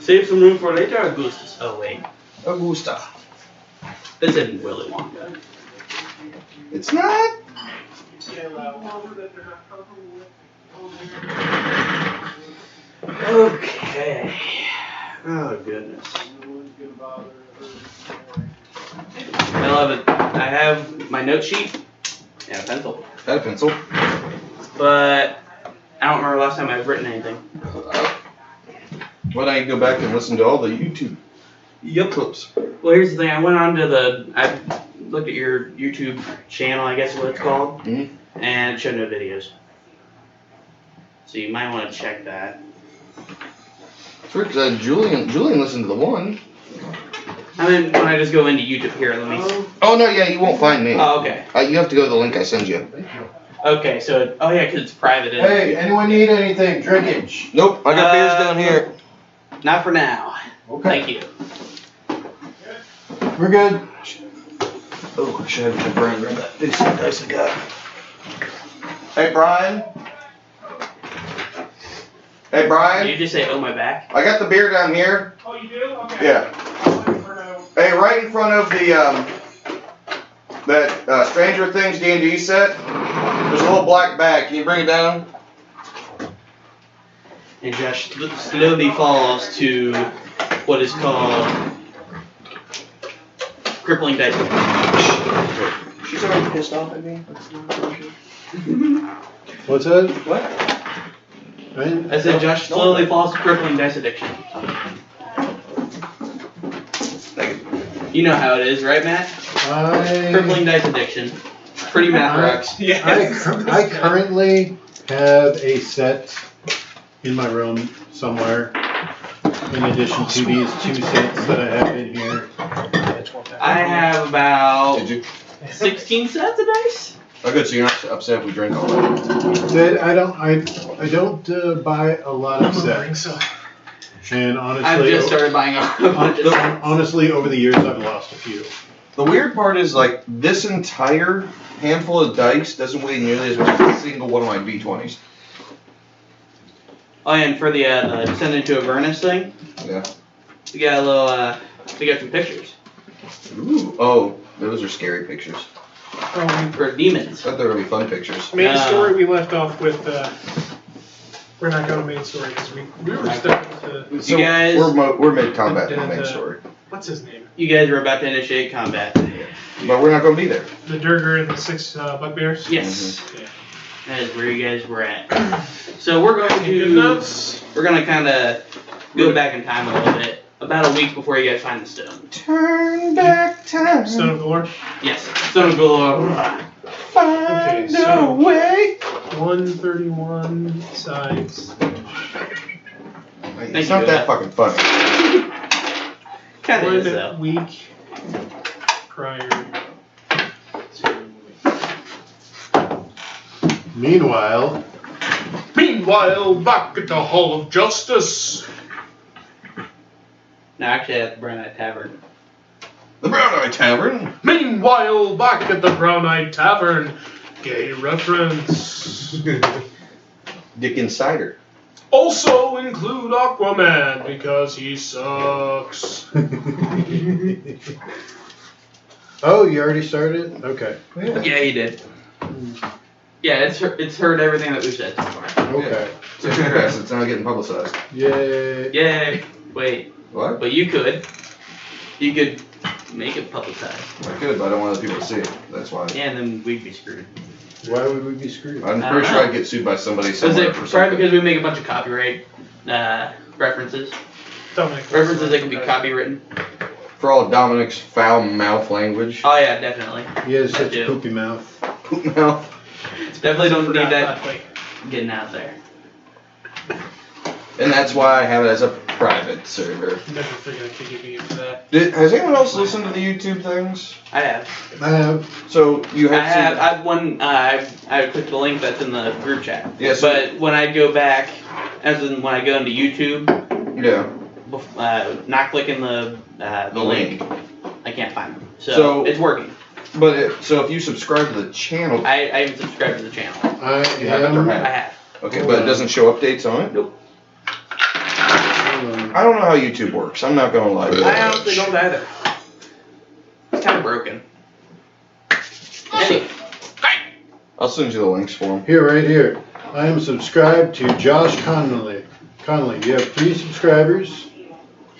Save some room for later, Augustus. Oh wait, Augusta. this isn't Willy Wonka. It's not. Okay. Oh goodness. I love it. I have my note sheet and a pencil, Got a pencil. but I don't remember last time I've written anything. Why don't you go back and listen to all the YouTube Yep. clips? Well, here's the thing. I went on to I looked at your YouTube channel, I guess is what it's called, Mhm. and it showed no videos. So you might want to check that. Julian listened to the one. I mean, when I just go into YouTube here, let me. Oh no, yeah, you won't find me. Oh, okay. You have to go to the link I send you. Okay, so oh yeah, because it's private. Isn't Hey, it? anyone need anything? Drinkage? Nope, I got beers down here. Not for now. Okay. Thank you. We're good. Oh, I should have Brian grab that big set of dice I got. Hey Brian. Hey Did Brian. you just say, "Oh my back"? I got the beer down here. Oh, you do? Okay. Yeah. Hey, right in front of the that Stranger Things D&D set. There's a little black bag. Can you bring it down? And Josh slowly falls to what is called crippling dice. She's already pissed off at me. What's that? What? I said Josh slowly falls to crippling dice addiction. You know how it is, right, Matt? Crippling dice addiction. Pretty math rocks. I currently have a set in my room somewhere, in addition to these 2 sets that I have in here. I have about Did you? 16 sets of dice. Oh, good. So you're not upset if we drink all that. That I don't buy a lot of sets, and I've honestly, just started buying a bunch of sets. honestly, over the years I've lost a few. The weird part is like this entire handful of dice doesn't weigh nearly as much as a single one of my V20s. Oh, yeah, and for the Descend into Avernus thing, Yeah. we got a little, we got some pictures Ooh. Oh, those are scary pictures. for demons. I thought they were gonna be fun pictures. Main story we left off with, we're not going to main story because we were stuck with the, So guys- we're mid combat in the main story, what's his name? You guys are about to initiate combat. but we're not gonna be there. The Durger and the 6 bugbears? Yes. Yeah. That is where you guys were at. So we're going Good to notes. we're gonna kind of go back in time a little bit, about a week before you guys find the stone. Turn back time. Stone of Gore. Yes, Stone of Galore. Okay, Find so- a way. 131 sides. It's not that fucking funny. Kind of is 1 though. week prior to. Meanwhile, Meanwhile, back at the Hall of Justice. No, actually, at the Brown Eye Tavern. The Brown Eye Tavern. Meanwhile, back at the Brown Eyed Tavern. Gay reference. Dick Insider. Also include Aquaman because he sucks. oh, you already started? Okay. Yeah, you did. Yeah, it's heard everything that we've said so far. Okay. So congrats, it's now getting publicized. Yay. Yay! Wait, What? but you could make it publicized. I could, but I don't want other people to see it. That's why. Yeah, and then we'd be screwed. Why would we be screwed? I'm I pretty don't sure know. I'd get sued by somebody Is somewhere it for probably something. because we make a bunch of copyright references? References that can be copywritten. For all of Dominic's foul mouth language. Oh yeah, definitely. He has I such do. a poopy mouth. Poop mouth. Definitely don't need that Not like- getting out there. And that's why I have it as a private server. Never figured I could give you for that. Has anyone else listened to the YouTube things? I have. I have. So you I have have. seen. I've one. I clicked the link that's in the group chat. Yeah, so- But when I go back, as in when I go into YouTube, Yeah. not clicking the link. I can't find them. So, So- it's working. But so if you subscribe to the channel, I even subscribed to the channel. I You haven't or am. I have? have. okay, but it doesn't show updates on it. Nope. Hold on. I don't know how YouTube works. I'm not gonna lie to you. I honestly don't either. It's kind of broken. Anyway. I'll send you the links for them. Here, right here. I am subscribed to Josh Connolly. You have 3 subscribers.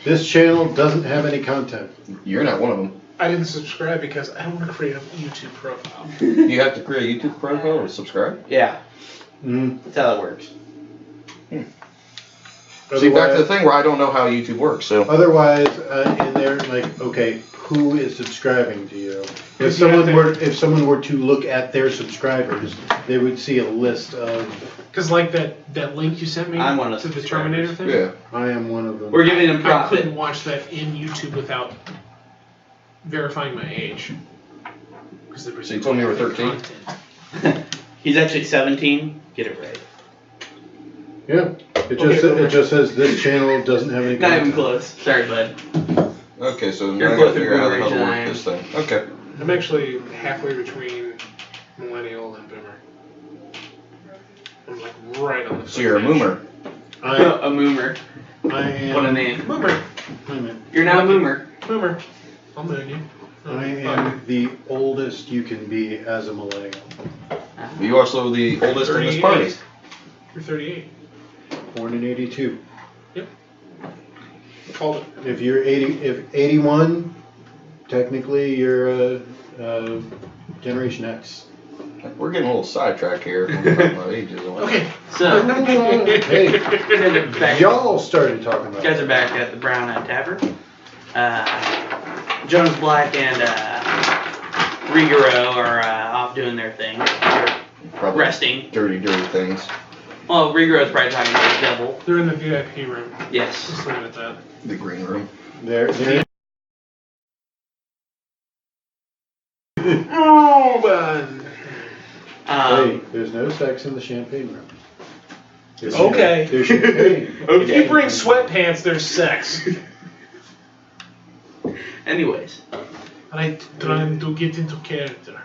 This channel doesn't have any content. You're not one of them. I didn't subscribe because I don't want to create a YouTube profile. You have to create a YouTube profile or subscribe? Yeah, Mm. that's how that works. See, back to the thing where I don't know how YouTube works, so. Otherwise, in there, like, okay, who is subscribing to you? If You have someone were to look at their subscribers, they would see a list of. Because like that link you sent me I'm one of to the subscribers. Terminator thing, Yeah. I am one of them. We're giving him I profit. couldn't watch that in YouTube without verifying my age. Because there was So you told me you were 13? content. He's actually 17. Get it right. Yeah. It just says this channel doesn't have any Not content. even close. Sorry, bud. Okay, so You're now I gotta both figure out how the hell to boomer work age, this thing. Okay. I'm actually halfway between millennial and boomer. I'm like right on the. So you're a fringe. moomer. I A moomer. am. What a name. Boomer. Wait a minute. You're now a moomer. Boomer. I'll moon you. I am the oldest you can be as a millennial. You also the oldest in this party. You're 38. Born in '82. Called it. If you're 81, technically you're Generation X. We're getting a little sidetracked here. We're talking about ages. Okay. So, Hey, you guys are back, y'all started talking about you guys it. are back at the Brown Eye Tavern. Jonas Black and Rigoro are off doing their thing. They're Probably resting. dirty things. Well, Rigoro's probably talking to the devil. They're in the VIP room. Yes. Just leave it at that. The green room. They're Oh, man. hey, there's no sex in the champagne room. There's Okay. There's champagne. If you bring sweatpants, there's sex. Anyways, I'm trying to get into character.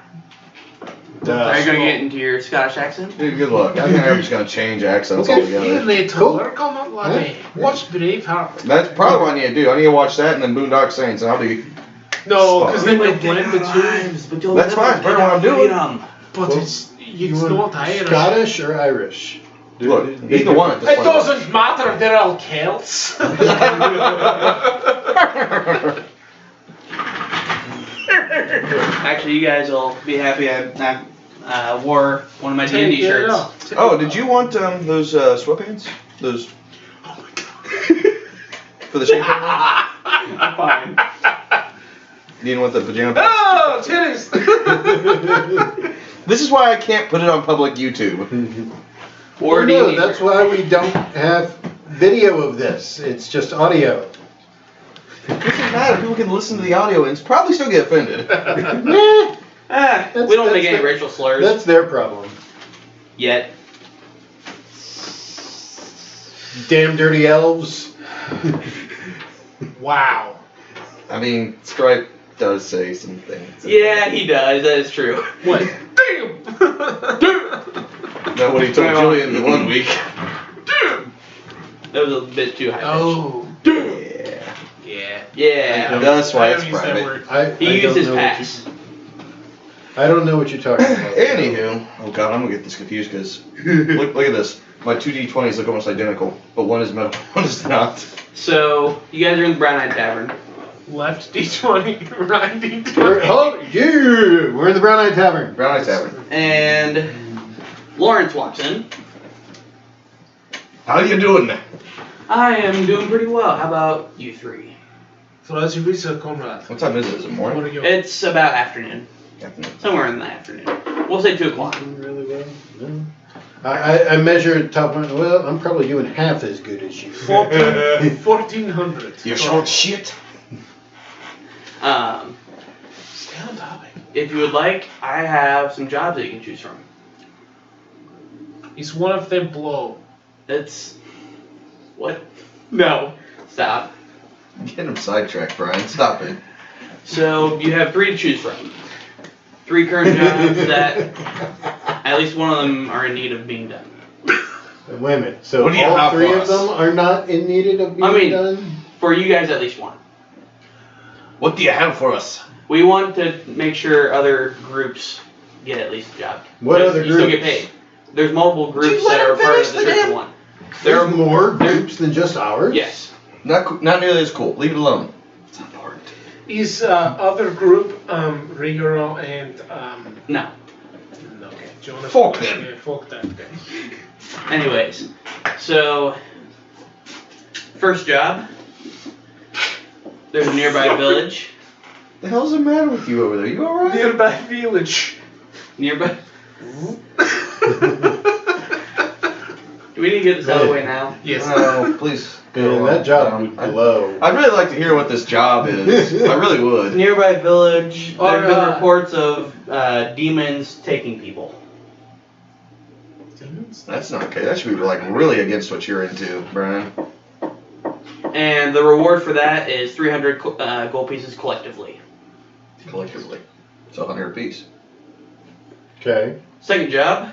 are you gonna get into your Scottish accent? Dude, good luck. I think I'm just gonna change accents Okay. altogether. Later, work on that laddie. Watch Braveheart. That's probably what I need to do. I need to watch that and then Boondock Saints, and I'll be. No, because then you'll blend the two. That's fine. Better what I'm doing. But Well, it's You not want Irish. Scottish or Irish? Look, either one at this It point. doesn't matter. They're all Celts. Actually, you guys will be happy I wore one of my D&D shirts. Oh, did you want those sweatpants? Those for the shape? Fine. You didn't want the pajama pants? Oh, titties! This is why I can't put it on public YouTube. Or no, D&D that's shirt. why we don't have video of this. It's just audio. It doesn't matter. People can listen to the audio and probably still get offended. We don't make any racial slurs That's their problem. yet. Damn dirty elves. Wow. I mean, Stripe does say some things. Yeah, he does. That is true. What? Damn! That's what he told Julian the one week. That was a bit too high. Oh. Yeah. Yeah. Yeah. That's why I it's don't use that private. word. He I used don't his know what pass. I don't know what you're talking about. Anywho, oh god, I'm gonna get this confused because look at this. My two D20s look almost identical, but one is metal, one is not. So, you guys are in the Brown Eye Tavern. Left D20, right We're, D20. oh, yeah, we're in the Brown Eye Tavern. Brown Eye Tavern. And Lawrence walks in. How you doing? I am doing pretty well. How about you three? Frasivica Conrad. What time is it? Is it What morning? are you? It's about afternoon. Somewhere in the afternoon. We'll say 2 o'clock. Doing really well. No. I measured top one. Well, I'm probably doing half as good as you. 1400. You short shit. Stay on topic. If you would like, I have some jobs that you can choose from. Is one of them blow? It's... What? No. Stop. Getting him sidetracked, Brian. Stop it. So, you have 3 to choose from. 3 current jobs that at least one of them are in need of being done. Wait a minute. So What do you all have three for of us? them are not in needed of being done? For you guys, at least one. What do you have for us? We want to make sure other groups get at least a job. What Because other you still get groups? paid. There's multiple groups you let that are him part of finish the the church damn- of one. There are more there- groups than just ours? Yes. Not nearly as cool. Leave it alone. It's important. Is other group Rigoro and No. okay, Jonah? Fuck them. Yeah, fuck that guy. Anyways, so first job. There's a nearby village. The hell's the matter with you over there? You alright? Nearby village. Nearby. Do we need to get this out of the way now? Yes. No, please. Man, that job would blow. I'd really like to hear what this job is. I really would. Nearby village. Or, There have been reports of demons taking people. That's not okay. That should be like really against what you're into, Brian. And the reward for that is 300 gold pieces collectively. Collectively. It's 100 apiece. Okay. Second job.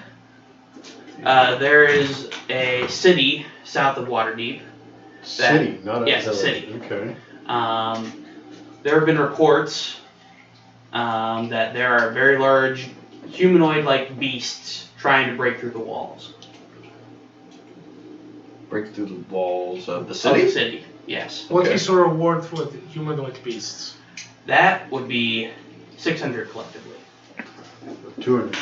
There is a city south of Waterdeep. City, not a yes, a village. city. Okay. There have been reports that there are very large humanoid-like beasts trying to break through the walls. Break through the walls of the Of the city? city, yes. What Okay. is your reward for the humanoid beasts? That would be 600 collectively. 200.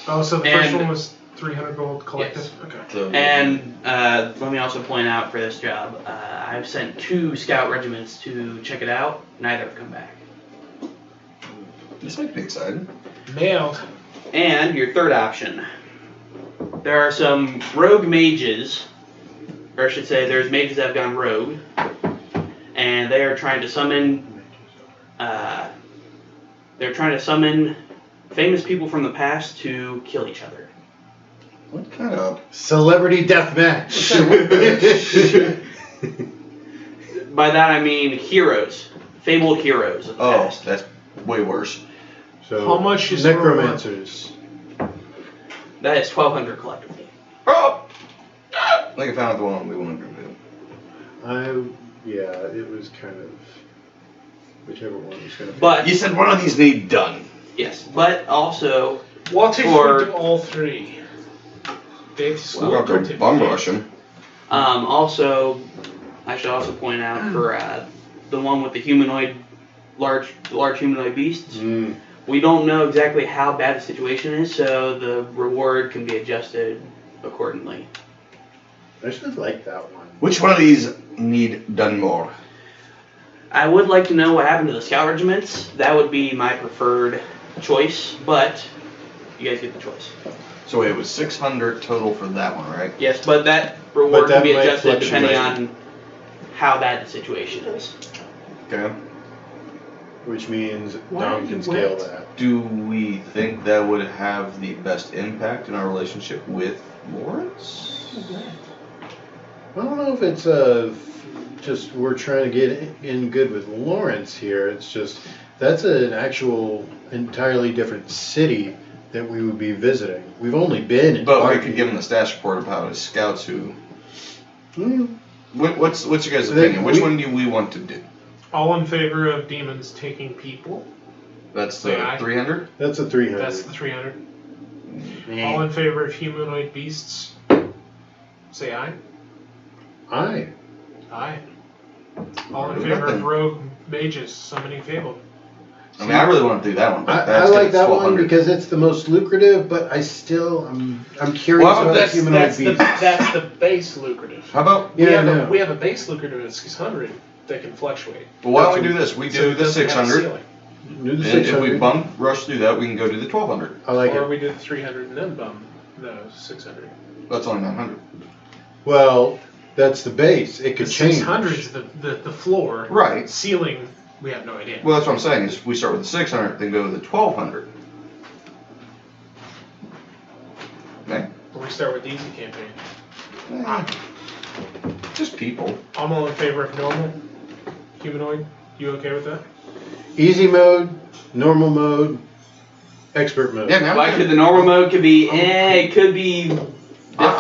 Oh, so the first And- one was 300 gold collected? Yes. Okay. So, And let me also point out for this job, I've sent 2 scout regiments to check it out. Neither have come back. this makes me excited. Nailed. And your third option. There are some rogue mages, or I should say there's mages that have gone rogue, and they are trying to summon, famous people from the past to kill each other. What kind of... Celebrity deathmatch. By that I mean heroes, fabled heroes of the Oh, past. that's way worse. So How much is the necromancers? That is 1,200 collectively. Oh! I think I found the one we wanted to do. It was kind of whichever one was gonna. But You said one of these need done. yes, but also What if Or- we do all three? That is We're going to lucrative. bum rush him. also I should also point out for the one with the humanoid, large humanoid beasts. Mm. We don't know exactly how bad the situation is, so the reward can be adjusted accordingly. I should like that one. Which one of these need done more? I would like to know what happened to the scout regiments. That would be my preferred choice, but you guys get the choice. So it was 600 total for that one, right? Yes, but that reward that can be might adjusted depending fluctuate. on how bad the situation is. Okay. Which means Why are Dom you can scale wet? that. Do we think that would have the best impact in our relationship with Lawrence? I don't know if it's just we're trying to get in good with Lawrence here. It's just that's an actual entirely different city that we would be visiting. We've only been in But we Waterdeep. could give him the status report about his scouts who... Hmm. What's your guys' Then opinion? Which we- one do we want to do? All in favor of demons taking people? That's Say the aye. 300? That's a 300. That's the 300. Eh. All in favor of humanoid beasts? Say aye. Aye. Aye. All in We got favor of them. rogue mages summoning fabled? I mean, I really want to do that one. But I that's like that one 1,200. because it's the most lucrative, but I'm curious Well, about that's- humanoid beasts. That's the base lucrative. How about... Yeah, no. We have a base lucrative at 600 that can fluctuate. Well, why don't we do this? We So do it the doesn't have a 600. ceiling. Do the And if 600. we bump rush through that, we can go do the 1,200. I like Or it. we do the 300 and then bum. No, 600. That's only 900. Well, that's the base. It could The change. 600 is the floor. Right. Ceiling, we have no idea. Well, that's what I'm saying, is we start with the 600, then go to the 1,200. Okay? Or we start with the easy campaign. Just people. I'm all in favor of normal humanoid. You okay with that? Easy mode, normal mode, expert mode. Yeah, man. Why could the normal mode could be, it could be different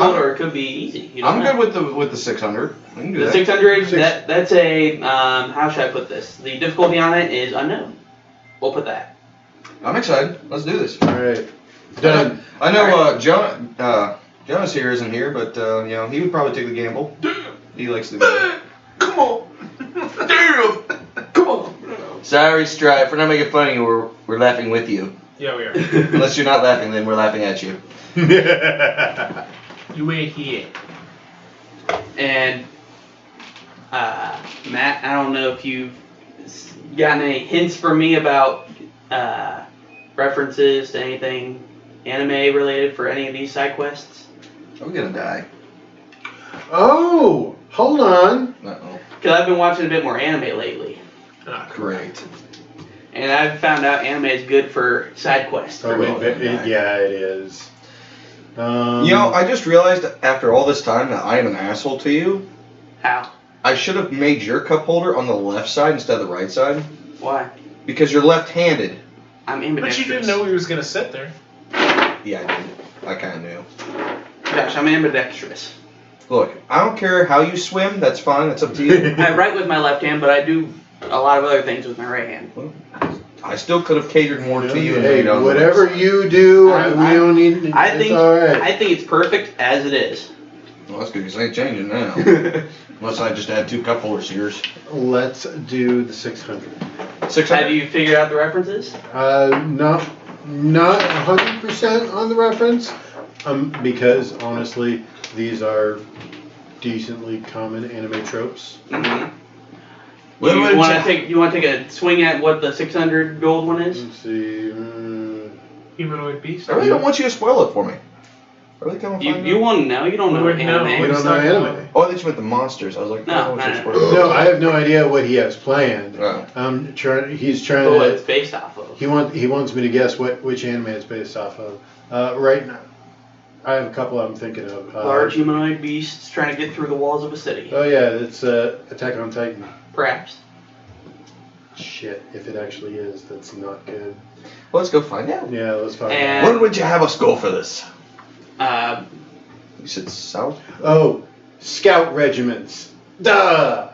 difficult or it could be easy. You don't I'm know. good with the 600. We can do The that. 600, that's a, how should I put this? The difficulty on it is unknown. We'll put that. I'm excited. Let's do this. Alright. Done. I know Jonas here isn't here, but he would probably take the gamble. He likes to do that. Come on. Damn. Come on. Sorry, Stripe. We're not making fun of you. We're laughing with you. Yeah, we are. Unless you're not laughing, then we're laughing at you. You ain't here. And, Matt, I don't know if you've gotten any hints from me about references to anything anime related for any of these side quests. I'm gonna die. Oh, hold on. Uh-oh. Because I've been watching a bit more anime lately. Ah, Great. And I've found out anime is good for side quests. Oh, yeah, it is. I just realized after all this time that I am an asshole to you. How? I should have made your cup holder on the left side instead of the right side. Why? Because you're left-handed. I'm but ambidextrous. you didn't know he was gonna sit there. Yeah, I did. I kind of knew. Gosh, I'm ambidextrous. Look, I don't care how you swim. That's fine. That's up to you. I write with my left hand, but I do a lot of other things with my right hand. I still could have catered more to you. Hey, and whatever you do, we don't need. I it's think alright. I think it's perfect as it is. Well, that's good because I ain't changing now. Unless I just add 2 cup holders here. Let's do the 600. 600. Have you figured out the references? Not 100% on the reference, because honestly, these are decently common anime tropes. Mm-hmm. Well, You want to take a swing at what the 600 gold one is? Let's see. Humanoid beast. I really don't want you to spoil it for me. I really kind of You want to know? You don't know We wouldn't know. anime. We don't know anime. Oh, I thought you meant the monsters. I was like, No, I don't want you to no, spoil it. No, I have no idea what he has planned. Oh. He's trying What it's to. based off of. He wants me to guess which anime it's based off of. Right now, I have a couple I'm thinking of. Large humanoid beasts trying to get through the walls of a city. Oh yeah, it's Attack on Titan. Perhaps. Shit, if it actually is, that's not good. Well, let's go find out. Yeah, let's find And- out. When would you have us go for this? You said south? Oh, scout regiments. Duh!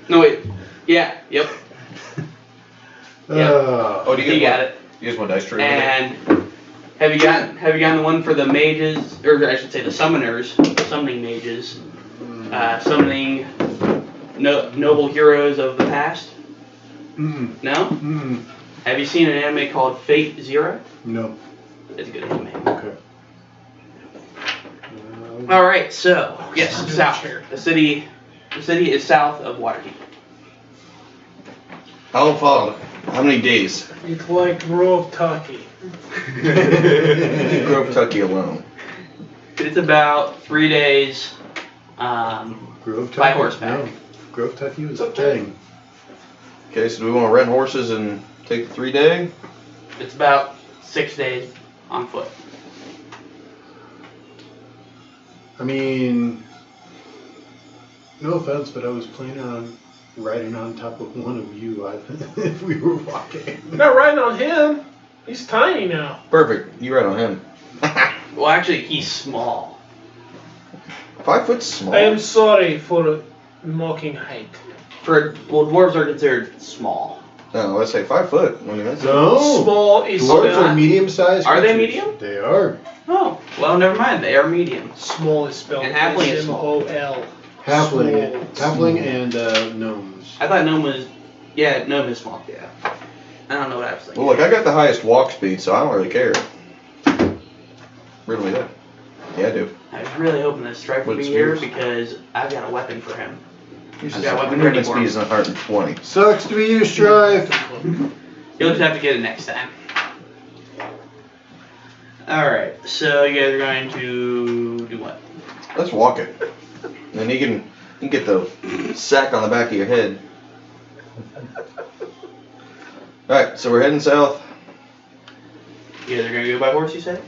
No wait. Yeah. Yep. Yeah. Oh, do You got it. You guys want dice tray? And have you gotten the one for the mages, or I should say the summoners, summoning mages, summoning noble heroes of the past? Mm-mm. No. Mm-mm. Have you seen an anime called Fate Zero? No. It's a good anime. Okay. All right. So yes, Sounds south. good. The city is south of Waterdeep. How long? How many days? It's like Grove Tucky. You grew up Tucky alone. It's about 3 days. Grove Tucky? By horseback. No. Grove Tucky was a Okay. thing. Okay, so do we want to rent horses and take the 3-day? It's about 6 days on foot. I mean, no offense, but I was planning on riding on top of one of you if we were walking. Not riding on him. He's tiny now. Perfect. You ride on him. Well, actually, he's small. 5 foot small. I am sorry for mocking height. Dwarves are considered small. No, let's say 5 foot. I mean, that's No. Small is Dwarves spelled. are medium-sized. Are they creatures. medium? They are. Oh, well, never mind. They are medium. Small is spelled. And halfling is small. S-M-O-L. Halfling and gnomes. I thought gnome was, gnome is small. Yeah. I don't know what I was thinking. Well, look, I got the highest walk speed, so I don't really care. Really do. Yeah, I do. I was really hoping that Stripe would be What's here yours? because I've got a weapon for him. Yours I've is- got a weapon your ready movement for speed him. is 120. Sucks to be you, Strife. You'll just have to get it next time. Alright, so you guys are going to do what? Let's walk it. And you can get the sack on the back of your head. Alright, so we're heading south. You guys are going to go by horse, you said?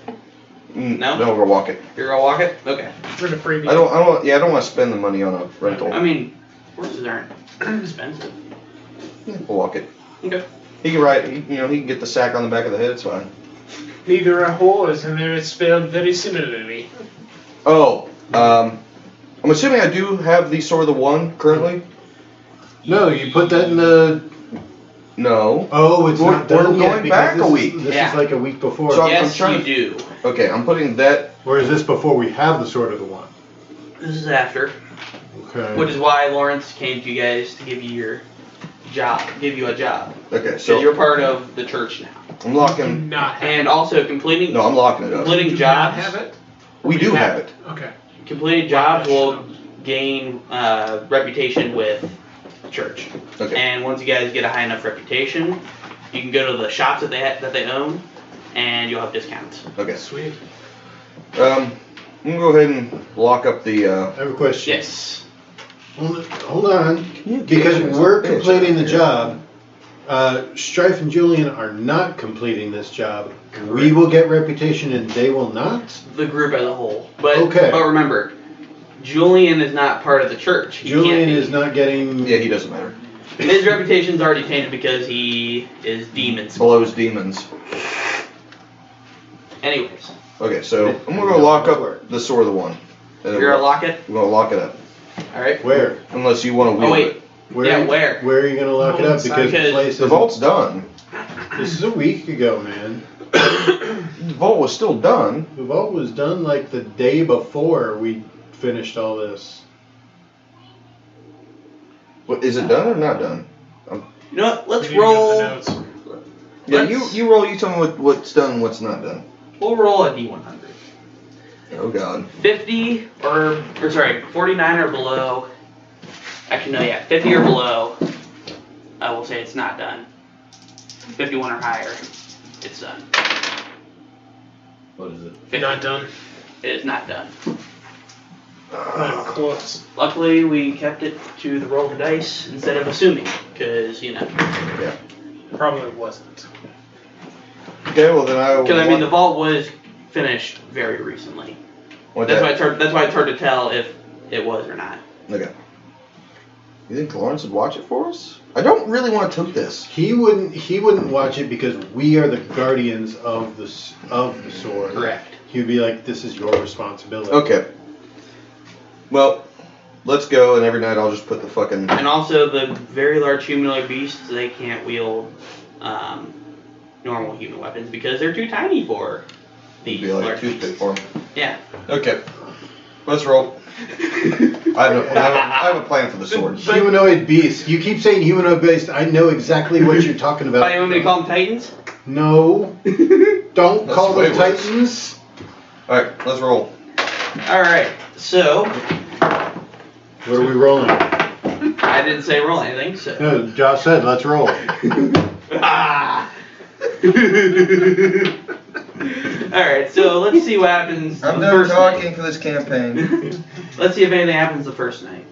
No? No, we're gonna walk it. You're going to walk it? Okay. For the freebie. I don't want to spend the money on a rental. I mean, horses aren't expensive. We'll walk it. Okay. He can ride. He can get the sack on the back of the head. It's fine. Neither are horse, and they're spelled very similarly. Oh, I'm assuming I do have the Sword of the One currently. No, you put that in the. No. Oh, it's We're- not done we're yet going because back this a is- week. This Yeah. is like a week before. So I'm Yes, trying you do. Okay, I'm putting that. Or is this before we have the Sword of the One? This is after, Okay. which is why Lawrence came to you guys to give you your job, give you a job. Okay, So so you're part of the church now, I'm Do locking. not have and also completing No, I'm locking it up. completing Do not jobs. have it? We do have it. Okay. Completing jobs will gain reputation with the church. Okay. And once you guys get a high enough reputation, you can go to the shops that they own, and you'll have discounts. Okay. Sweet. I'm gonna go ahead and lock up the. I have a question. Yes. Hold on. Because we're completing the job. Strife and Julian are not completing this job. We will get reputation and they will not? The group as a whole. But Okay. but remember, Julian is not part of the church. He can't Julian be. is not getting. Yeah, he doesn't matter. His reputation's already tainted because he is demons. Blows demons. Anyways, Okay, so I'm gonna go lock up the Sword of the One. And you're gonna lock it. I'm gonna lock it up. All right. Where? Unless you want to wield Oh wait. it. Yeah, where? Where are you gonna lock it up? Because the Because place The is. vault's done. This is a week ago, man. The vault was still done. The vault was done like the day before we finished all this. What, is it done or not done? You know what? Let's We need to get the roll. notes. Yeah, Let's- you roll. You tell me what's done and what's not done. We'll roll a D100. Oh God. 50 or sorry, 49 or below. Actually, no, yeah, 50 or below. I will say it's not done. 51 or higher, it's done. What is it? 50. Not done. It is not done. Not even close. Luckily, we kept it to the roll of the dice instead of assuming, because you know. Probably wasn't. Okay, well then I will. Because I mean, the vault was finished very recently. That's why it's hard to tell if it was or not. Okay. You think Lawrence would watch it for us? I don't really want to tote this. He wouldn't watch it because we are the guardians of the sword. Correct. He'd be like, this is your responsibility. Okay. Well, let's go, and every night I'll just put the fucking. And also, the very large humanoid beasts, they can't wield normal human weapons because they're too tiny for these Be like a large toothpick beasts. for him. Yeah. Okay. Let's roll. I have a plan for the sword. Humanoid beast. You keep saying humanoid beast. I know exactly what you're talking about. Oh, you want me to call them Titans? No. Don't That's call way them worse. Titans. Alright, let's roll. Alright, so, What are we rolling? I didn't say roll anything, so. No, Josh said, let's roll. Ah! Alright, so let's see what happens the first night. for this campaign. Let's see if anything happens the first night.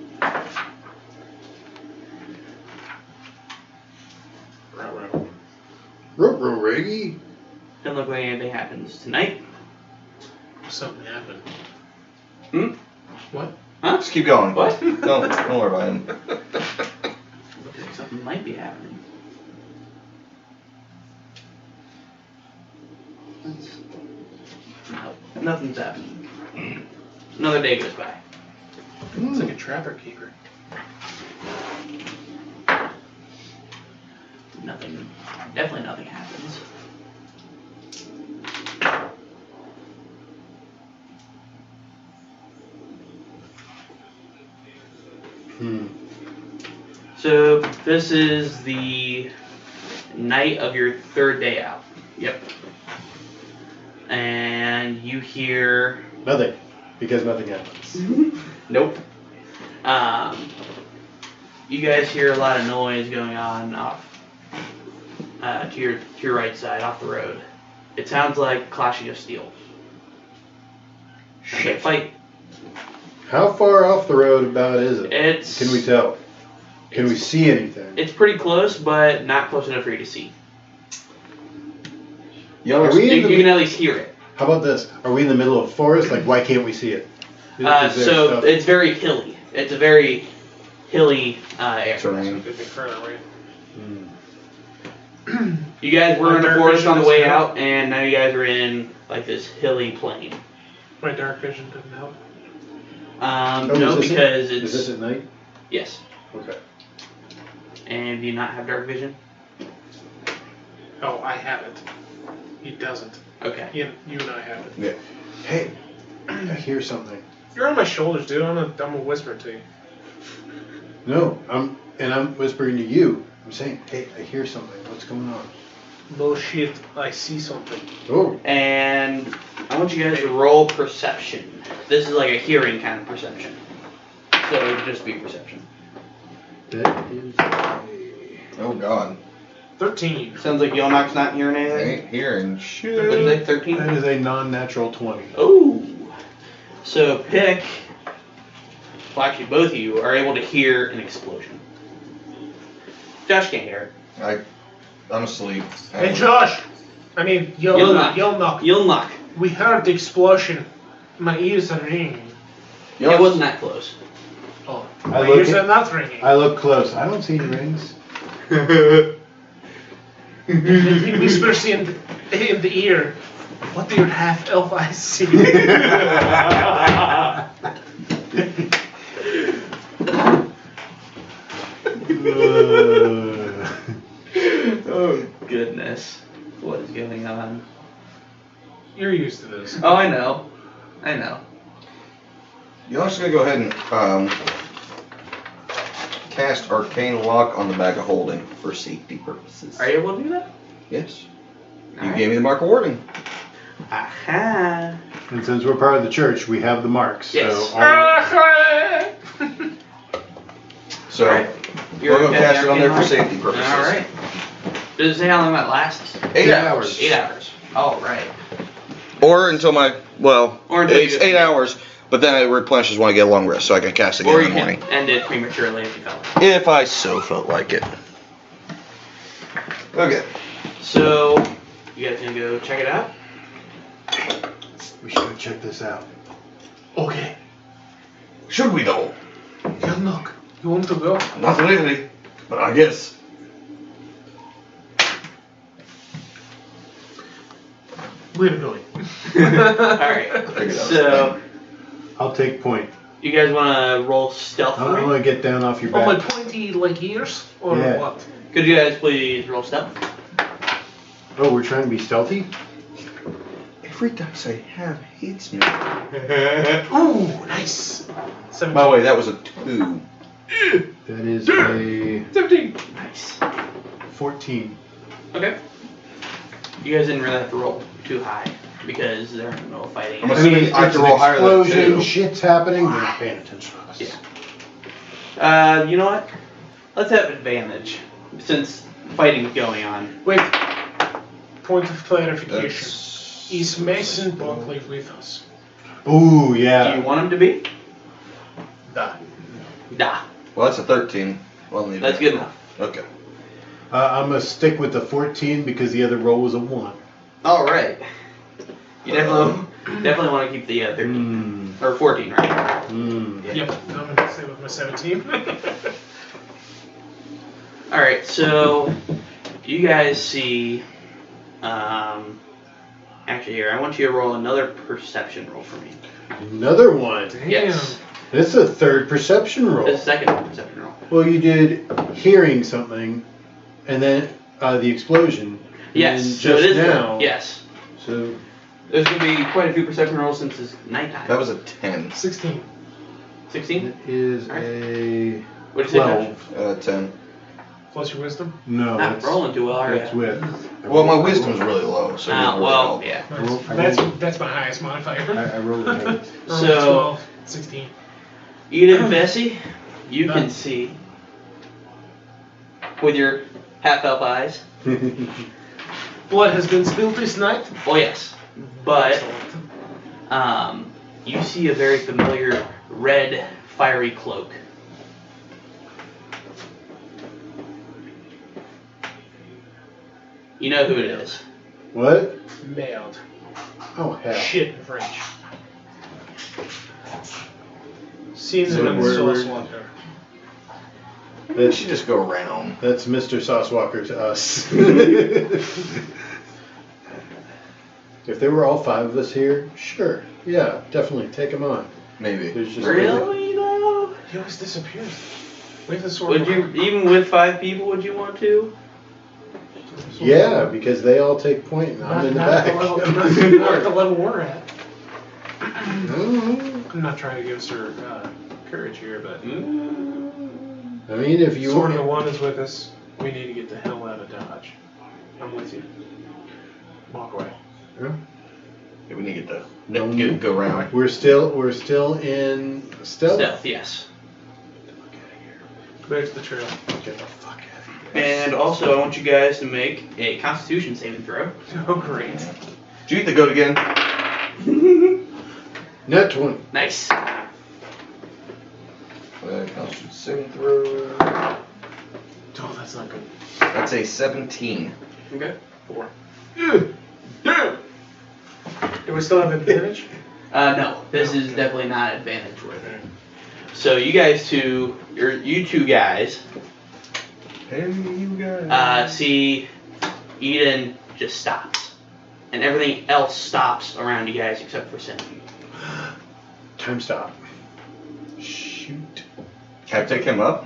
Ruh-roh, Reggie. Doesn't look like anything happens tonight. Something happened. Hmm? What? Huh? Just keep going. What? Don't worry about him. Looks like something might be happening. No, nothing's happening. Another day goes by. It's like a trapper keeper. Nothing. Definitely nothing happens. So this is the night of your third day out. Yep. And you hear Nothing. Because nothing happens. nope. You guys hear a lot of noise going on off to your right side, off the road. It sounds like clashing of steel. Okay, fight. How far off the road about is it? It's Can we tell? Can we see anything? It's pretty close, but not close enough for you to see. Are we in You the, can at least hear it. how about this? Are we in the middle of a forest? Like, why can't we see it? Is there So stuff- it's very hilly. It's a very hilly area. Terrain. Could be further away. Hmm. You guys were in the Under forest on the way vision is out, and now you guys are in like this hilly plain. My dark vision didn't help. No, is this because Is this it's at night? yes. Okay. And do you not have dark vision? Oh, I have it. He doesn't. Okay. You and I have it. Hey, I hear something. You're on my shoulders, dude. I'm gonna whisper to you. No, I'm whispering to you. I'm saying, hey, I hear something. What's going on? No shit, I see something. Oh, And I want you guys to roll perception. This is like a hearing kind of perception. So it would just be perception. that is a... Oh God. 13. Sounds like Yelnock's not hearing I anything. ain't hearing What is shit. it, 13? That is a non-natural 20. Oh. So pick. Well, actually, both of you are able to hear an explosion. Josh can't hear it. I'm asleep. Hey, Josh! I mean, Yelnock. Yelnock. We heard the explosion. My ears are ringing. It wasn't that close. Oh, I my look ears at- are not ringing. I look close. I don't see any rings. He whispers in the ear. What do your half-elf eyes see? Oh, goodness. What is going on? You're used to this. Oh, I know. I know. You're also gonna go ahead and cast Arcane Lock on the bag of holding for safety purposes. Are you able to do that? Yes. You Alright. gave me the mark of warding. Aha. And since we're part of the church, we have the marks. Yes. So all, So Alright. we're gonna cast it on there for Arcane safety Lock? purposes. Alright. Does it say how long that lasts? 8 hours. 8 hours. Alright. Or until Or until it's you- 8 hours, but then it replenishes when I get a long rest, so I can cast again Or in you the morning. can end it prematurely if you felt like If I so felt like it. Okay. it. So, you guys gonna go check it out? we should go check this out. Okay. Should we though? Yelnock, you want to go? Not really, but I guess. We're going. Alright. Figured that was So, I'll take point. you guys wanna roll stealth I for me? want to get down off your On my back. pointy like ears or Yeah. what? Could you guys please roll stealth? Oh, we're trying to be stealthy? Every dice I have hits me. Ooh, nice. 17. By the way, that was a 2. That is a 17. Nice. 14. Okay. You guys didn't really have to roll too high because there ain't no fighting. I'm assuming I have to roll higher than explosion, 2. shit's happening, they're not paying attention to us. Yeah. You know what? Let's have advantage since fighting's going on. Wait. Point of clarification. That's... Is Mason Buckley with us? Ooh, Do yeah. you want him to be? Da. Nah. Well, that's a 13. Well, leave That's it. good enough. Okay. I'm going to stick with the 14 because the other roll was a 1. All right. You definitely want to keep the 13 or 14, right? Mm. Yep. I'm gonna stay with my 17. All right. So you guys see. Actually, here I want you to roll another perception roll for me. Another one. Damn. Yes. This is a third perception roll. The second perception roll. Well, you did hearing something, and then the explosion. and Yes. then So it just is now. Yes. So There's gonna be quite a few perception rolls since it's nighttime. That was a 10. 16. 16. it is Alright. a What did you say, Josh? 10. Plus your wisdom? no. Not That's, rolling too well, are that's you? with. Well, my wisdom's really low, so it Ah, doesn't really well, help. yeah. I roll- I That's roll- that's my highest modifier. I rolled an 8. So- 12, 16. Edith and Bessie, you can see with your half-elf eyes. Blood has been spilled this night. Oh yes, but Excellent. you see a very familiar red fiery cloak. You know who it is. What? Mailed. Oh, hell. Shit in French. Seen So it in the we're- sauce we're- water. We should just go around. That's Mr. Saucewalker to us. If there were all 5 of us here, sure, yeah, definitely take him on. Maybe. There's just Really though? He always disappears. We have to sort Would you, even with 5 people, would you want to? Yeah, because they all take point and I'm in the back. Not at the level we're at. I'm not trying to give Sir courage here, but I mean, if you Sword of the One is with us. We need to get the hell out of Dodge. I'm with you. Walk away. Yeah, we need to get the go round. We're still in stealth. Stealth, yes. Back to the trail. Get the fuck out of here. And also, I want you guys to make a Constitution saving throw. Oh, great. Did you eat the goat again? Net 20. Nice. Constitution saving throw. Oh, that's not good. That's a 17. Okay. 4. Damn! Do we still have advantage? No, this is definitely not advantage worthy. So you two guys, Hey, you guys. see Eden just stops. And everything else stops around you guys except for Cinnamon. Time stop. Shoot. Can I pick him up?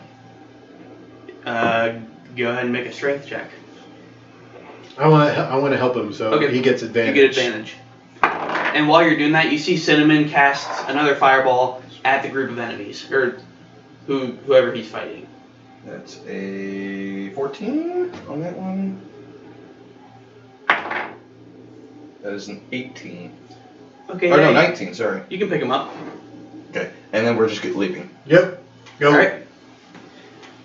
Go ahead and make a strength check. I want to help him so Okay. he gets advantage. You get advantage. And while you're doing that, you see Cinnamon cast another fireball at the group of enemies, or whoever he's fighting. That's a 14 on that one. That is an 18. Okay. Oh, no, yeah, 19, sorry. you can pick him up. Okay, and then we're just leaving. Yep. Go. All right.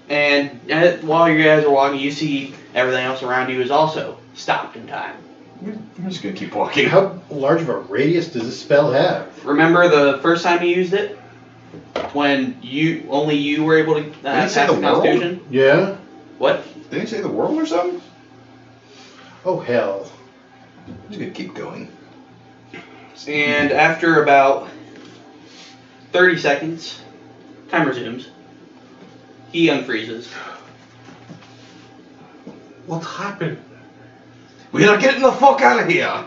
And while you guys are walking, you see everything else around you is also stopped in time. I'm just gonna keep walking. How large of a radius does this spell have? Remember the first time you used it, when only you were able to Did he pass say the the world? Constitution? Yeah. What? Did he say the world or something? Oh hell. I'm just gonna keep going. And after about 30 seconds, time resumes. He unfreezes. What happened? We gotta get the fuck out of here!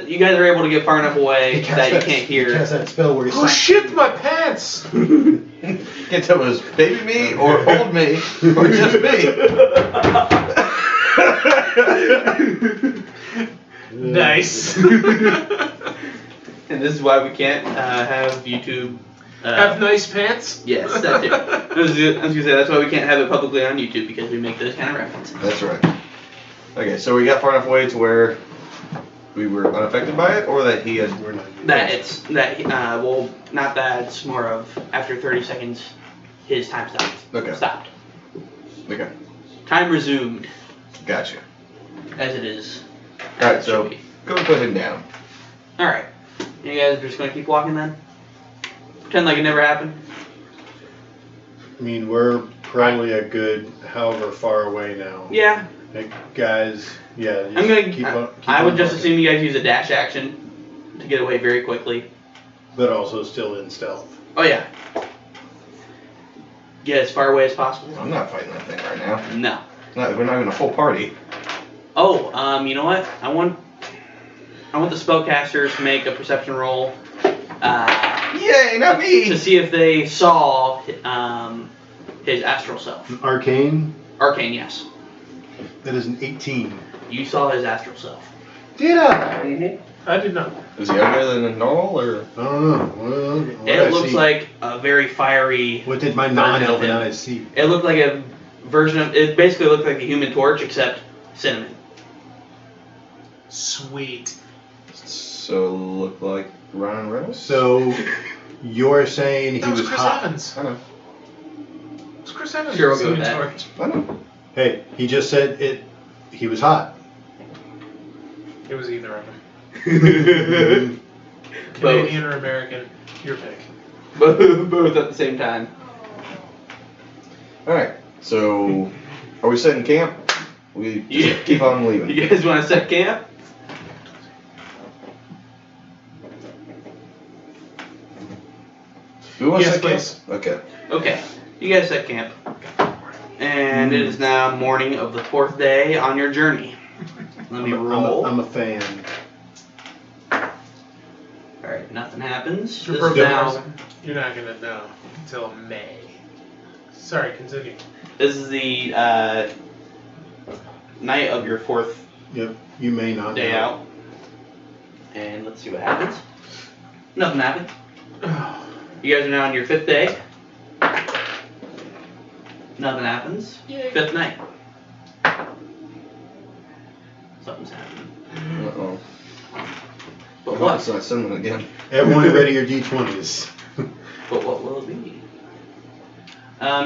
You guys are able to get far enough away He cast that you can't He hear. cast that spell where he Oh shit, my pants! Can't tell if it was baby me or old me or just me. Nice. And this is why we can't have YouTube. Have nice pants? Yes, that too. I was gonna say that's why we can't have it publicly on YouTube, because we make those kind of references. That's right. Okay, so we got far enough away to where we were unaffected by it, or that he had. We're not. Well, not that. It's more of after 30 seconds, his time stopped. Okay. Stopped. Okay, Time resumed, gotcha. as it is. Alright, so go and put him down. All right. You guys are just gonna keep walking then? Pretend like it never happened. I mean, we're probably a good however far away now. Yeah. Like, guys, yeah. I'm gonna. keep on, keep I would on just walking. assume you guys use a dash action to get away very quickly. But also still in stealth. Oh yeah. Get as far away as possible. I'm not fighting that thing right now. No. We're not even a full party. Oh, you know what? I want the spellcasters to make a perception roll. Yay, not To me! see if they saw his astral self. Arcane, Arcane, yes. that is an 18. You saw his astral self. Did I? I did not. Is he younger than normal, or? I don't know. Well, what It I looks see? like a very fiery. What did my version of non-elven him. eyes see? It looked like a version of. It basically looked like a Human Torch, except cinnamon. Sweet. So look like Ryan Reynolds? So, you're saying he That was was Chris hot? Evans. I know. It was Chris Evans. Sure, we'll go with Human that. Torch. I know. Hey, he just said it. He was hot. It was either of them. Both. Canadian or American, your pick. Both at the same time. Alright, so are we setting camp? We just Yeah. keep on leaving. You guys want to set camp? Do we want to Yes, set camp? please. Okay. Okay. You guys set camp. And it is now morning of the 4th day on your journey. Let me roll. I'm a fan. Alright, nothing happens. Your This is birthday now. present, you're not gonna know until May. Sorry, continue. This is the night of your 4th Yep. You may not day know. out. And let's see what happens. Nothing happened. You guys are now on your 5th day. Nothing happens. Yay. 5th night. Something's happening. Uh-oh. But Oh, what? it's not cinnamon again. Everyone ready your D20s. But what will it be?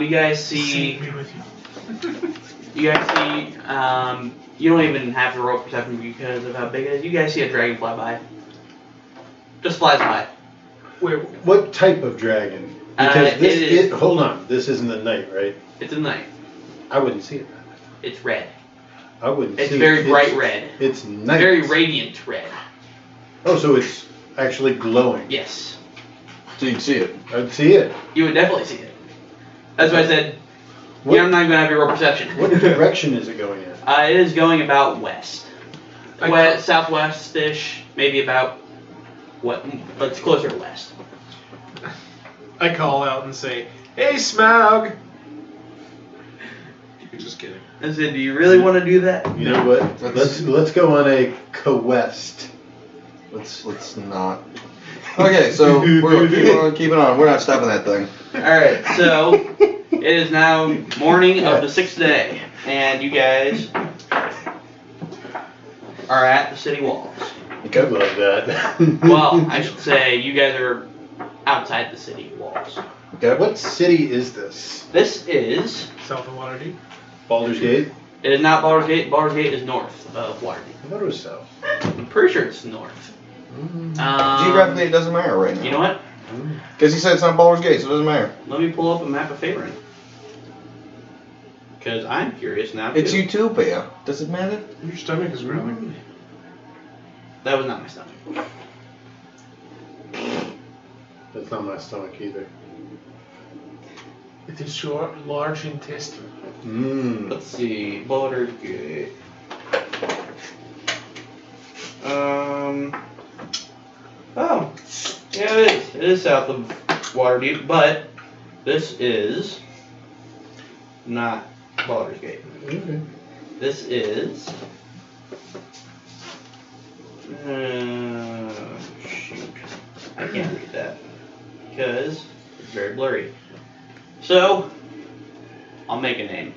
You guys see. Me with you. You guys see. You don't even have to roll perception because of how big it is. You guys see a dragon fly by. Just flies by. Wait, What type of dragon? Because It this is- hold on. This isn't the night, right? It's a night. I wouldn't see it. It's red. I wouldn't It's see very it. bright red. It's night. Very radiant red. Oh, so it's actually glowing. Yes. So you can see it. I'd see it. You would definitely see it. That's why I said. What- I'm not even gonna have your roll perception. What direction is it going in? It is going about west. West, southwest-ish, maybe about what? It's closer to west. I call out and say, "Hey, Smaug!" You're just kidding. I said, do you really want to do that? You know what? That's- Let's go on a quest. Let's not. Okay, so we're keeping on. We're not stopping that thing. Alright, so it is now morning of the 6th day, and you guys are at the city walls. I Okay. love that. Well, I should say you guys are outside the city walls. Okay. What city is this? This is. South of Waterdeep. Baldur's Gate? It is not Baldur's Gate. Baldur's Gate is north of Waterdeep. I thought it was south. I'm pretty sure it's north. Geographically, it doesn't matter right now. You know what? Because he said it's not Baldur's Gate, so it doesn't matter. Let me pull up a map of Faerun. Because I'm curious now. It's too. Utopia. Does it matter? Your stomach is growling. That was not my stomach. That's not my stomach either. It is your large intestine. Mmm. Let's see. Baldur's Gate. Oh. Yeah, it is. It is south of Waterdeep, but this is not Baldur's Gate. Okay. This is. Shoot. I can't read that because it's very blurry. So, I'll make a name.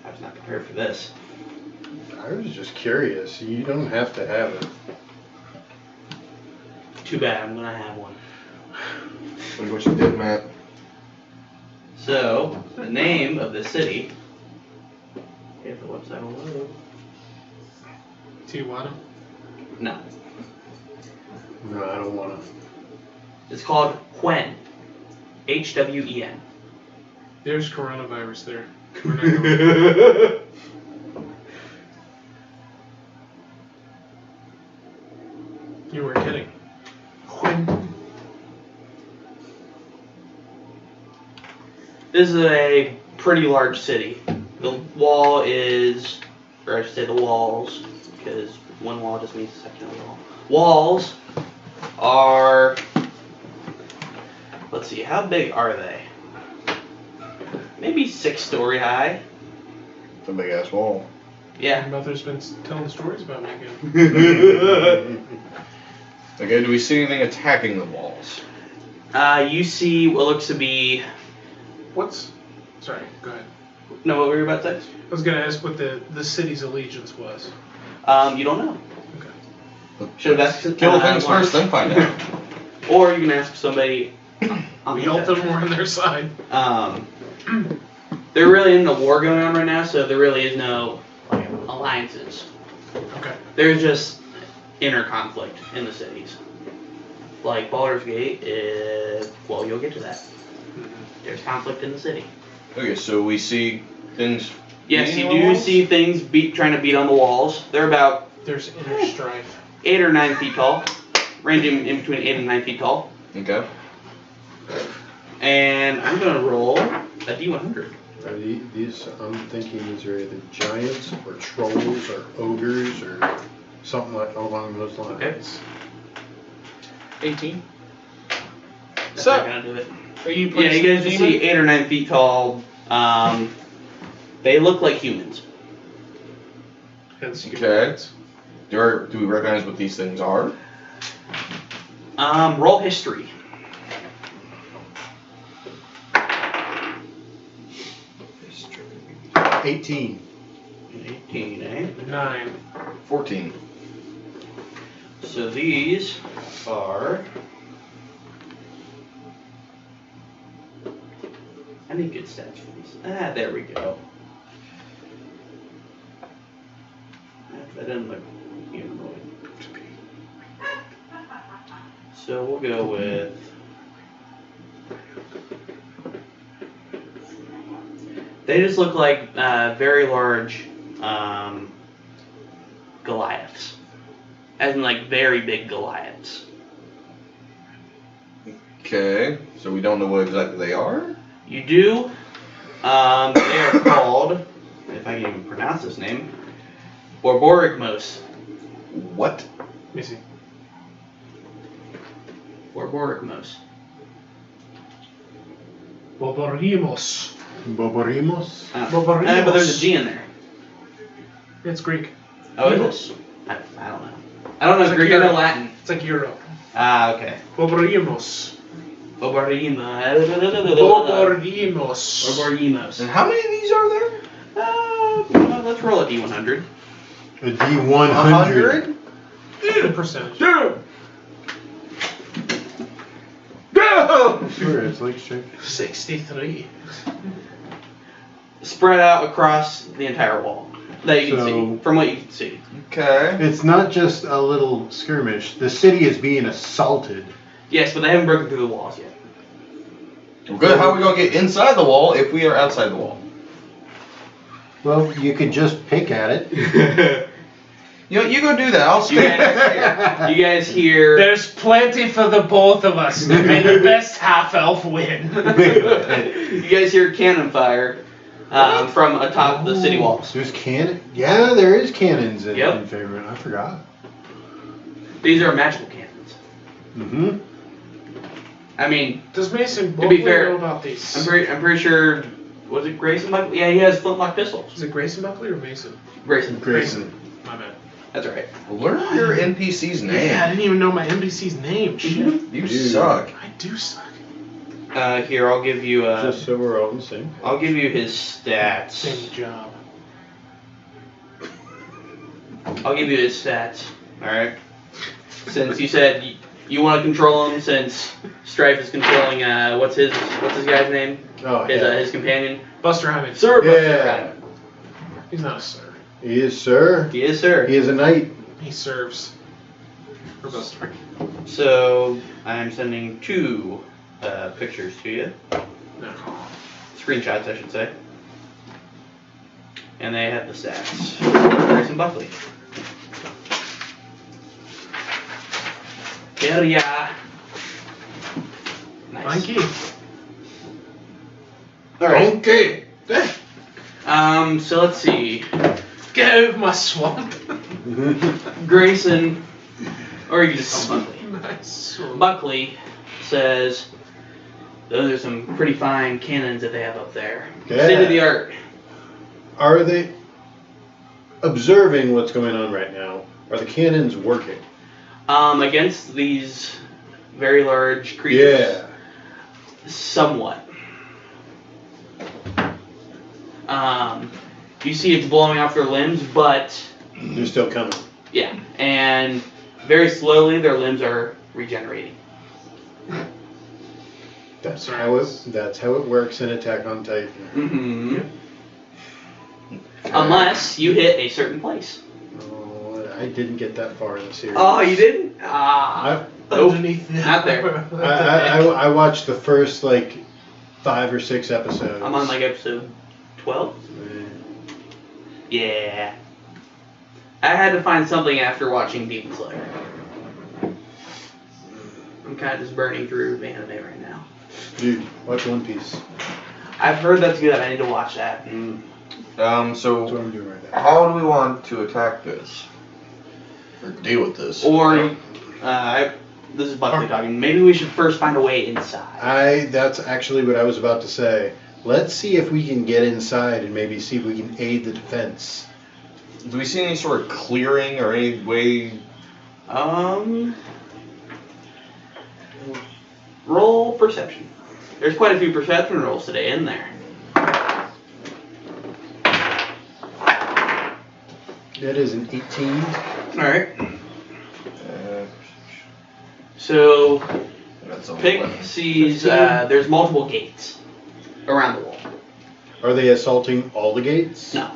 I was not prepared for this. I was just curious. You don't have to have it. Too bad, I'm gonna have one. Look what you did, Matt. So, the name of the city. If the website will load. Tijuana. No. No, I don't want to. It's called Hwen. Hwen. There's coronavirus there. We're not going. You were kidding. When? This is a pretty large city. The wall is, or I should say the walls, because one wall just means a section of the wall. Walls are, let's see, how big are they? Maybe 6-story high. It's a big ass wall. Yeah. My mother's been telling stories about me again. Okay, do we see anything attacking the walls? You see what looks to be, What's... Sorry, go ahead. no, what were you about to say? I was going to ask what the city's allegiance was. You don't know. Okay. Should have asked. Kill things first, then find out. Or you can ask somebody. On We the helped them, we're on their side. There really isn't a war going on right now, so there really is no like alliances. Okay. There's just inner conflict in the cities. Like Baldur's Gate, well, you'll get to that. There's conflict in the city. Okay, so we see things. Yes, beating you on do walls? see things trying to beat on the walls. They're about There's inner strife. 8 or 9 feet tall, ranging in between 8 and 9 feet tall. Okay. And I'm gonna roll a D100. Are these? I'm thinking these are either giants or trolls or ogres or something like along those lines. Okay. 18. That's So- not gonna do it. Are you Yeah, you guys just see 8 or 9 feet tall. They look like humans. Okay. Do we recognize what these things are? Roll history. History. 18. 18, eh? 9. 14. So these are. I need good stats for these. There we go. That doesn't look humanoid. So we'll go with. They just look like very large Goliaths. As in, like, very big Goliaths. Okay. So we don't know what exactly they are? You do. They are called, if I can even pronounce this name, Borborygmos. What? Let me see. Borborygmos. Boborimos. Boborimos? But there's a G in there. It's Greek. Oh, it is? I don't know. I don't know It's Greek, like I know Euro. Latin. It's like Euro. Ah, okay. Boborimos. Borborygmos. Boborimos. Borborygmos. And how many of these are there? Well, let's roll a D100. A D100. The percentage. Sure, it's like straight. 63. Spread out across the entire wall. That you can So- see. From what you can see. Okay. It's not just a little skirmish. The city is being assaulted. Yes, but they haven't broken through the walls yet. Good. How are we gonna get inside the wall if we are outside the wall? Well, you could just pick at it. You go do that. I'll You stay guys, back here. you guys hear. There's plenty for the both of us. May the best half elf win. You guys hear cannon fire from atop the city walls. There's cannon. Yeah, there is cannons in, Yep. in Fairmont. I forgot. These are magical cannons. Mm-hmm. I mean, Does Mason To be fair, know about these? I'm pretty sure. Was it Grayson Buckley? Yeah, he has flintlock pistols. Is it Grayson Buckley or Mason? Grayson. Grayson. My bad. That's right. Learn your NPC's name. Yeah, I didn't even know my NPC's name. Shit. You Dude. suck. I do suck. Here, I'll give you. Just so we're all in sync. I'll give you his stats. Same job. I'll give you his stats. All right. Since you said you want to control him, since Strife is controlling. What's his guy's name? Oh, yeah. His companion. Buster Hyman. Sir. Buster Yeah. Rhyme. He's not a sir. He is, sir. He is, sir. He is a knight. He serves. For Buster. So I'm sending 2 pictures to you. No. Screenshots, I should say. And they have the stats. Grayson Buckley. Hell yeah. Nice. Mikey. Alright. Okay. So let's see. Get out of my swamp. Grayson, or you can just call him Buckley. Nice. Buckley says, those are some pretty fine cannons that they have up there. Yeah. State of the art. Are they observing what's going on right now? Are the cannons working? Against these very large creatures. Yeah. Somewhat. You see it's blowing off their limbs, but They're still coming. yeah, and very slowly their limbs are regenerating. That's how it works in Attack on Titan. Mm-hmm. Unless you hit a certain place. Oh, I didn't get that far in the series. Oh, you didn't? Ah. Nope. Underneath the Not there. I watched the first like 5 or 6 episodes. I'm on like episode 12. Eh. Yeah. I had to find something after watching Demon Slayer. I'm kind of just burning through the anime right now. Dude, watch One Piece. I've heard that's good. I need to watch that. That's So what I'm doing right now. how do we want to attack this? Or deal with this? Or, this is Buckley talking. Maybe we should first find a way inside. That's actually what I was about to say. Let's see if we can get inside and maybe see if we can aid the defense. Do we see any sort of clearing or any way? Roll perception. There's quite a few perception rolls today in there. That is an 18. Alright. So, That's a Pick 11. sees there's multiple gates around the wall. Are they assaulting all the gates? No.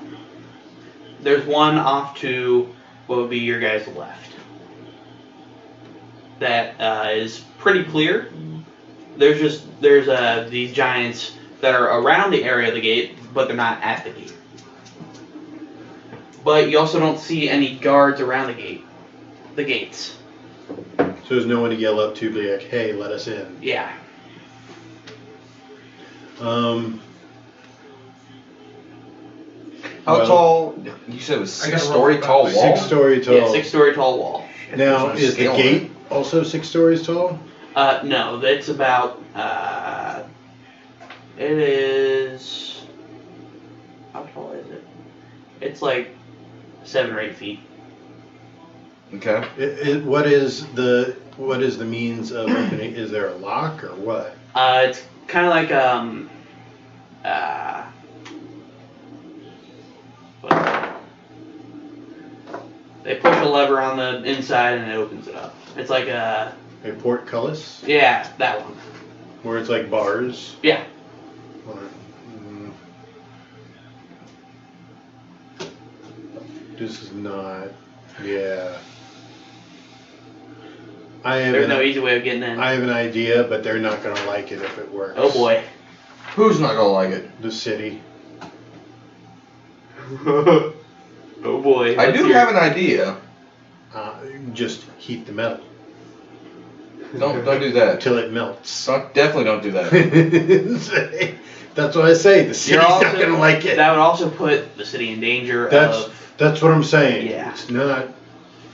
There's one off to what would be your guys' left. That is pretty clear. There's the giants that are around the area of the gate, but they're not at the gate. But you also don't see any guards around the gates. So there's no one to yell up to, be like, hey, let us in. Yeah. How Well- tall? You said it was I got 6-story rolled tall about wall. 6-story tall. Yeah, 6-story tall wall. Now, There's no is the scale on gate also 6 stories tall? No, that's about, it is, how tall is it? It's like 7 or 8 feet. Okay. What is the means of opening? Is there a lock or what? It's kind of like, what is it? They push a lever on the inside and it opens it up. It's like a, A portcullis? yeah, that one. Where it's like bars? Yeah. Mm. This is not. Yeah. There's no easy way of getting in. I have an idea, but they're not going to like it if it works. Oh boy. Who's not gonna like it? The city. Oh boy. I Let's do hear have it. an idea. Just heat the metal Don't do that. until it melts. Definitely don't do that. That's what I say. The city's You're also, not going to like it. That would also put the city in danger That's what I'm saying. Yeah. It's not.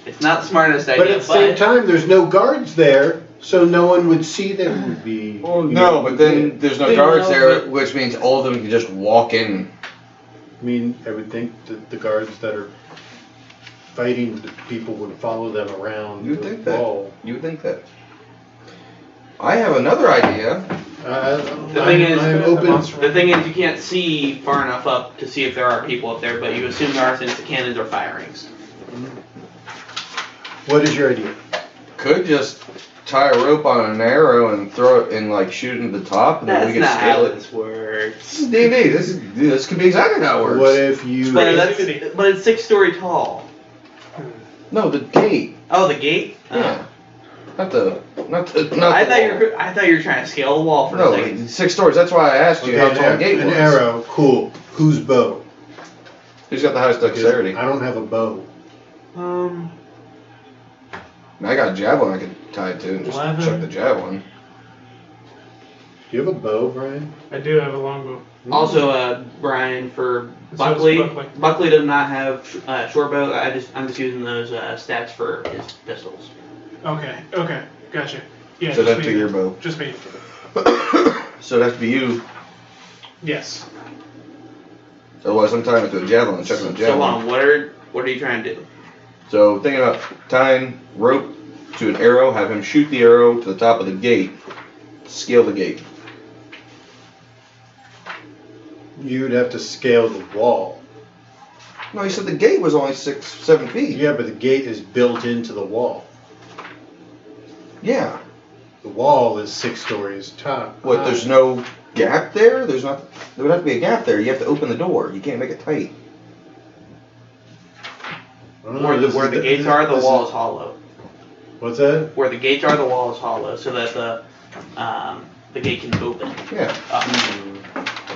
It's not the smartest idea, But at the same time, there's no guards there, so no one would see that it would be. No, but then there's no They guards know there, that- which means all of them can just walk in. I mean, I would think that the guards that are fighting the people would follow them around You'd the think that. wall. You would think that. I have another idea. The thing is- I'm open. The thing is, you can't see far enough up to see if there are people up there, but you assume there are since the cannons are firing. What is your idea? Could just tie a rope on an arrow and throw it and like shoot it into the top, and then That's we can not scale how it. this works. This is D&D. This could be exactly how it works. What if you? But it's 6-story tall. No, the gate. Oh, the gate? Yeah. Not the. I thought you were trying to scale the wall for a No, second. it's 6 stories. That's why I asked you Okay, how tall the gate an was. arrow, cool. Whose bow? Who's got the highest dexterity? I don't have a bow. I got a javelin I could tie it to and just 11. chuck the javelin. Do you have a bow, Brian? I do have a longbow. Also, Brian, for So Buckley, does Buckley. Buckley does not have short bow. I'm just using those stats for his pistols. Okay, gotcha. Yeah, So just that's me. to your bow. Just me. So it'd have to be you. Yes. Otherwise, I'm tying it to a javelin and chucking a So javelin. on, what are you trying to do? So thinking about tying rope to an arrow, have him shoot the arrow to the top of the gate, scale the gate. You'd have to scale the wall. No, he said the gate was only 6-7 feet. Yeah, but the gate is built into the wall. Yeah. The wall is 6 stories top. What? There's no gap there. There's not. There would have to be a gap there. You have to open the door. You can't make it tight. I don't know, Where this the is gates are, the this wall is hollow. What's that? Where the gates are, the wall is hollow, so that the gate can open Yeah. up.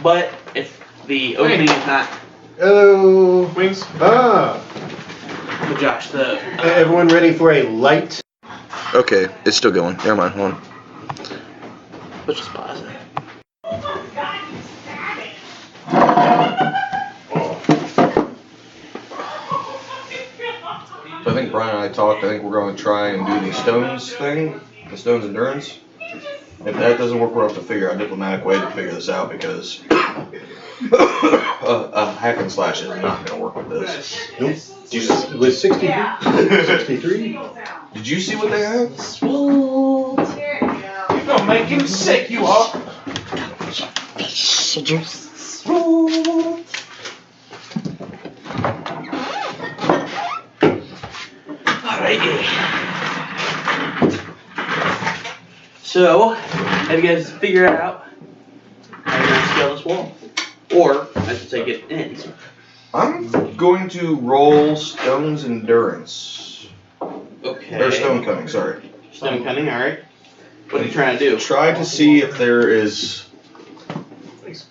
But if the opening is not, Hello. Wings? Ah. Josh, Everyone ready for a light? Okay, it's still going. Never mind. Hold on. let's just pause it. I talked, I think we're going to try and do the stones thing, the stones endurance. If that doesn't work, we'll have to figure out a diplomatic way to figure this out because a hack and slash is not going to work with this. Nope. It was 63? 63? Did you see what they had? You're gonna make him sick, you are. Alrighty. So, have you guys figured out how you're gonna scale this wall? Or, I should say, get in. I'm going to roll stones endurance. Okay. Or stone cutting, sorry. Stone cutting, alright. What are you trying to do? Try to see if there is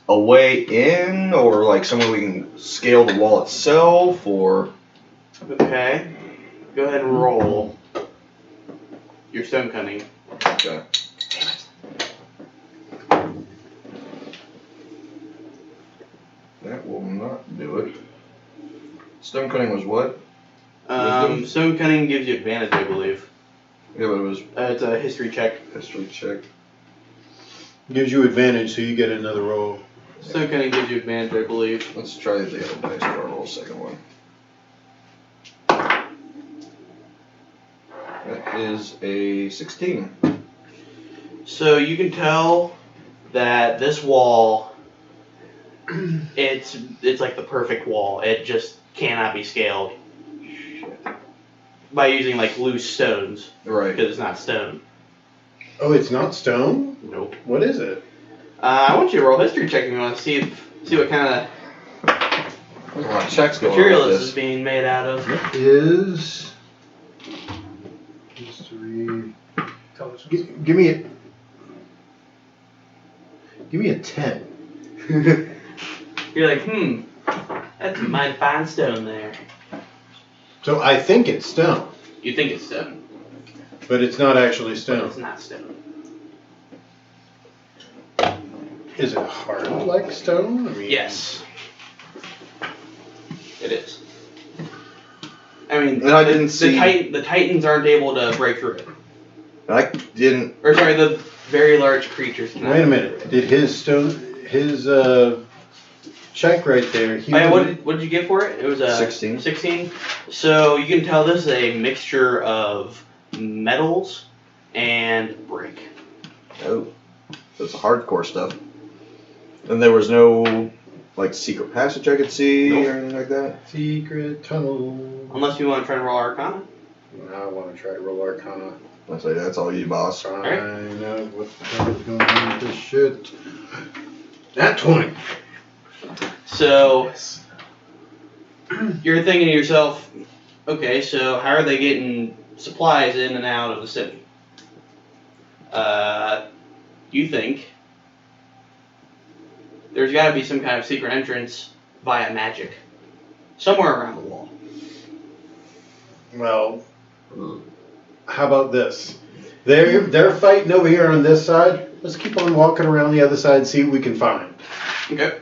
a way in, or like somewhere we can scale the wall itself, or. Okay. Go ahead and roll your stone cutting. Okay. That will not do it. Stone cutting was what? Wisdom? Stone cutting gives you advantage, I believe. Yeah, but it was It's a history check. history check. Gives you advantage, so you get another roll. Stone cutting gives you advantage, I believe. Let's try the other dice for our roll second one. That is a 16. So you can tell that this wall, it's like the perfect wall. It just cannot be scaled by using like loose stones Right. because it's not stone. Oh, it's not stone? Nope. What is it? I want you to roll history check if you want to see what kind of There's a lot of checks going material on this with is being made out of. It is. History. Give me a 10. You're like, that's a mighty fine stone there. So I think it's stone, You think it's stone, but it's not actually but stone. it's not stone. Is it hard like stone? I mean, Yes. It is. I mean, And I didn't see- the Titans aren't able to break through it. I didn't. Or sorry, the very large creatures cannot. Wait a minute. Did his check right there? He Hey, would- what did you get for it? It was a 16. 16. So you can tell this is a mixture of metals and brick. Oh. That's hardcore stuff. And there was no, like, secret passage I could see Nope. or anything like that? Secret tunnel. Unless you want to try to roll Arcana. I want to try to roll Arcana. I say that's all you, boss. Find out what the hell is going on with this shit. Nat 20. So you're thinking to yourself, okay, so how are they getting supplies in and out of the city? You think there's got to be some kind of secret entrance via magic somewhere around the wall. Well, how about this? They're fighting over here on this side. Let's keep on walking around the other side and see what we can find. Okay.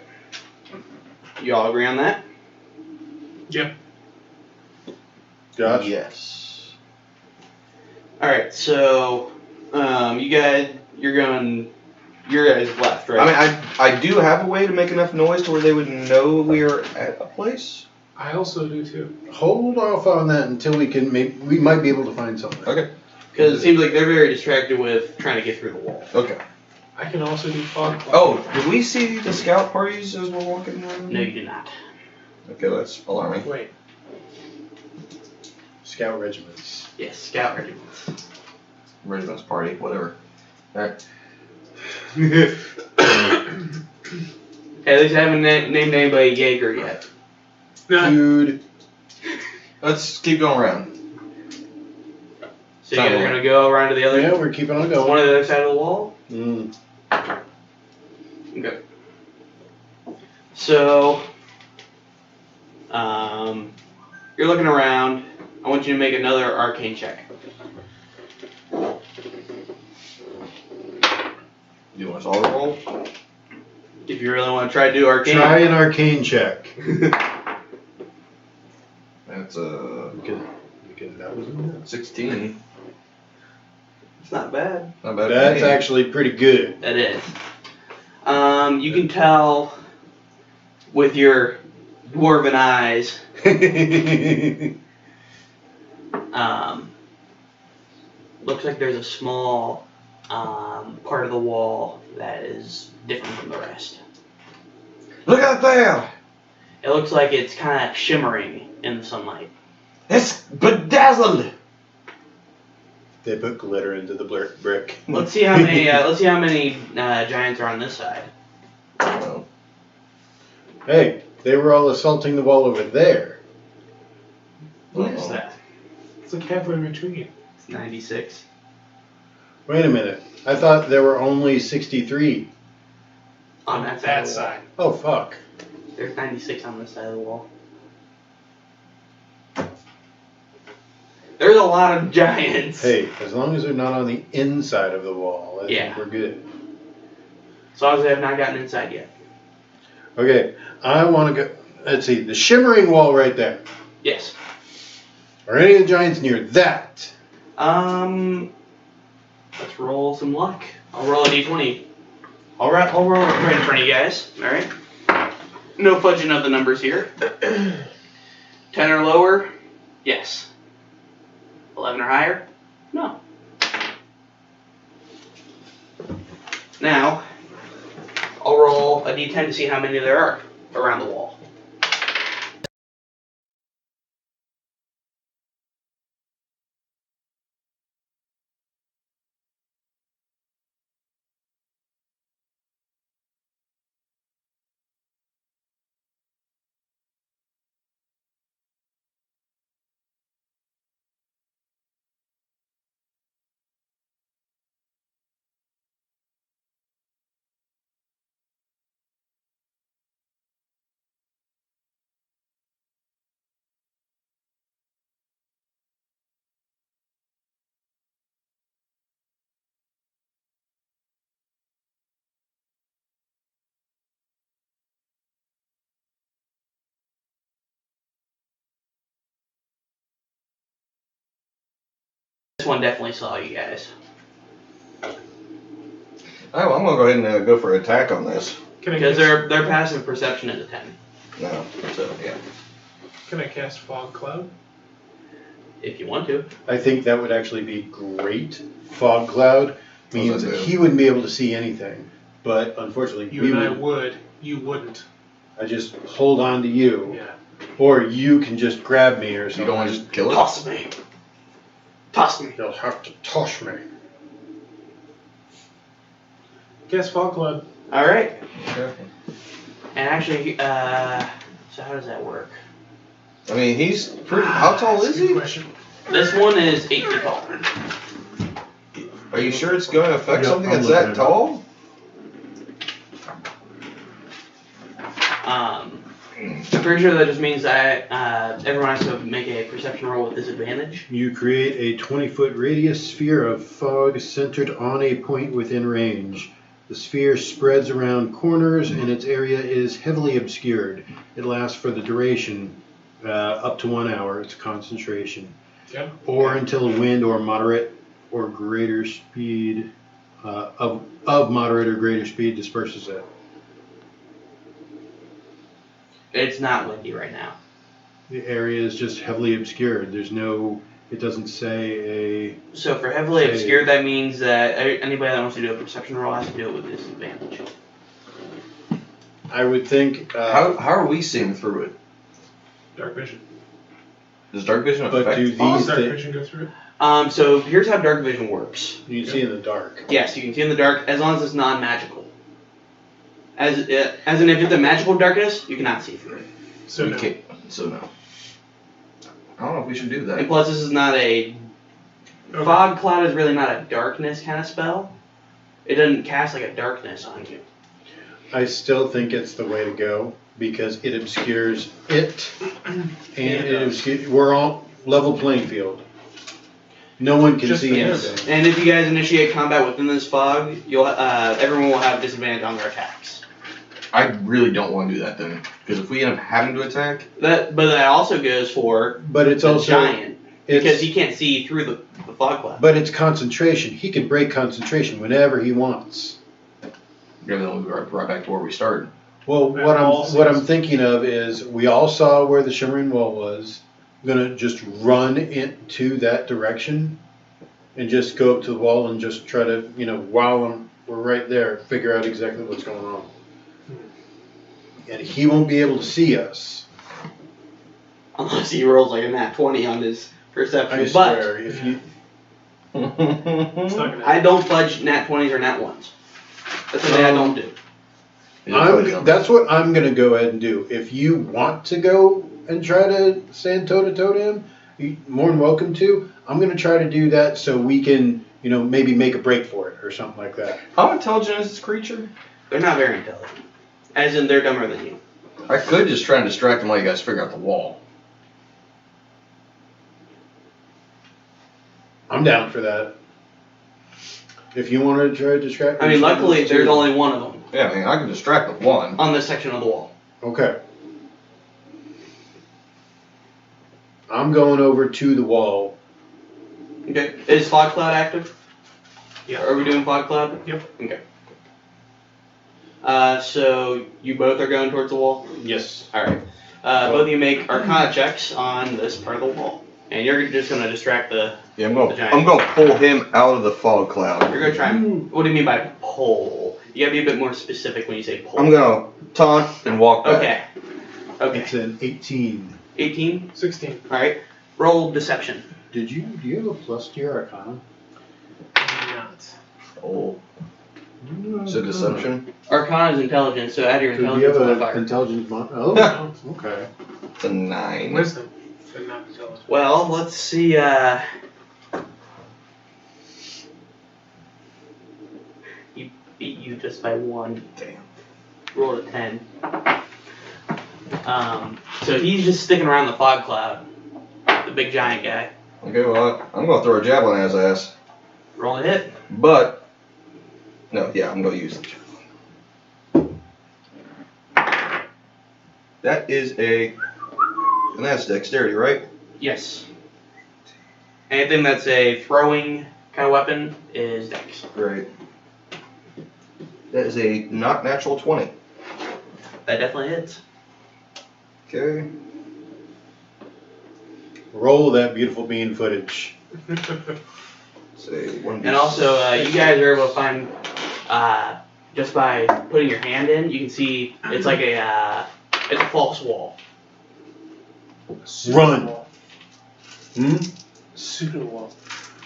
You all agree on that? Yep. Josh? Yes. All right. So, you're guys left, right? I mean, I do have a way to make enough noise to where they would know we are at a place. I also do too. Hold off on that until we might be able to find something. Okay. Because it seems like they're very distracted with trying to get through the wall. Okay. I can also do fog. Oh, did we see the scout parties as we're walking around? No, you do not. Okay, that's alarming. Wait. Scout regiments. Yes, scout regiments. Regiment's party, whatever. Alright. At least I haven't named anybody Jaeger yet. Dude. Let's keep going around. So you guys are gonna go around to the other Yeah, we're keeping on one going. on the other side of the wall? Mm. Okay. So, you're looking around. I want you to make another arcane check. You want us all to roll? If you really want to try to do arcane. Try an arcane check. That's a because that was enough. 16. It's not bad. Not bad. That's for me. actually pretty good. That is. You can tell with your dwarven eyes. Looks like there's a small part of the wall that is different from the rest. Look out there! It looks like it's kind of shimmering in the sunlight. It's bedazzled! They put glitter into the brick. Let's see how many. Giants are on this side. Oh. Hey, they were all assaulting the wall over there. What is that? It's like halfway between. It's 96. Wait a minute. I thought there were only 63. On that side. Of the wall. side. Oh, fuck. There's 96 on this side of the wall. There's a lot of giants. Hey, as long as they're not on the inside of the wall, I Yeah. think we're good. As long as they have not gotten inside yet. Okay, I want to go. Let's see, the shimmering wall right there. Yes. Are any of the giants near that? Let's roll some luck. I'll roll a d20. I'll roll it right in front of you guys. All right. No fudging of the numbers here. 10 or lower, yes. 11 or higher, no. Now, I'll roll a d10 to see how many there are around the wall. This one definitely saw you guys. Oh, I'm gonna go ahead and go for attack on this. Because their passive perception is a 10. No, so yeah. Can I cast Fog Cloud? If you want to. I think that would actually be great. Fog cloud means that do? he wouldn't be able to see anything. But unfortunately, You we and I would. would. You wouldn't. I just hold on to you. Yeah. Or you can just grab me or You something. don't want to just kill it? Toss me. Toss me. You'll have to toss me. Cast Fog Cloud. Alright. Careful. And actually, so how does that work? I mean, he's pretty. How tall That's is a good he? question. This one is 8 feet tall. Are you sure it's going to affect Yeah, something I'm that's looking that it up. tall? I'm pretty sure that just means that everyone has to make a perception roll with disadvantage. You create a 20-foot radius sphere of fog centered on a point within range. The sphere spreads around corners and its area is heavily obscured. It lasts for the duration, up to 1 hour, its concentration. Yep. Or until a wind or moderate or greater speed, of moderate or greater speed disperses it. It's not windy right now. The area is just heavily obscured. There's no, it doesn't say a, So for heavily Say- obscured, that means that anybody that wants to do a perception roll has to do it with disadvantage. I would think, How are we seeing through it? Dark Vision. Does dark vision But affect? do Does these Dark thi- Vision go through it? So here's how dark vision works. you can see in the dark. Yes, you can see in the dark as long as it's non-magical. As in, if it's a magical darkness, you cannot see through it. So We no. can't- So no. I don't know if we should do And that. plus, this is not a Okay. fog cloud. Is really not a darkness kind of spell. It doesn't cast like a darkness on you. I still think it's the way to go because it obscures it, and it obscures. We're all level playing field. No one can Just see the- anything. And if you guys initiate combat within this fog, you'll everyone will have disadvantage on their attacks. I really don't want to do that then, because if we end up having to attack, But that also goes for But it's the also giant. because he can't see through the fog cloud. But it's concentration. He can break concentration whenever he wants. Yeah, then we'll be right back to where we started. Well, Yeah, what I'm thinking of is we all saw where the shimmering wall was. I'm gonna just run into that direction and just go up to the wall and just try to, while we're right there, figure out exactly what's going on. And he won't be able to see us. Unless he rolls like a nat 20 on his perception. I swear, if you. It's not gonna I don't fudge nat 20s or nat 1s. That's something I don't do. That's what I'm gonna go ahead and do. If you want to go and try to stand toe to toe to him, you're more than welcome to. I'm gonna try to do that so we can, maybe make a break for it or something like that. How intelligent is this creature? They're not very intelligent. As in, they're dumber than you. I could just try and distract him while you guys figure out the wall. I'm down for that. If you want to try to distract I mean, luckily, there's only one of them Yeah, I mean, I can distract with one. on this section of the wall. Okay. I'm going over to the wall. Okay. Is fog cloud active? Yeah. Are we doing fog cloud? Yep. Okay. So you both are going towards the wall? Yes. Alright. Both of you make Arcana checks on this part of the wall. And you're just going to distract the... Yeah, I'm The giant. gonna pull him out of the fog cloud. You're going to try and... What do you mean by pull? You got to be a bit more specific when you say pull. I'm gonna taunt and walk back. Okay. Okay. It's an 18. 18? 16. Alright. Roll deception. Do you have a plus to your Arcana? Not. Oh. So deception? Arcana is intelligence, so add your So do you intelligence have an modifier. intelligence Oh, okay. It's a 9. Wisdom. But not intelligence. Well, let's see, he beat you just by 1. Damn. Rolled a 10. So he's just sticking around the fog cloud. The big giant guy. Okay, well, I'm gonna throw a javelin at his ass. Roll a hit. But, no, yeah, I'm gonna use the javelin. That is and that's dexterity, right? Yes. Anything that's a throwing kind of weapon is dex. Great. That is a not natural 20. That definitely hits. Okay. Roll that beautiful bean footage. Say 1d6. And also, you guys are able to find, just by putting your hand in, you can see it's like it's a false wall. Run. Wall. Hmm? Pseudo wall.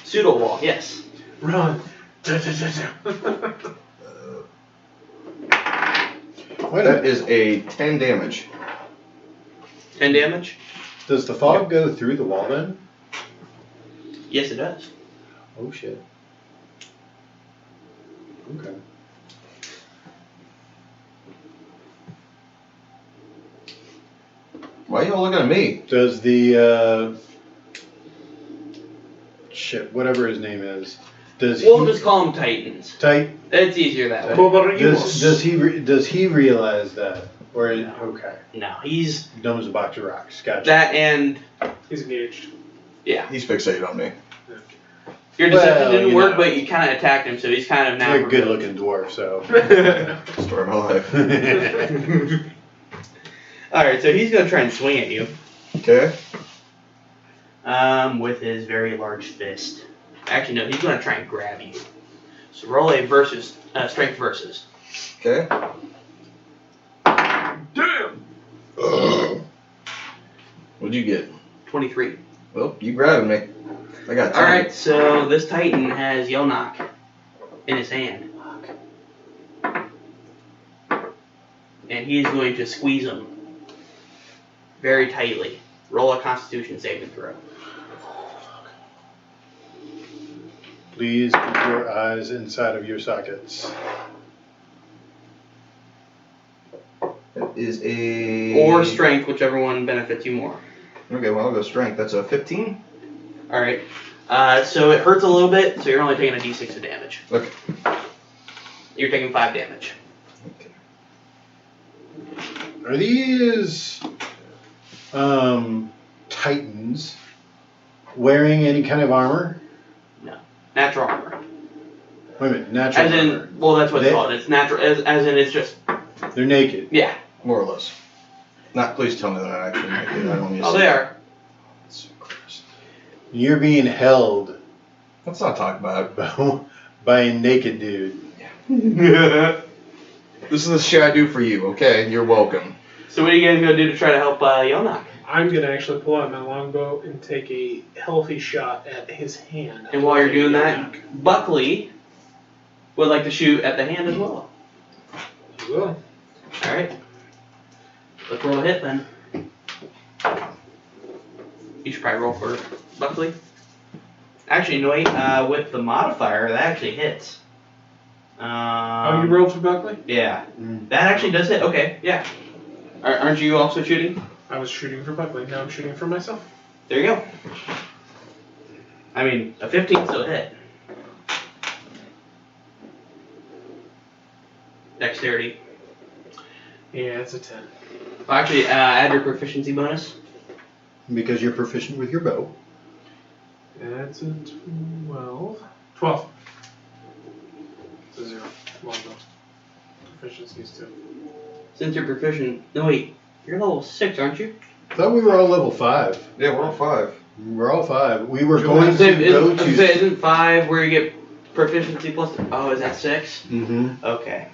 Pseudo wall, yes. Run. Da, da, da, da. Wait a That minute. is a 10 damage. 10 damage? Does the fog go through the wall then? Yes, it does. Oh shit. Okay. Why are you all looking at me? Does the shit, whatever his name is, does We'll he just call them Titans. tight? It's easier that way. Does he realize that? Or No. okay, No, he's dumb as a box of rocks. Gotcha. that, and He's engaged. yeah, He's fixated on me. your deception Well, didn't you work, know. but you kind of attacked him, so he's kind of now. You're a good-looking dwarf, so. Story of my life. All right, so he's gonna try and swing at you, Okay. with his very large fist. Actually, no, he's gonna try and grab you. So roll a strength versus. Okay. Damn! What'd you get? 23. Well, you grabbing me. I got 10. All right, so this Titan has Yelnok in his hand, and he's going to squeeze him very tightly. Roll a Constitution saving throw. Please keep your eyes inside of your sockets. That is a... Or strength, whichever one benefits you more. Okay, well, I'll go strength. That's a 15. All right. So it hurts a little bit, so you're only taking a d6 of damage. Okay. You're taking 5 damage. Okay. Are these Titans wearing any kind of armor? Natural armor. Wait a minute, natural As armor. in, well, that's what it's They- called. It's natural, as in it's just, They're naked. yeah. More or less. Not, please tell me they're not actually naked. I don't need to Oh, see they it. are. You're being held Let's not talk about by a naked dude. it. This is the shit I do for you, okay? You're welcome. So what are you guys gonna do to try to help Yonok? I'm gonna actually pull out my longbow and take a healthy shot at his hand. And while you're doing that, Buckley would like to shoot at the hand as well. You will. Alright. Let's roll a hit then. You should probably roll for Buckley. Actually, no, wait, with the modifier, that actually hits. Oh, you rolled for Buckley? Yeah. Mm. That actually does hit. Okay, yeah. Aren't you also shooting? I was shooting for Buckley. Now I'm shooting for myself. There you go. I mean, a 15 still hit. Dexterity. Yeah, it's a 10. Well, actually, add your proficiency bonus. Because you're proficient with your bow. That's a 12. 12. It's a 0. Longbow. Proficiency is 2. Since you're proficient. No, wait. You're level 6, aren't you? I thought we were all level 5. Yeah, we're all 5. We're all 5. We were Go going ahead. to go to. Isn't 5 where you get proficiency plus. Oh, is that 6? Mm-hmm. Okay.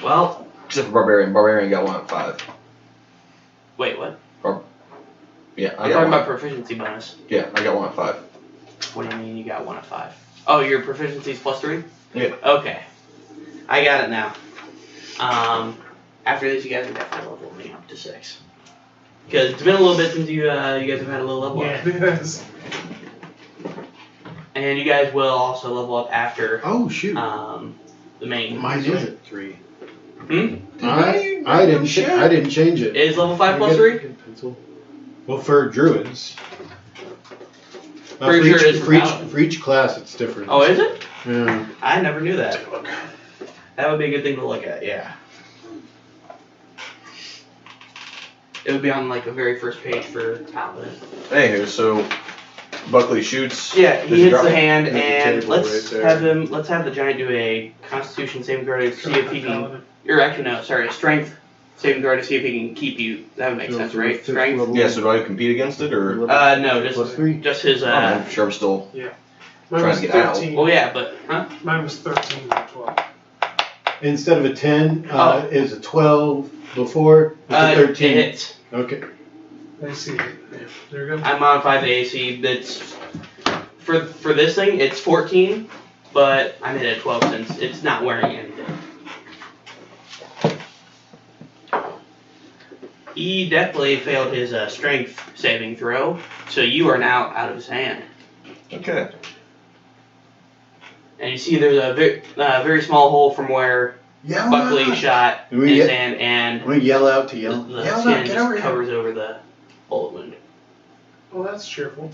Well, Except for Barbarian. Barbarian got 1 at 5. wait, what? Yeah, I I'm got talking 1. about proficiency bonus. Yeah, I got 1 at 5. What do you mean you got 1 at 5? Oh, your proficiency's plus 3? Yeah. Okay. I got it now. After this, you guys are definitely leveling up to 6. Because it's been a little bit since you guys have had a little level Yeah, up. it is. And you guys will also level up after Oh shoot! the main. Mine is at 3. Hmm? I didn't. I didn't change it. Is level 5 plus Get- 3? get pencil. Well, for druids. Pretty for, sure it each, is for, each, paladin. for each class, it's different. Oh, is it? Yeah. I never knew that. That would be a good thing to look at, yeah. It would be on like the very first page for Paladin. Anywho, so Buckley shoots. Yeah, Does he he hits drop the it? hand, At the and table let's right there. have the giant do a Constitution saving throw to see if he can. Paladin. Or actually, no, sorry, a Strength saving throw to see if he can keep you. That would make So sense, for right? fifth Strength. level- Yeah, so do I compete against it, or? No, plus just 3. his. I'm sure I'm still. Mine Trying was to get out. 13. Well, yeah, but Mine was 13 and 12. Instead of a 10, Oh. it was a 12 before. It's a it 13. hits. Okay. I see. Yeah, there you go. I modified the AC. That's for this thing. It's 14, but I made it 12 since it's not wearing anything. He definitely failed his strength saving throw, so you are now out of his hand. Okay. And you see there's a very small hole from where Buckley shot Do we his get- hand, and I'm going to yell out to the, yell. the Yell skin out, get over just here. covers over the bullet wound. Well, that's cheerful.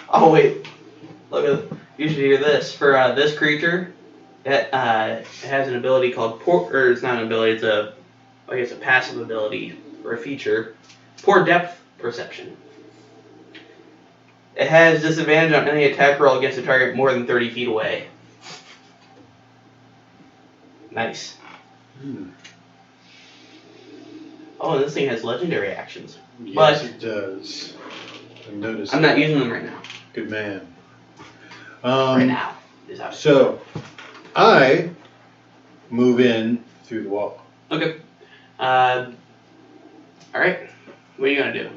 Oh wait, look at you should hear this. For this creature, it has an ability called or it's not an ability. It's I guess a passive ability or a feature. Poor depth perception. It has disadvantage on any attack roll against a target more than 30 feet away. Nice. Hmm. Oh, and this thing has legendary actions. Yes, But- it does. I've noticed. I'm not using them right now. Good man. Right now is how. So, I move in through the wall. Okay. All right. What are you gonna do?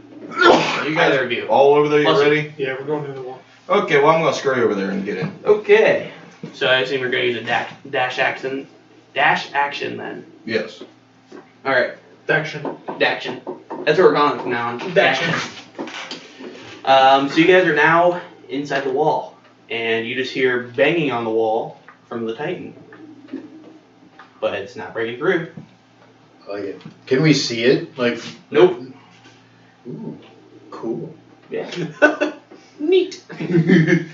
You guys Either of you. all over there? You Plus- ready? Yeah, we're going through the wall. Okay. Well, I'm gonna scurry over there and get in. Okay. So I assume we're gonna use a dash action. Dash action then. Yes. All right. Action. Daction. That's what we're calling it from now on. Daction. So you guys are now inside the wall, and you just hear banging on the wall from the Titan, but it's not breaking through. I like it. Can we see it? Like, Nope. ooh, cool. Yeah. Neat. We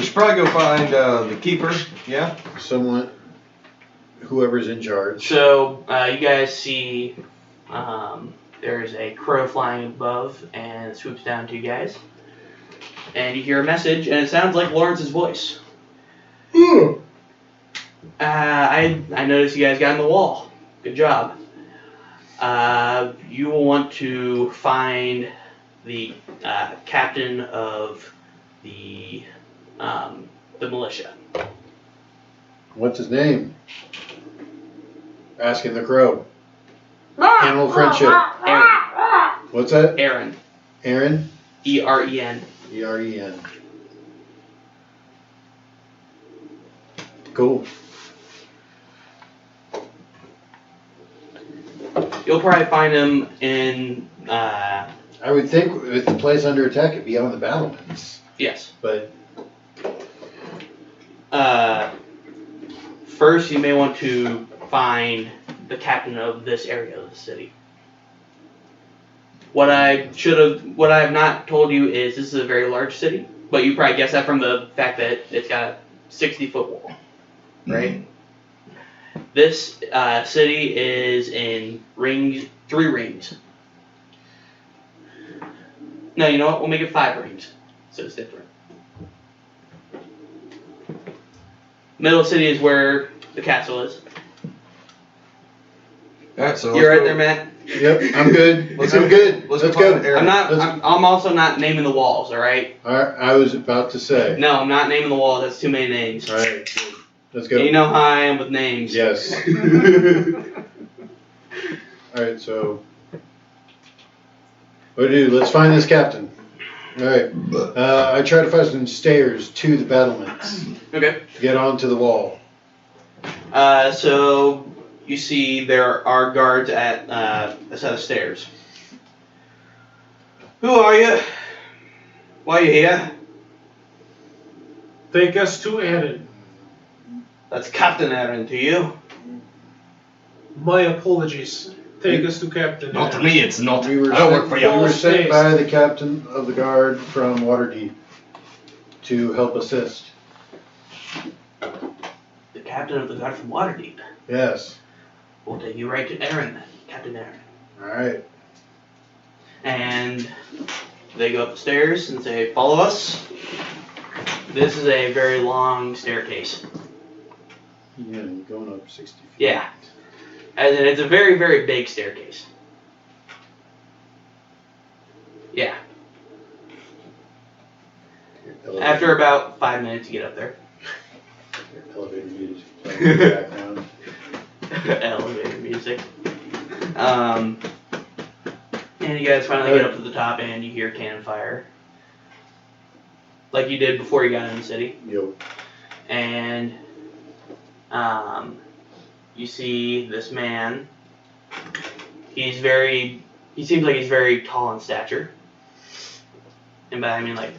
should probably go find the keeper. Yeah. Someone, whoever's in charge. So you guys see There's a crow flying above and it swoops down to you guys. And you hear a message, and it sounds like Lawrence's voice. I noticed you guys got on the wall. Good job. You will want to find the captain of the militia. What's his name? Asking the crow. Animal friendship. Aaron. What's that? Aaron. Aaron? E-R-E-N. E-R-E-N. Cool. You'll probably find him in. I would think with the place under attack, it'd be on the battlements. Yes. But First, you may want to find the captain of this area of the city. What I have not told you is this is a very large city, but you probably guess that from the fact that it's got a 60-foot wall, right? This city is in rings, 3 rings. No, you know what? We'll make it 5 rings, so it's different. Middle city is where the castle is. Alright, so You're right there, Matt. yep, I'm good. Let's I'm go- good. let's Let's go go. find Aaron. I'm also not naming the walls. All right. I was about to say. No, I'm not naming the walls. That's too many names. All right. Let's go. And you know how I am with names. Yes. All right. So, what do we do? Let's find this captain. All right. I try to find some stairs to the battlements Okay. to get onto the wall. So you see there are guards at a set of stairs. Who are you? Why are you here? Take us to Aaron. That's Captain Aaron to you. My apologies. Take us to Captain Not Aaron. me, it's not. We were I don't sent- work for We you. were sent Space. by the captain of the guard from Waterdeep to help assist. The captain of the guard from Waterdeep. Yes. We'll take you right to Aaron then, Captain Aaron. All right. And they go up the stairs and say, "Follow us." This is a very long staircase. Yeah, going up 60 feet. Yeah. And it's a very, very big staircase. Yeah. Elevator, After about 5 minutes, you get up there. elevator music playing in the background. Elevator music. And you guys finally get up to the top and you hear cannon fire. Like you did before you got in the city. Yo. And you see this man. He seems like he's very tall in stature. And by that I mean like,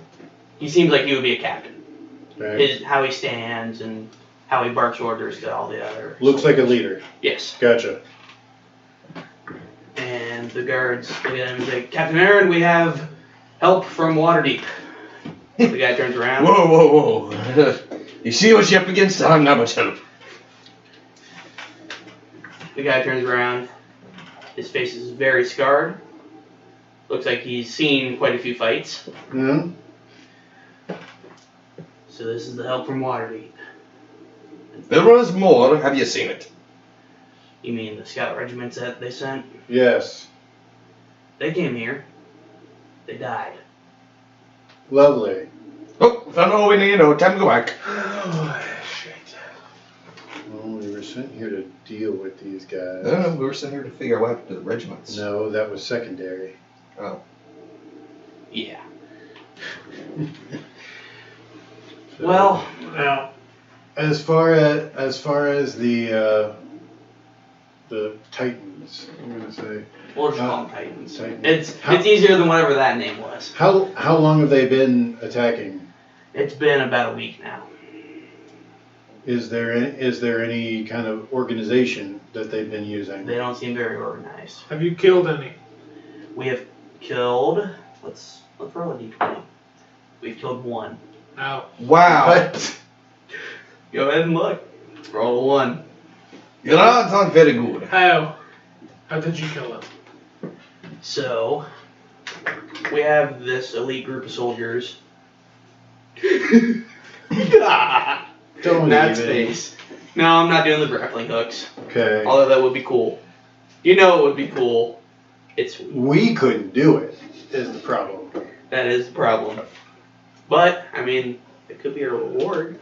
he seems like he would be a captain. Right. How he stands and how he barks orders to all the other. Looks like a leader. Yes. Gotcha. And the guards look at him and say, "Captain Aaron, we have help from Waterdeep." The guy turns around. Whoa, whoa, whoa. You see what you're up against? I'm not much help. The guy turns around. His face is very scarred. Looks like he's seen quite a few fights. Hmm? So this is the help from Waterdeep. There was more. Have you seen it? You mean the scout regiments that they sent? Yes. They came here. They died. Lovely. Oh, found all we need to know. Time to go back. Oh, shit. Well, we were sent here to deal with these guys. We were sent here to figure out what happened to the regiments. No, that was secondary. Oh. Yeah. So, Well, Now, as far as the Titans, I'm gonna say, we'll just call them Titans. Titans. It's easier than whatever that name was. how long have they been attacking? It's been about a week now. Is there any kind of organization that they've been using? They don't seem very organized. have you killed any? We have killed. Let's roll a d20. We've killed 1. Now, Wow. What? Go ahead and look. Roll a 1. Your odds aren't very good. how? How did you kill him? So, we have this elite group of soldiers. Don't That's even. face. No, I'm not doing the grappling hooks. Okay. Although that would be cool. You know it would be cool. It's We couldn't do it, is the problem. that is the problem. But I mean, it could be a reward.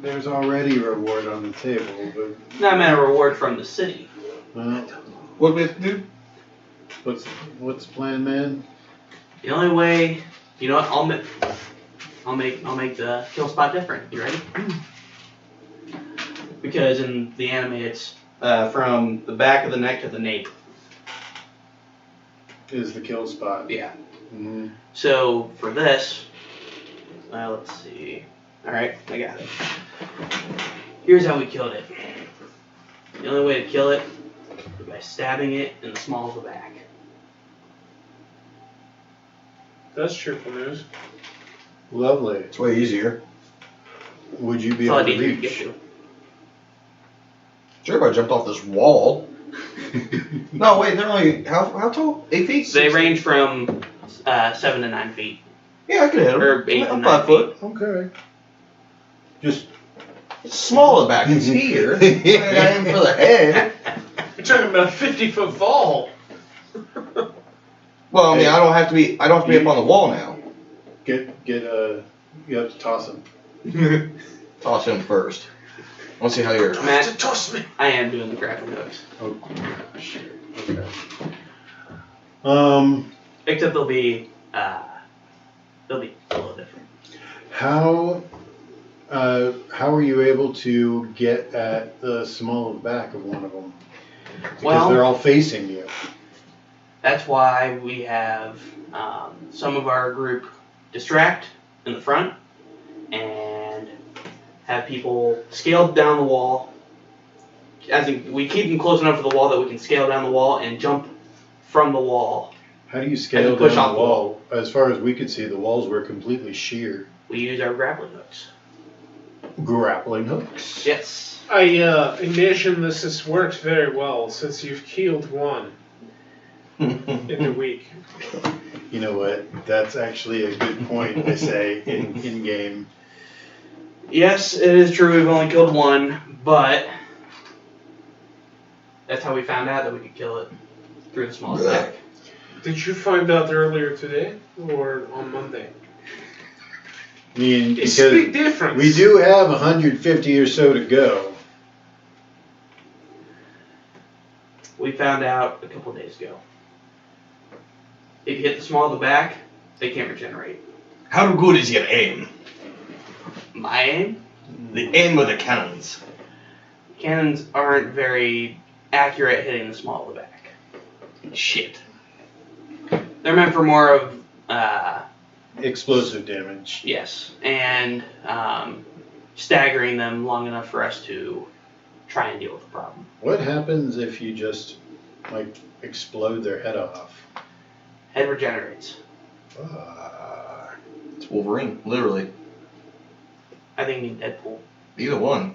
There's already a reward on the table, but Not meant a reward from the city. well, What we have to do? what's the plan, man? The only way, you know what? I'll make the kill spot different. You ready? Because in the anime, it's from the back of the neck to the nape. Is the kill spot? Yeah. Mm-hmm. So for this, let's see. All right, I got it. Here's how we killed it. The only way to kill it is by stabbing it in the small of the back. That's cheerful news. Lovely. It's way easier. Would you be That's all I able to need you to get reach? to. Sure, if I jumped off this wall. No, wait, they're only how tall? 8 feet? They 6 range from 7 to 9 feet. Yeah, I could hit them. Or 8 to I'm 9 5 foot. Okay. Just It's small at the back. It's here. I am for the head. You're talking about a 50-foot fall. Well, I mean, I don't have to be up on the wall now. you have to toss him. Toss him first. I want to see how you're. Matt, To toss me. I am doing the grappling hooks. Oh, shit. Okay. Except they'll be a little different. How are you able to get at the small of the back of one of them? Because Well- they're all facing you. That's why we have some of our group distract in the front and have people scale down the wall. As in, we keep them close enough to the wall that we can scale down the wall and jump from the wall. How do you scale push down off the the wall? As far as we could see, the walls were completely sheer. We use our grappling hooks. Grappling hooks. Yes. I imagine this works very well since you've killed one in the week. You know what? That's actually a good point. They say in game. Yes, it is true we've only killed one, but that's how we found out that we could kill it through the small attack. Did you find out earlier today or on Monday? I mean, It's a because big difference. we do have 150 or so to go. We found out a couple days ago. If you hit the small of the back, they can't regenerate. How good is your aim? My aim? The aim of the cannons. Cannons aren't very accurate hitting the small of the back. Shit. They're meant for more of, Explosive damage. yes, and staggering them long enough for us to try and deal with the problem. What happens if you just explode their head off? Head regenerates. It's Wolverine, literally. I think you need Deadpool. Either one.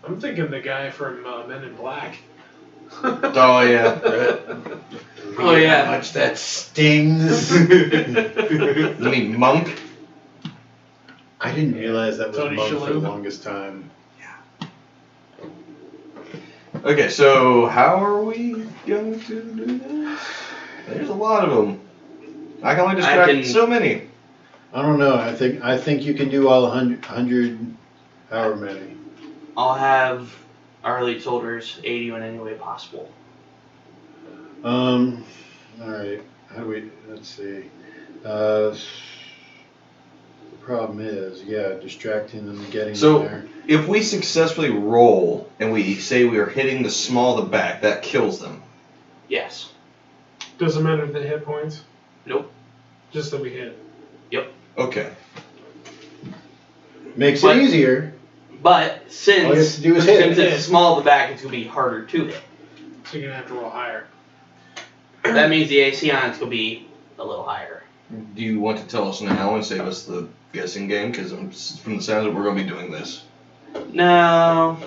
I'm thinking the guy from Men in Black. Oh yeah. Oh, yeah. How much that stings. You mean Monk? I didn't realize that was Tony Monk for the Shalhoub. longest time. Okay, so how are we going to do this? There's a lot of them. I can only distract so many. I don't know. I think you can do all 100 however many. I'll have our elite soldiers aid you in any way possible. All right. How do we? Let's see. The problem is, distracting them, getting So- them there. If we successfully roll and we say we are hitting the small of the back, that kills them. Yes. Doesn't matter the hit points. Nope. Just that we hit. Okay. Makes But- it easier. But All you have since to do is hit. since it's small of the back, it's going to be harder to hit. So you're gonna have to roll higher. That means the AC on it's going to be a little higher. Do you want to tell us now and save us the guessing game? Because from the sounds of it, we're going to be doing this. No.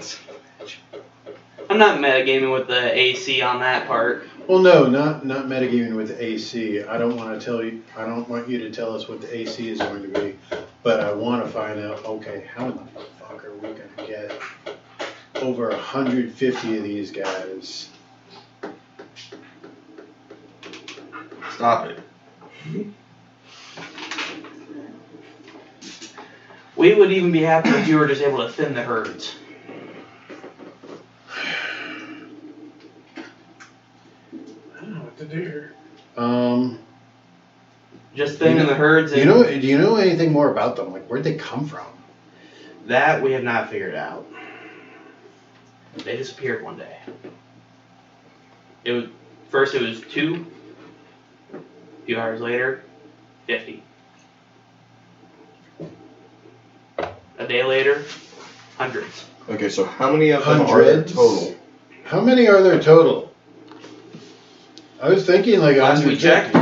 I'm not metagaming with the AC on that part. Well, no, not metagaming with AC. I don't want to tell you. I don't want you to tell us what the AC is going to be, but I want to find out. Okay, how in the fuck are we going to get over 150 of these guys? Stop it. We would even be happy if you were just able to thin the herds. I don't know what to do here. Just thinning the herds. Do you know anything more about them? Like, where'd they come from? That we have not figured out. They disappeared one day. First it was 2. A few hours later, 50. A day later, hundreds. Okay, so how many of them are there Hundreds? total? How many are there total? I was thinking like Last we 150. checked,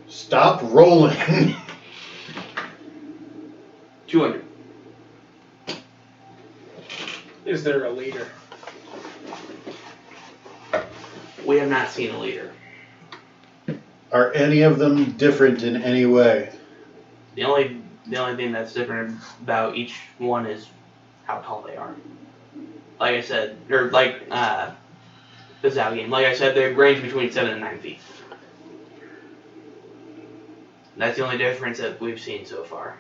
Stop rolling. 200. Is there a leader? We have not seen a leader. Are any of them different in any way? The only thing that's different about each one is how tall they are. Like I said, or like the Zao game. Like I said, they range between 7 and 9 feet. That's the only difference that we've seen so far.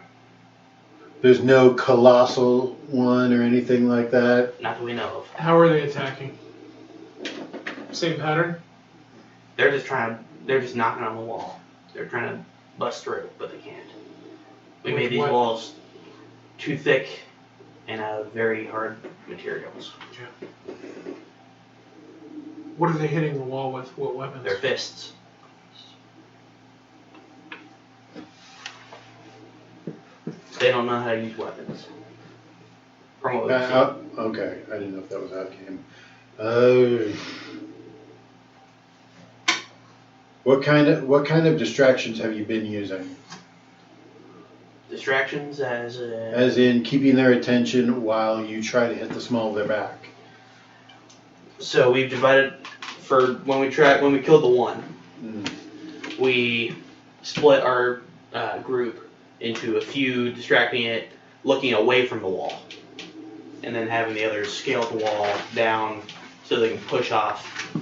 There's no colossal one or anything like that. Not that we know of. How are they attacking? Same pattern? They're just knocking on the wall. They're trying to bust through, but they can't. We With made these what? walls too thick and very hard materials. What are they hitting the wall with? What weapons? Their fists. They don't know how to use weapons. From what we've seen. Okay, I didn't know if that was how it came. What kind of distractions have you been using? Distractions As in keeping their attention while you try to hit the small of their back. So we've divided for when we killed the one. We split our group into a few distracting it, looking away from the wall, and then having the others scale the wall down so they can push off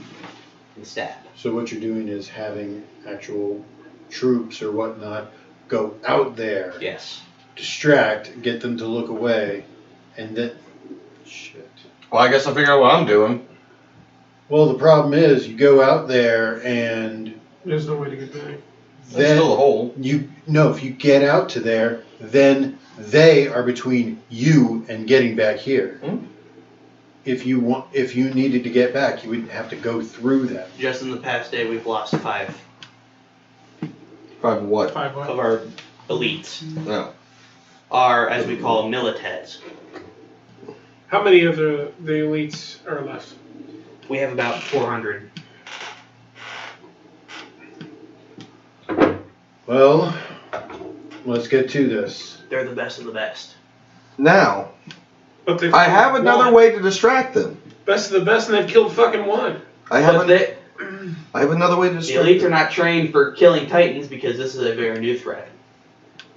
and stab. So what you're doing is having actual troops or whatnot go out there, Yes. distract, get them to look away, and then shit. Well, I guess I'll figure out what I'm doing. Well, the problem is you go out there and There's no way to get back. There's then still a hole. if you get out to there, then they are between you and getting back here. If you needed to get back, you would have to go through them. Just in the past day, we've lost 5 5 what? 5 what? of our elites. No. Are, as we call them, militeds. How many of the elites are left? We have about 400. Well, let's get to this. They're the best of the best. Now, But they've I have killed another one. way to distract them. Best of the best, and they've killed fucking one. I have But I have another way to the distract elites are them. not trained for killing titans because this is a very new threat.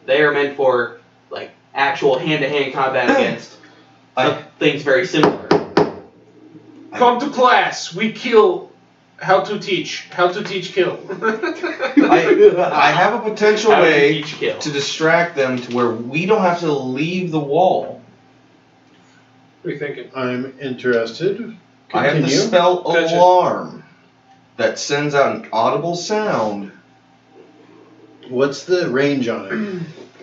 They are meant for like actual hand-to-hand combat against things very similar. Come to class. We kill. How to teach kill. I have a potential How to way teach kill. to distract them to where we don't have to leave the wall. What are you thinking? I'm interested. I have the Continue. spell Gotcha. Alarm that sends out an audible sound. What's the range on it?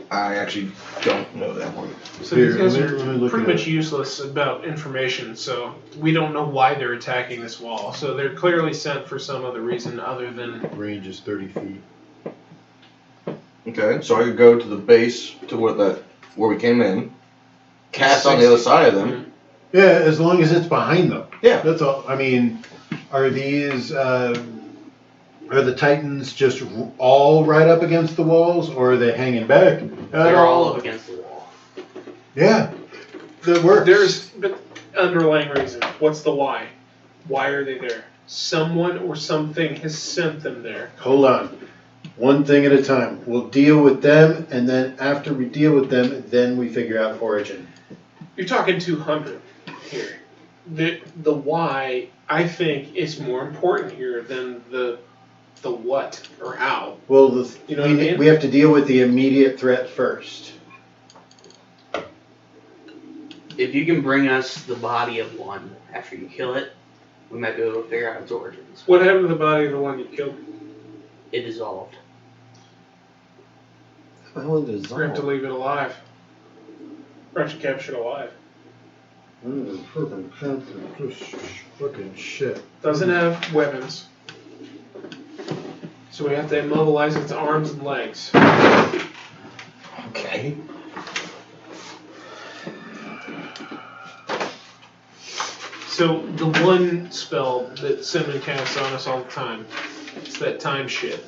I actually don't know that one. So Here, these guys let me are look pretty it up. much useless about information, so we don't know why they're attacking this wall. So they're clearly sent for some other reason other than... Range is 30 feet. Okay, so I could go to the base to where we came in, cast on the other side of them. Yeah, as long as it's behind them. Yeah. That's all. I mean, are these Are the Titans just all right up against the walls, or are they hanging back? They're all up against the wall. Yeah, that works. There's but underlying reason. What's the why? Why are they there? Someone or something has sent them there. Hold on. One thing at a time. We'll deal with them, and then after we deal with them, then we figure out origin. You're talking 200 here. The why, I think, is more important here than the what or how. Well, You know what I mean? we have to deal with the immediate threat first. If you can bring us the body of one after you kill it, we might be able to figure out its origins. What happened to the body of the one you killed? It dissolved. How the hell is We're going to have to leave it alive. Or have to capture it alive. Fucking shit. Doesn't have weapons. So we have to immobilize its arms and legs. Okay. So the one spell that Cinnamon casts on us all the time, it's that time shit.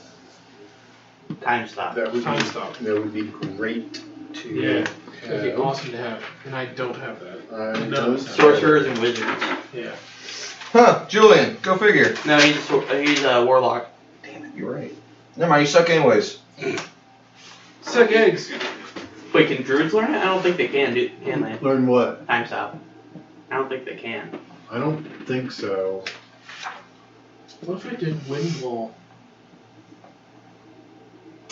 Time stop. That would Time be, stop. that would be great to Yeah. That'd be have. awesome to have. And I don't have that. I None of don't- us have Sorcerers and wizards. Yeah. Huh, Julian, go figure. No, he's a warlock. Damn it, you're right. Never mind, you suck anyways. Suck eggs. Wait, can druids learn it? I don't think they can. Can they? Learn what? Time stop. I don't think they can. I don't think so. What if I did wind wall?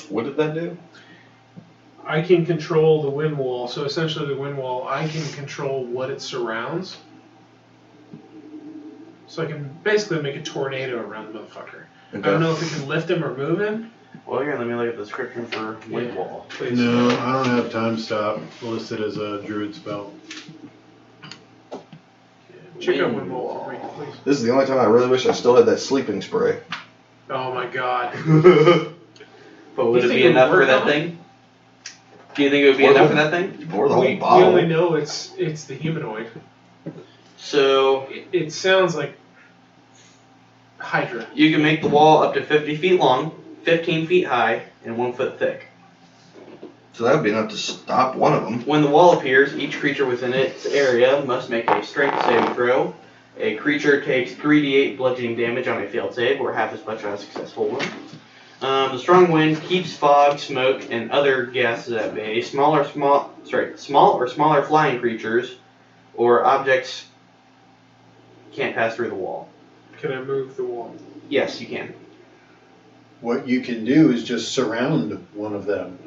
What did that do? I can control the wind wall, so essentially the wind wall, I can control what it surrounds. So I can basically make a tornado around the motherfucker. I don't know if it can lift him or move him. Well, here, let me look at the description for wind Yeah. wall. Please. No, I don't have time stop listed as a druid spell. Check out Wind wind wall for me, wall. please. This is the only time I really wish I still had that sleeping spray. Oh my god. But would You it think be it would enough for work that on thing? Do you think it would be Or enough the- for that thing? Pour the whole We bottle. only know it's the humanoid. So It sounds like Hydra. you can make the wall up to 50 feet long, 15 feet high, and 1 foot thick. So that would be enough to stop one of them. When the wall appears, each creature within its area must make a strength saving throw. A creature takes 3d8 bludgeoning damage on a failed save, or half as much on a successful one. The strong wind keeps fog, smoke, and other gases at bay. Small or smaller flying creatures or objects can't pass through the wall. Can I move the wall? Yes, you can. What you can do is just surround one of them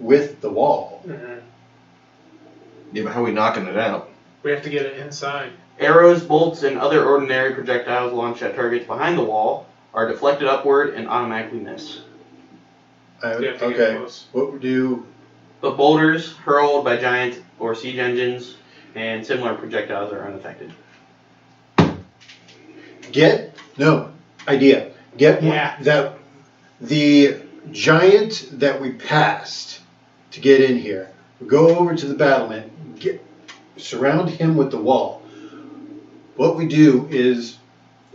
with the wall. Mm-hmm. Yeah, but how are we knocking it out? We have to get it inside. Arrows, bolts, and other ordinary projectiles launched at targets behind the wall are deflected upward and automatically miss. We have to get Okay, close. what would do? But boulders hurled by giant or siege engines and similar projectiles are unaffected. Get Yeah. that the giant that we passed to get in here. Go over to the battlement, surround him with the wall. What we do is,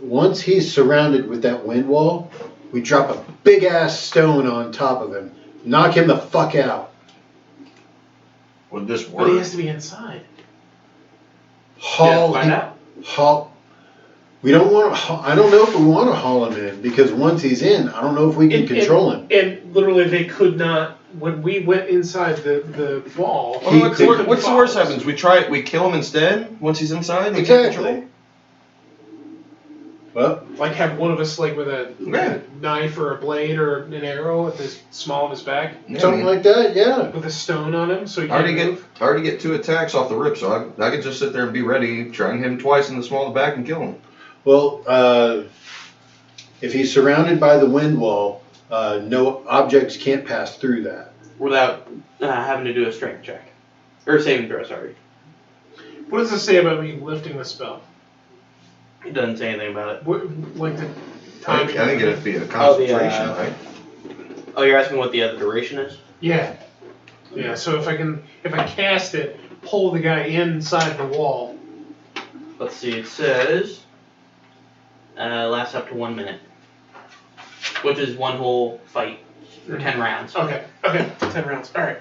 once he's surrounded with that wind wall, we drop a big ass stone on top of him, knock him the fuck out. Would this But he work? has to be inside. Haul Find him. out. Haul. We don't want to. I don't know if we want to haul him in, because once he's in, I don't know if we can control him. And literally, they could not. When we went inside the wall, He What's could- the worst happens? We kill him instead once he's inside? We can't control Exactly. him? Well, like have one of us like with a Yeah. knife or a blade or an arrow at the small of his back Yeah, something man. like that, yeah. with a stone on him so he I can't already move. get 2 attacks off the rip, so I could just sit there and be ready, try and hit him twice in the small of the back and kill him. Well, if he's surrounded by the wind wall, no objects can't pass through that. Without having to do a strength check. Or a saving throw, sorry. What does it say about me lifting the spell? It doesn't say anything about it. What, like the I time? think it'd be a concentration, right? Oh, you're asking what the other duration is? Yeah. Yeah. So if I cast it, pull the guy inside the wall. Let's see, it says lasts up to 1 minute. which is one whole fight for 10 rounds. Okay, 10 rounds. Alright.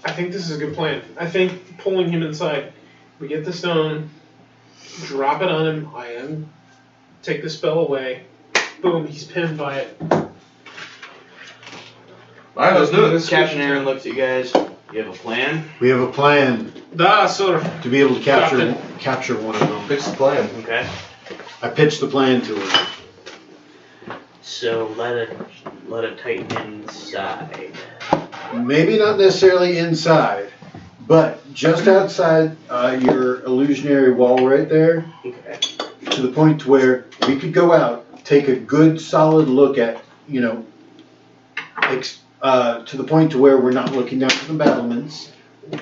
I think this is a good plan. I think pulling him inside, we get the stone, drop it on him, take the spell away, boom, he's pinned by it. Alright, let's do it. Captain Aaron looks at you guys. You have a plan? We have a plan Da, sir. to be able to Captain. capture one of them. Fix the plan. Okay. I pitched the plan to her. So let it tighten inside. Maybe not necessarily inside, but just outside your illusionary wall right there, Okay. to the point to where we could go out, take a good solid look at, to the point to where we're not looking down at the battlements.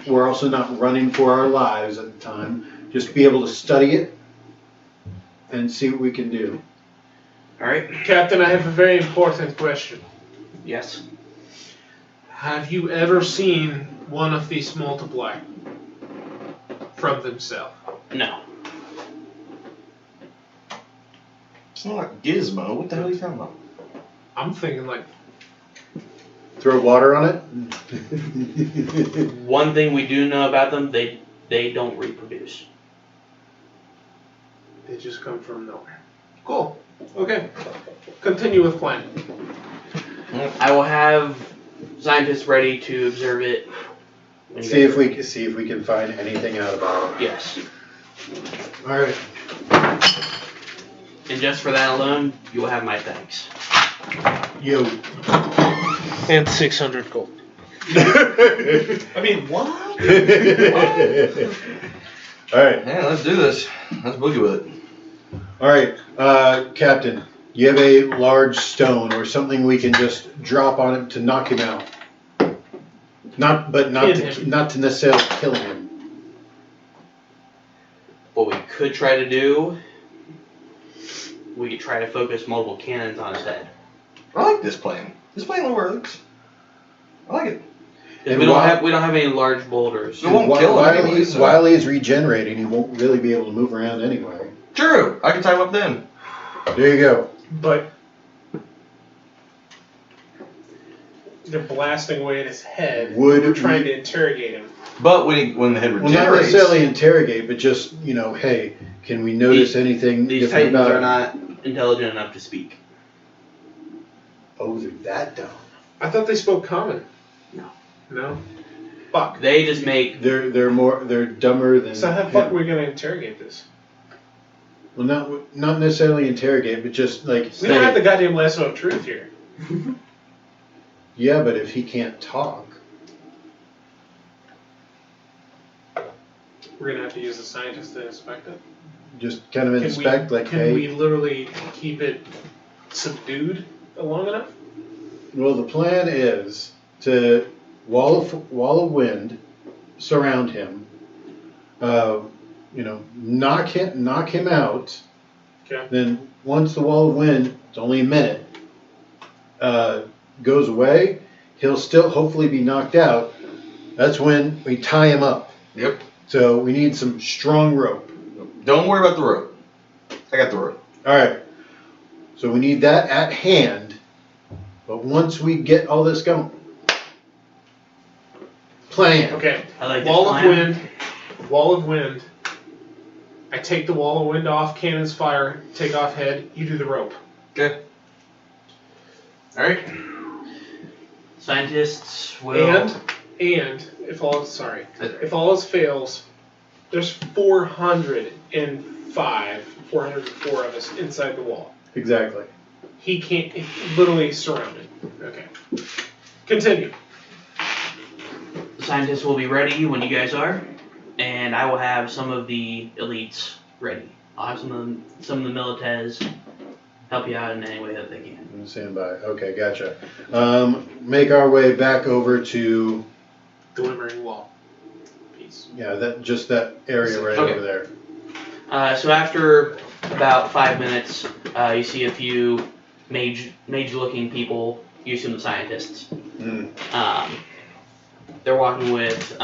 We're also not running for our lives at the time. Just be able to study it and see what we can do. Alright. Captain, I have a very important question. Yes. Have you ever seen one of these multiply from themselves? No. It's not like Gizmo. What the hell are you talking about? I'm thinking like, Throw water on it? One thing we do know about them, they don't reproduce. they just come from nowhere. Cool. Okay. Continue with plan. I will have scientists ready to observe it. when you see guys if we can find anything out about it. Yes. All right. And just for that alone, you will have my thanks. Yo. And 600 gold. I mean, what? All right. Yeah, let's do this. Let's boogie with it. All right, Captain. You have a large stone or something we can just drop on him to knock him out. Not Pin to necessarily kill him. What we could try to do, we could try to focus multiple cannons on his head. I like this plan. This plan works. I like it. 'Cause And we don't why- have any large boulders. It won't kill him anyway, so- While he's regenerating, he won't really be able to move around anyway. True. I can tie him up then. There you go. But they're blasting away at his head. Would We're trying we- to interrogate him. But when the head Well, regenerates, not necessarily interrogate, but just, hey, can we notice anything These different titans about are him? not intelligent enough to speak. Oh, they're that dumb. I thought they spoke common. No. No? Fuck. They just make They're dumber than. So how the fuck are we gonna interrogate this? Well, not necessarily interrogate, but just like. We don't have the goddamn lasso of truth here. Yeah, but if he can't talk, We're gonna have to use the scientist to inspect it. just kind of inspect, Can we literally keep it subdued long enough? Well, the plan is to wall of wind, surround him, knock him out. Okay. Then once the wall of wind, it's only a minute, goes away, he'll still hopefully be knocked out. That's when we tie him up. Yep. So we need some strong rope. Don't worry about the rope. I got the rope. All right. So we need that at hand. But once we get all this going, plan. Okay. I like Wall this of plan. wind. Wall of wind. I take the wall of wind off, cannons fire, take off head, you do the rope. Okay. Alright. Scientists will And if all else fails, there's 404 of us inside the wall. Exactly. He can't, literally surrounded. Okay. Continue. the scientists will be ready when you guys are, and I will have some of the elites ready. I'll have some of the milites help you out in any way that they can. Stand by. Okay, gotcha. Make our way back over to Glimmering wall. Peace. that area right Okay. over there. So after about 5 minutes, you see a few mage-looking people. You assume the scientists. Mm. They're walking with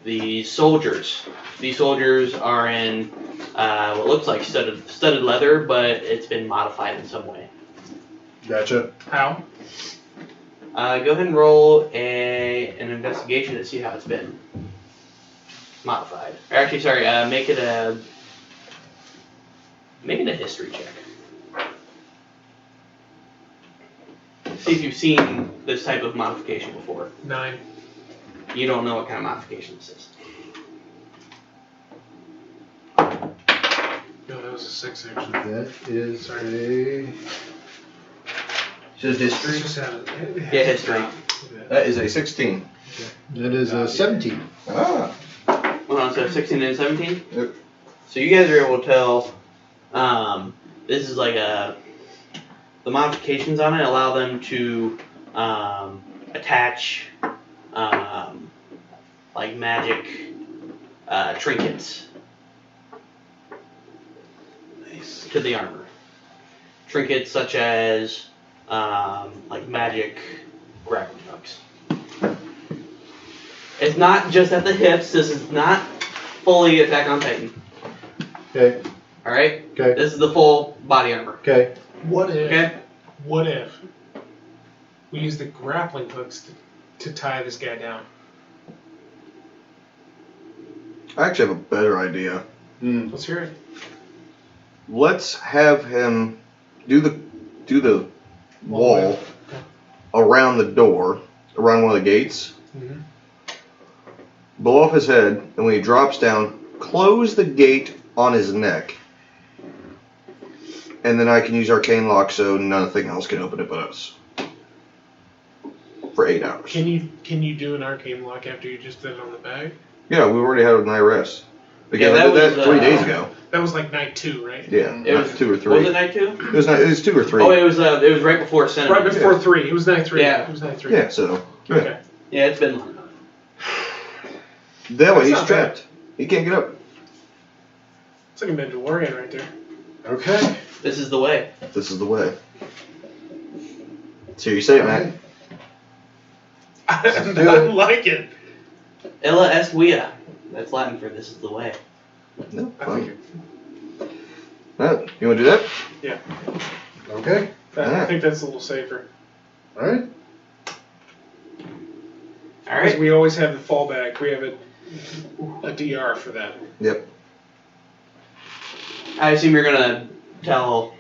the soldiers. These soldiers are in what looks like studded leather, but it's been modified in some way. Gotcha. How? Go ahead and roll an investigation to see how it's been modified. Or actually, sorry, make it a history check. See if you've seen this type of modification before. 9. You don't know what kind of modification this is. No, that was a 6 actually. That is a. Says history. Just had it. Yeah, history. That is a 16. That is a 17. Ah. Hold on, so 16 and 17? Yep. So you guys are able to tell, this is like the modifications on it allow them to attach like magic trinkets to the armor. Trinkets such as like magic grappling hooks. It's not just at the hips. This is not fully Attack on Titan. Okay. All right. Okay. This is the full body armor. Okay. What if? Okay. What if we use the grappling hooks to tie this guy down? I actually have a better idea. Let's hear it. Let's have him do the wall around the door, around one of the gates. Mm-hmm. Blow off his head, and when he drops down, close the gate on his neck. And then I can use Arcane Lock so nothing else can open it but us. For 8 hours. Can you do an arcane lock after you just did it on the bag? Yeah, we already had an IRS. Because Yeah, I did that that was, 3 days ago. That was like night 2, right? Yeah, It was 2 or 3. What was it, night 2? It was 2 or 3. Oh, it was right before Cinnamon. Right before 3. It was night 3. Yeah. It was night 3. Yeah, so. Yeah. Okay. Yeah, it's been long enough. That way That's he's not trapped. He can't get up. It's like a Mandalorian right there. Okay. This is the way. This is the way. So you say it, Matt. I do it. like it. Illa est via. That's Latin for this is the way. No, I fine. think, Alright, you want to do that? Okay. I think that's a little safer. All right. All Because right. we always have the fallback. We have a DR for that. Yep. I assume you're gonna tell.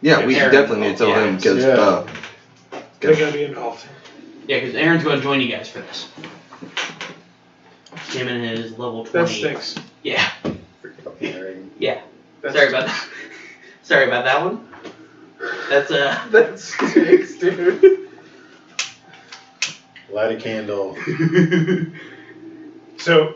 Yeah, we Aaron. definitely need to tell Yeah. him because. Yeah. They gotta be involved. Yeah, because Aaron's going to join you guys for this. Him and his level 20. That stinks. Yeah. Yeah. That's, Sorry about that. Sorry about that one. That's That stinks, dude. Light a candle. So,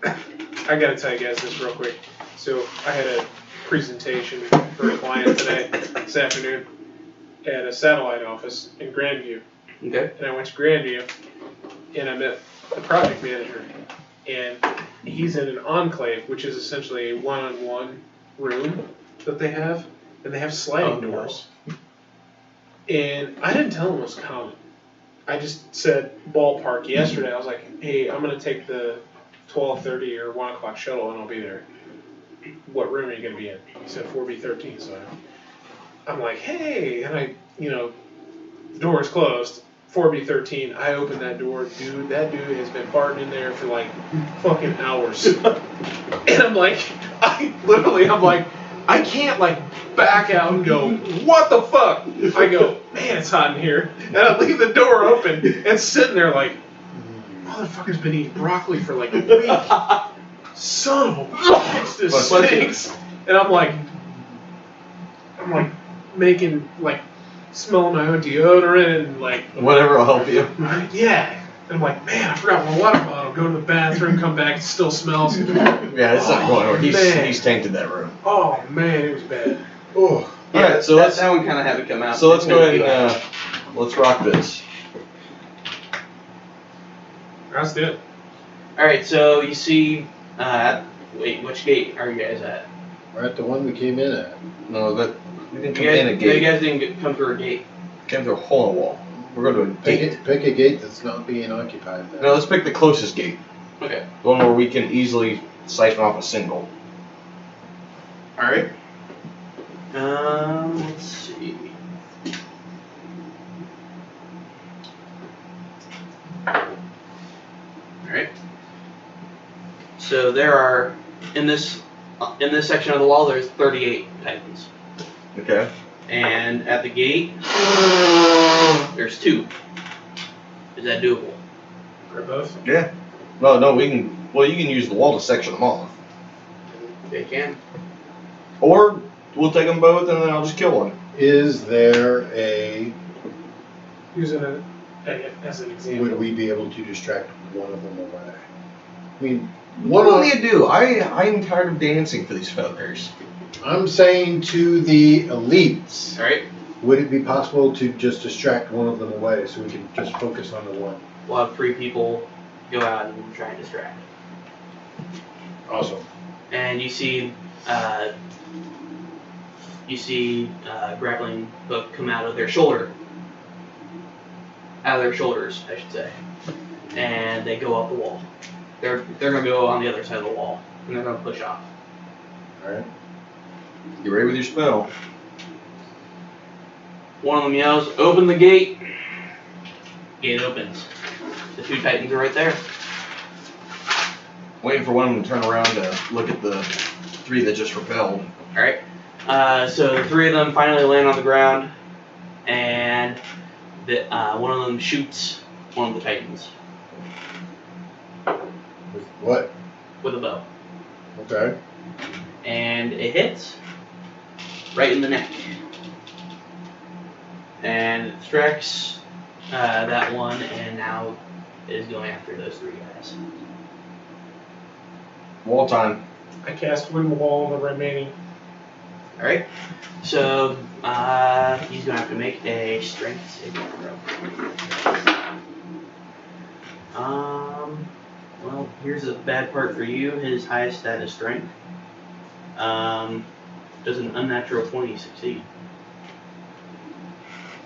I gotta tell you guys this real quick. So, I had a presentation for a client today, this afternoon, at a satellite office in Grandview. Okay. And I went to Grandview, and I met the project manager. And he's in an enclave, which is essentially a one-on-one room that they have. And they have sliding doors. And I didn't tell him it was common. I just said ballpark yesterday. I was like, hey, I'm going to take the 12:30 or 1 o'clock shuttle and I'll be there. What room are you going to be in? He said 4B13. So I'm like, hey. And I, the door is closed. 4B13. I opened that door. Dude, that dude has been farting in there for like fucking hours. And I'm like, I can't like back out and go, what the fuck? I go, man, it's hot in here. And I leave the door open and sitting there like, motherfucker's been eating broccoli for like a week. Son of a bitch, this stinks. And I'm like making, like, smelling my own deodorant and like, Whatever will help you. yeah. And I'm like, man, I forgot my water bottle. Go to the bathroom, come back, it still smells. Yeah, it's not going on. man. He's tainted that room. Oh man, it was bad. Oh. Yeah, Alright, so that's let's that one kind of had to come out. so let's go ahead and let's rock this. Let's do it. All right. So you see, wait, which gate are you guys at? We're at the one we came in at. No, that we didn't You come guys, in a You gate. guys didn't come through a gate. Came through a hole in the wall. We're going to a gate. Pick a gate that's not being occupied. Then. No, let's pick the closest gate. Okay. The one where we can easily siphon off a single. All right. Let's see. Alright. So there are in this section of the wall there's 38 Titans. Okay. And at the gate there's 2. Is that doable? Or both. Yeah. No, we can. Well, you can use the wall to section them off, They can. or we'll take them both and then I'll just kill one. Is there a? Using it as an example. Would we be able to distract one of them away? I mean, What one will of you do? I'm tired of dancing for these fuckers. I'm saying to the elites. Alright. Would it be possible to just distract one of them away so we can just focus on the one? We'll have 3 people go out and try and distract. Awesome. And you see grappling hook come out of their shoulder. Out of their shoulders, I should say. And they go up the wall. They're gonna go on the other side of the wall. And they're gonna push off. Alright. Get ready with your spell. One of them yells, "Open the gate!" Gate opens. The 2 Titans are right there. Waiting for one of them to turn around to look at the 3 that just repelled. Alright. So the 3 of them finally land on the ground, and one of them shoots one of the Titans With what? with a bow. Okay. And it hits right in the neck. And it strikes that one, and now is going after those 3 guys. Wall time. I cast Wind Wall on the remaining. Alright, so he's going to have to make a strength saving throw. Well, here's a bad part for you. His highest stat is strength. Does an unnatural 20 succeed?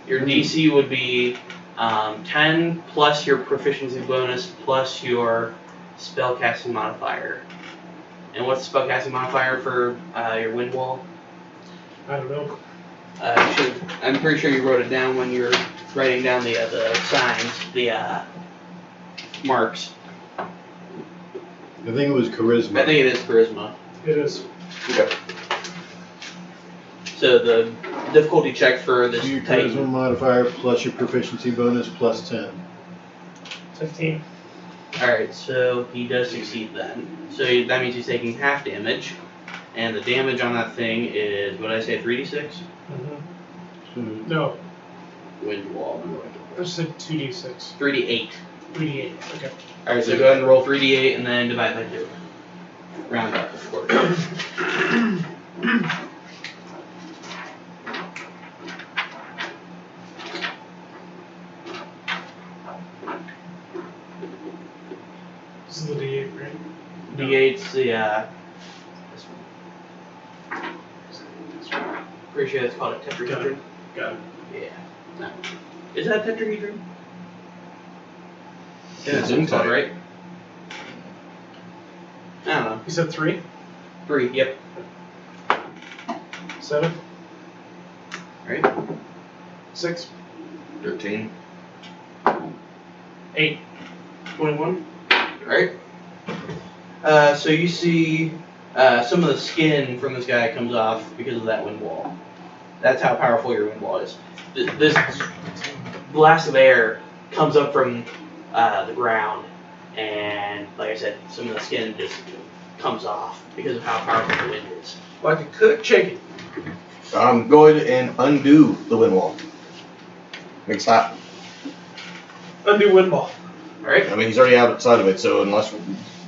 Your DC would be 10 plus your proficiency bonus plus your spellcasting modifier. And what's the spellcasting modifier for your wind wall? I don't know. I'm pretty sure you wrote it down when you were writing down the signs, the marks. I think it was charisma. I think it is charisma. It is. Okay. So the difficulty check for this Your charisma Titan. modifier plus your proficiency bonus plus 10. 15. Alright, so he does succeed then. So that means he's taking half damage. And the damage on that thing is, what did I say, 3d6? So, No, Wind wall. I just said 2d6. 3d8. 3d8. Okay. Alright, so go ahead and roll 3d8 and then divide by 2. Round up, of course. This is the d8, right? D8's the, this one. Pretty sure it's called a tetrahedron. Got it. Yeah. No. Is that a tetrahedron? Yeah, It's that's what it's called, inside. right? I don't know. You said 3? 3, yep. 7? Right? 6? 13. 8. 21. Alright. So you see some of the skin from this guy comes off because of that wind wall. That's how powerful your wind wall is. This blast of air comes up from the ground, and like I said, some of the skin just comes off because of how powerful the wind is. Like a cooked chicken. Go ahead and undo the wind wall. Make it stop. Undo wind ball. Alright? I mean, he's already outside of it, so unless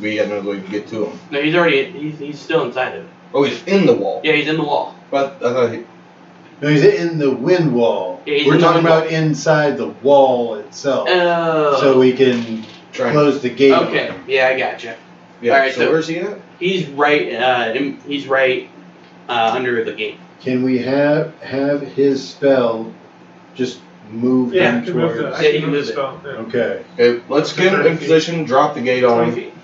we have no way to get to him. No, he's still inside of it. Oh, he's in the wall. Yeah, he's in the wall. But I thought he. no, he's in the wind wall. Yeah, he's We're in the talking wind about inside the wall itself. Oh. So we can Trying. close the gate. Okay, yeah, I gotcha. Yeah. Alright, so, so- where's he at? He's right under the gate. Can we have his spell just move Yeah, I him can move towards? the, Yeah, I you can can move move the it. spell. Yeah. Okay. Okay, let's get him in position. Drop the gate 20 on him. feet.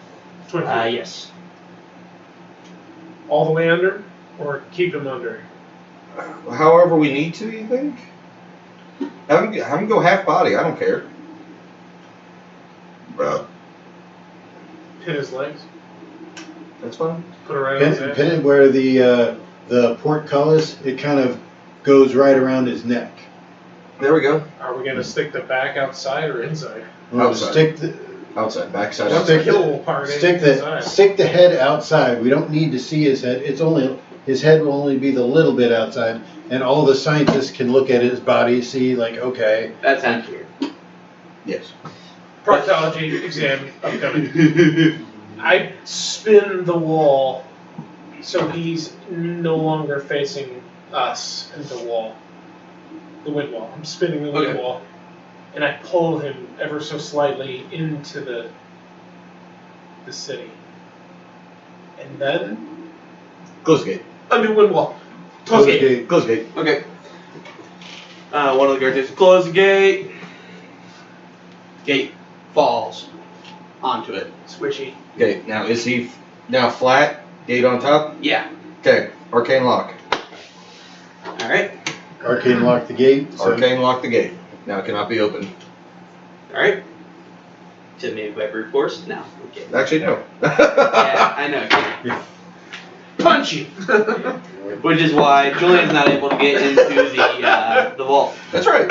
20 feet. Yes. All the way under? Or keep him under? However we need to, you think? Have him go half body. I don't care. Hit his legs. That's fine. Put it right on his Pin ass. it where the portcullis, it kind of goes right around his neck. There we go. Are we gonna stick the back outside or inside? Outside. Stick the Outside, backside, What's outside. the killable part? stick inside? the head outside. We don't need to see his head. His head will only be the little bit outside, and all the scientists can look at his body, see like, okay, That sounds weird. Yes. Proctology exam upcoming. I spin the wall so he's no longer facing us and the wall. The wind wall. I'm spinning the wind Okay. wall. And I pull him ever so slightly into the city. And then Close the gate. a new wind wall. Close the gate. Close the gate. Okay. One of the guards says, close the gate. Gate falls onto it. Squishy. Okay, now is he now flat? Gate on top? Yeah. Okay, arcane lock. Alright. arcane lock the gate. So Arcane lock the gate. Now it cannot be opened. Alright. To me by brute force? No. Okay. Actually, no. Yeah, I know. Yeah. Punch you! Which is why Julian's not able to get into the vault. That's right.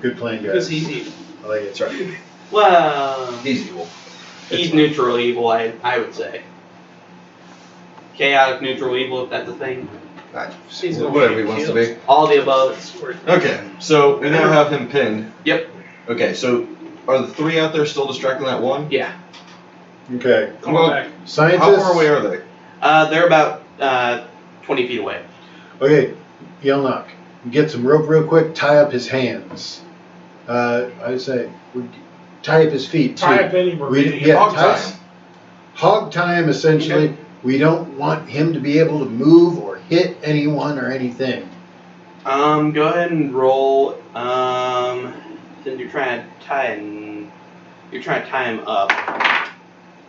Good plan, guys. Because he's evil. I like it. That's right. Well, He's evil. he's neutral evil, I would say. Chaotic neutral evil, if that's a thing. He's gonna Whatever he get wants to killed. be. All the above. Okay, so we now have him pinned. Yep. Okay, so are the three out there still distracting that one? Yeah. Okay. Come Well, on back. Scientists. How far away are they? They're about 20 feet away. Okay, Yelnok, get some rope real quick, tie up his hands. I would say, tie up his feet too. Tie up any meridian. Yeah, Hog tie- time. Hog tie him essentially. Okay. We don't want him to be able to move or hit anyone or anything. Go ahead and roll. Since you're trying to tie him up.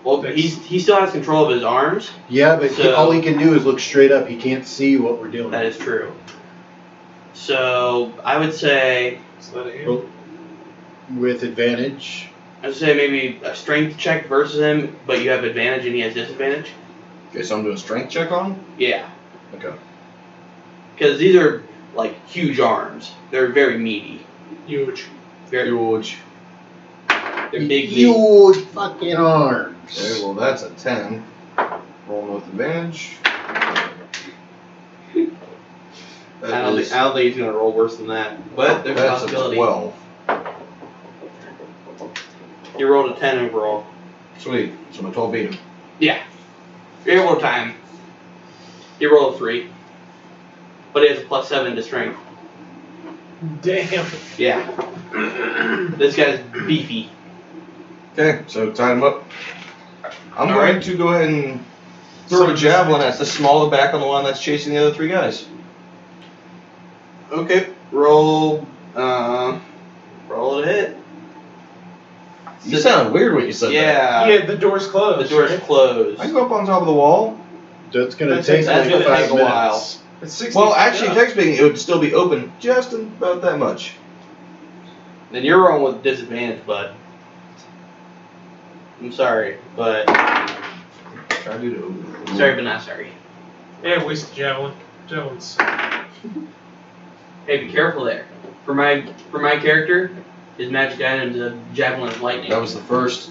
Well, he still has control of his arms. Yeah, but So- all he can do is look straight up. He can't see what we're doing. That is true. So I would say, Roll with advantage. maybe a strength check versus him, but you have advantage and he has disadvantage. Okay, so I'm doing a strength check on him? Yeah, Okay. because these are like huge arms. They're very meaty. Huge. Very. Huge. They're big. meaty. Huge fucking arms. Okay, well that's a 10. Rolling with advantage. I don't think he's gonna roll worse than that. But there's a That's a possibility. 12. You rolled a 10 overall. Sweet. So my 12 beat him. Yeah. You're able to tie him. You rolled a 3. But he has a +7 to strength. Damn. Yeah. This guy's beefy. Okay, so tie him up. I'm All going right. to go ahead and throw a javelin at the smaller back on the one that's chasing the other three guys. Okay. Roll to hit. You sounded weird when you said that. Yeah. Yeah, the door's closed. The door's right? closed. I can go up on top of the wall. That's gonna That's take gonna like 5 take a minutes. while. It's 60 Well, feet actually, up. technically, speaking, it would still be open just about that much. Then you're rolling with disadvantage, bud. I'm sorry, but Try to do it. sorry, but not sorry. Yeah, wasted javelin. Javelin's. Hey, be careful there. For my character, his magic item is a javelin of lightning. That was the first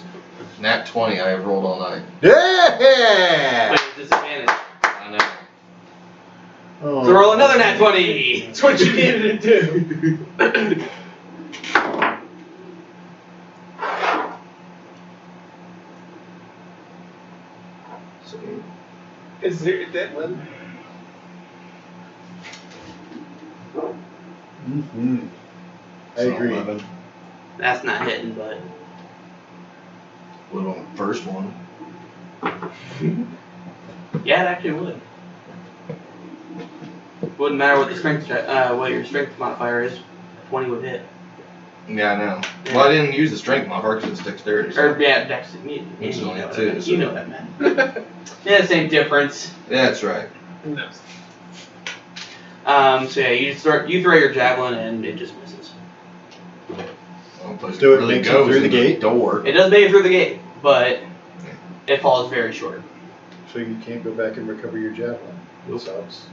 nat 20 I have rolled all night. Yeah! But it's disadvantage. I know. Oh. So roll another nat 20. That's what you needed to do. So, Is there a dead one? Mhm. I so agree. 11. That's not hitting, but What on the first one? yeah, it actually would. Wouldn't matter what the strength what your strength modifier is. 20 would hit. Yeah, I know. Yeah. Well, I didn't use the strength modifier because it's dexterity. So. Or yeah, dex. You It's know only what I two, meant. so- You know what I meant. Yeah, same difference. That's right. No. So yeah, you throw your javelin and it just misses. place Do it really makes it goes through the in gate? door. It does make it through the gate, but it falls very short. So you can't go back and recover your javelin. It sucks.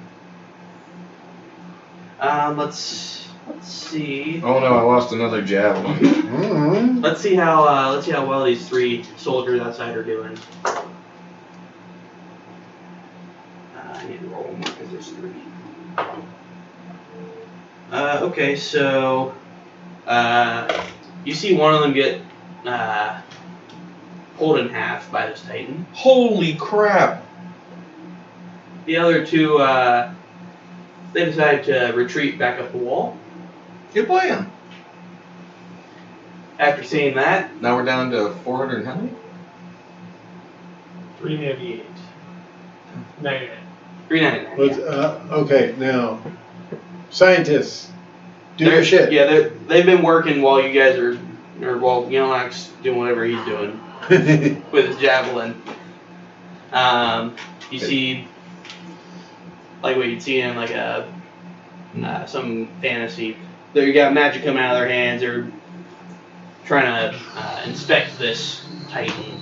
Let's see. Oh no, I lost another javelin. Mm-hmm. Let's see how well these 3 soldiers outside are doing. I need to roll one more because there's 3. Okay, so you see one of them get pulled in half by this Titan. Holy crap! The other 2, they decide to retreat back up the wall. Good plan. After seeing that, Now we're down to 400 and how many? 398. 99. 399. Let's, okay, now, scientists, do your shit. Yeah, they've been working while you guys are, or while Yellowax doing whatever he's doing with his javelin. You see, like what you'd see in like some fantasy. They got magic coming out of their hands. They're trying to inspect this Titan.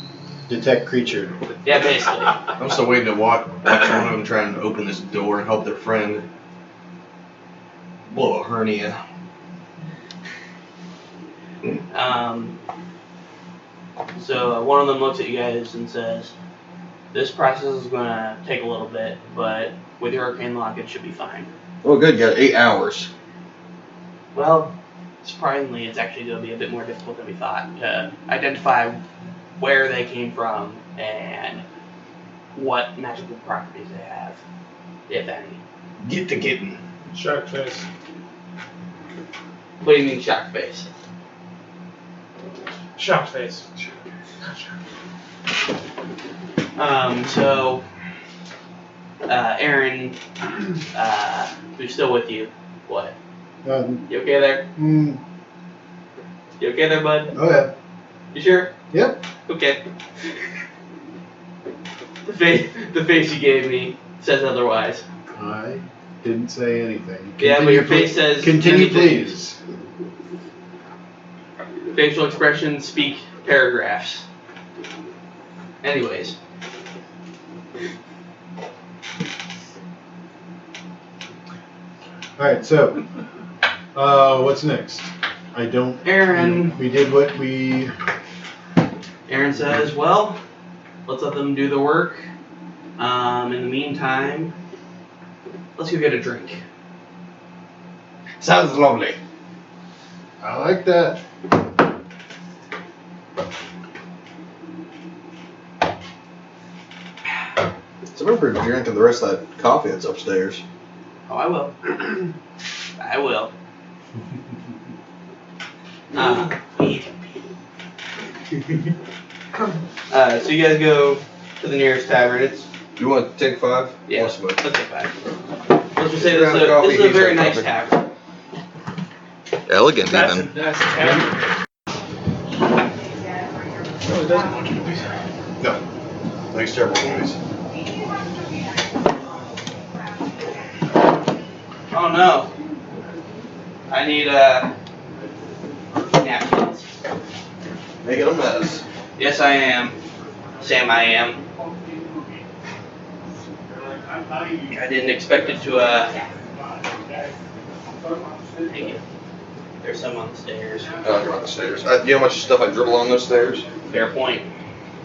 Detect creature. Yeah, basically. I'm still waiting to watch one of them trying to open this door and help their friend blow a hernia. So one of them looks at you guys and says, "This process is going to take a little bit, but with your arcane lock, it should be fine." Oh good, you got 8 hours. Well, surprisingly, it's actually going to be a bit more difficult than we thought to identify where they came from and what magical properties they have, if any. Get to getting. Shark face. What do you mean, shock face? Shock face. So, Aaron, who's still with you, what? You okay there? Mm, You okay there, bud? oh yeah. You sure? Yep. Okay. The face you gave me says otherwise. I didn't say anything. Yeah, but your Continue, face says Continue, many things. please. Facial expressions speak paragraphs. Anyways. Alright, so, what's next? I don't. Aaron. We did what we. Aaron says, well, let's let them do the work. In the meantime, let's go get a drink. Sounds lovely. I like that. So remember drinking the rest of that coffee that's upstairs. Oh, I will. I will. So you guys go to the nearest tavern. It's You want to take 5? yeah. Awesome. Let's take 5. Let's just say this Round of coffee, is a he's very got nice coffee. tavern. Elegant That's tavern. Oh, it doesn't watch movies. No. Nice terrible movies. Oh no. I need napkins. Make it a mess. Yes, I am. Sam, I am. I didn't expect it to Thank you. There's some on the stairs. Oh, you're on the stairs. You know how much stuff I dribble on those stairs? Fair point.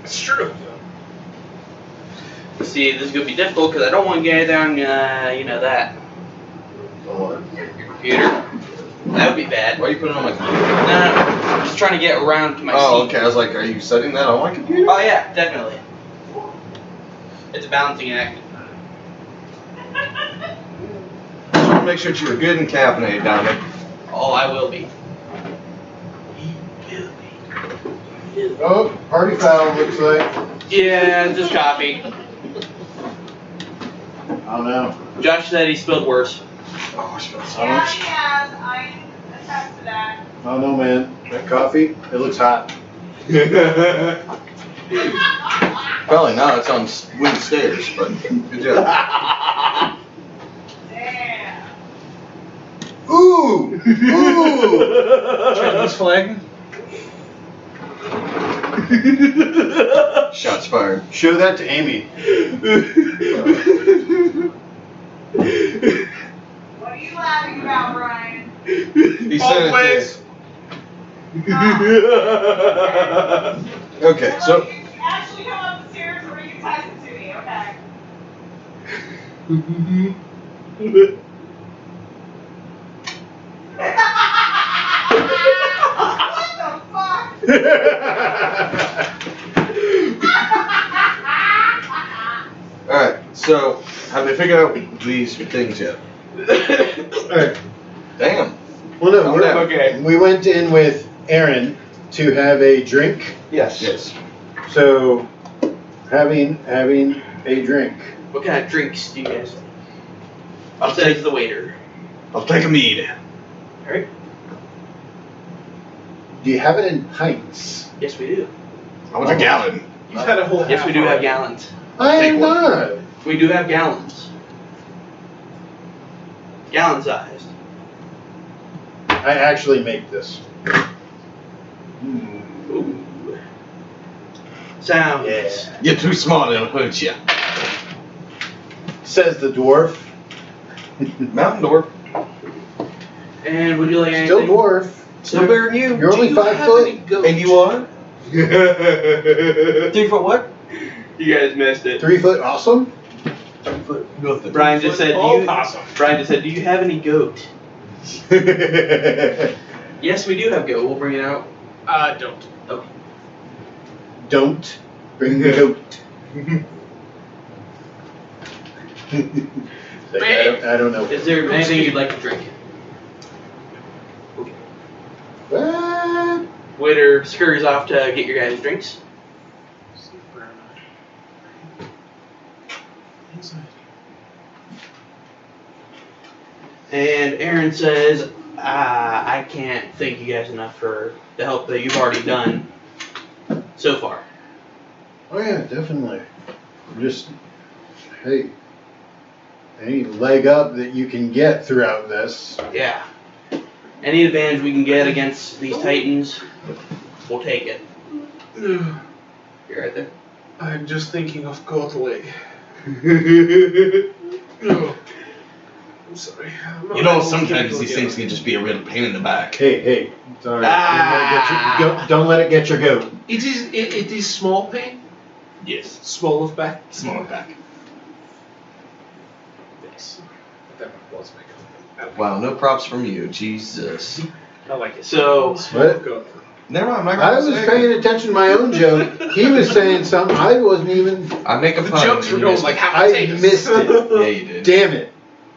It's true. See, this is gonna be difficult because I don't want to get down, that. Oh, what? Your computer. That would be bad. Why are you putting it on my computer? No. I'm just trying to get around to my Oh, seat. okay. I was like, are you setting that on my computer? Oh yeah, definitely. It's a balancing act. Just want to make sure that you're good and caffeinated, Dominic. Oh, I will be. Oh, party foul looks like. Yeah, just coffee. I don't know. Josh said he spilled worse. Oh, I smell so Yeah, much. he has. I attest to that. I don't know, man. That coffee, it looks hot. Probably not. It's on wooden stairs, but good job. Damn. Ooh! Ooh! Chinese flag. Shots fired. Show that to Amy. What are you laughing about, Brian? He said Both it ways. did. Okay, so You actually come up the stairs or you can text it to me, okay? What the fuck? alright, so have they figured out these things yet? Alright. Damn. Well, no, Calm we're, down. Okay. we went in with Aaron to have a drink. Yes. Yes. So, having a drink. What kind of drinks do you guys like? I'll send it to the waiter. I'll take a mead. Alright. Do you have it in pints? Yes, we do. I want a gallon. You've had a whole Yes, half we do have already. gallons. I Take am one. not. We do have gallons. Gallon sized. I actually make this. Ooh. Sounds. Yeah. You're too smart, aren't you? Says the dwarf. Mountain Door. And would you like anything? Still dwarf. Still bigger than you. You're only Do you 5 have foot. any goats? And you are? 3 foot what? You guys missed it. 3 foot awesome. Nothing. Brian just said, Oh, do you, awesome. Brian just said, do you have any goat? Yes, we do have goat. We'll bring it out. Don't. Don't bring the goat. I don't know. Is there anything you'd like to drink? What? Waiter scurries off to get your guys' drinks. And Aaron says, I can't thank you guys enough for the help that you've already done so far. Oh yeah, definitely. Just, hey, any leg up that you can get throughout this. Yeah. Any advantage we can get against these titans, we'll take it. You're right there. I'm just thinking of goat leg. I'm sorry. You know, sometimes these things can just be a real pain in the back. Hey, sorry. Ah. Don't let it get your goat. It is small pain. Yes. Small of back. Small back. Yes. That was my comment. Wow, no props from you. Jesus. I like it. So- Small What? goat. Never mind, I'm not I gonna was say paying it. attention to my own joke. He was saying something I wasn't even. I make a The pun. jokes and were you going missed like it. half I potatoes. missed it. Yeah, you did. Damn it.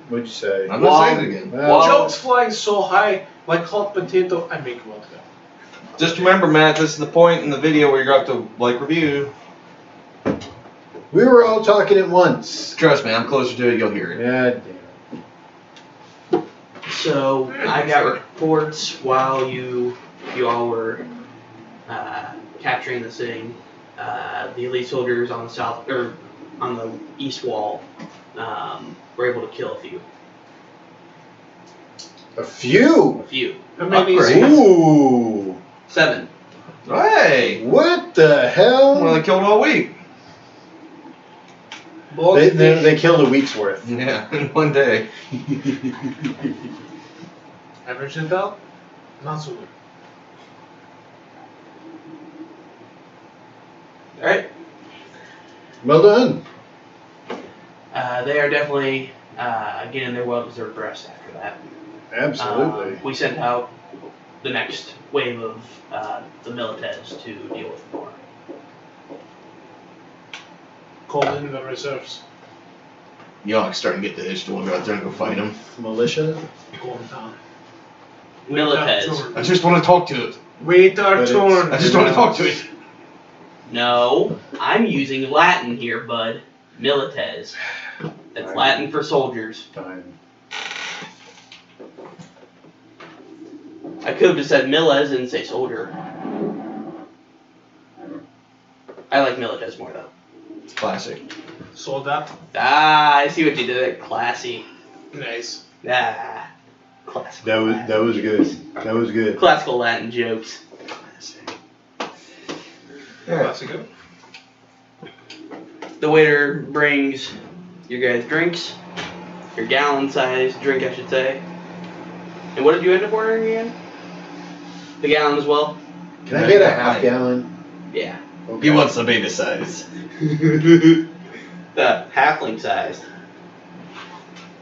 What'd you say? I'm gonna say it again. Well, Jokes flying so high, like hot potato, I make vodka. Just remember, Matt, this is the point in the video where you're going to have to, like, review. we were all talking at once. Trust me, I'm closer to it, you'll hear it. Yeah, damn. So I got reports while you all were capturing the city. The elite soldiers on the south or on the east wall were able to kill a few. A few. A few. How many Upgrade. Ooh. 7. Hey! What the hell? Well, they killed all week. They killed a week's worth. Yeah, in one day. Average intel? Not so good. Alright. Well done. They are definitely getting their well-deserved rest after that. Absolutely. We sent out the next wave of the Milites to deal with more. Called in the reserves. Yonk's starting to get the itch to want to go out there and go fight him. Militia. Calm down. Milites. I just want to talk to it. Wait our But turn. I just want to talk to it. No, I'm using Latin here, bud. Milites. That's Latin for soldiers. Fine. I could have just said Miles and say soldier. I like Milites more though. It's classic. Sold that. Ah, I see what you did there. Classy. Nice. Ah, classical. That was good. That was good. Classical Latin jokes. Classico. The waiter brings your guys' drinks, your gallon-sized drink, I should say. And what did you end up ordering again? The gallon as well? Can I get a half gallon? Yeah. Okay. He wants the baby size. The halfling sized.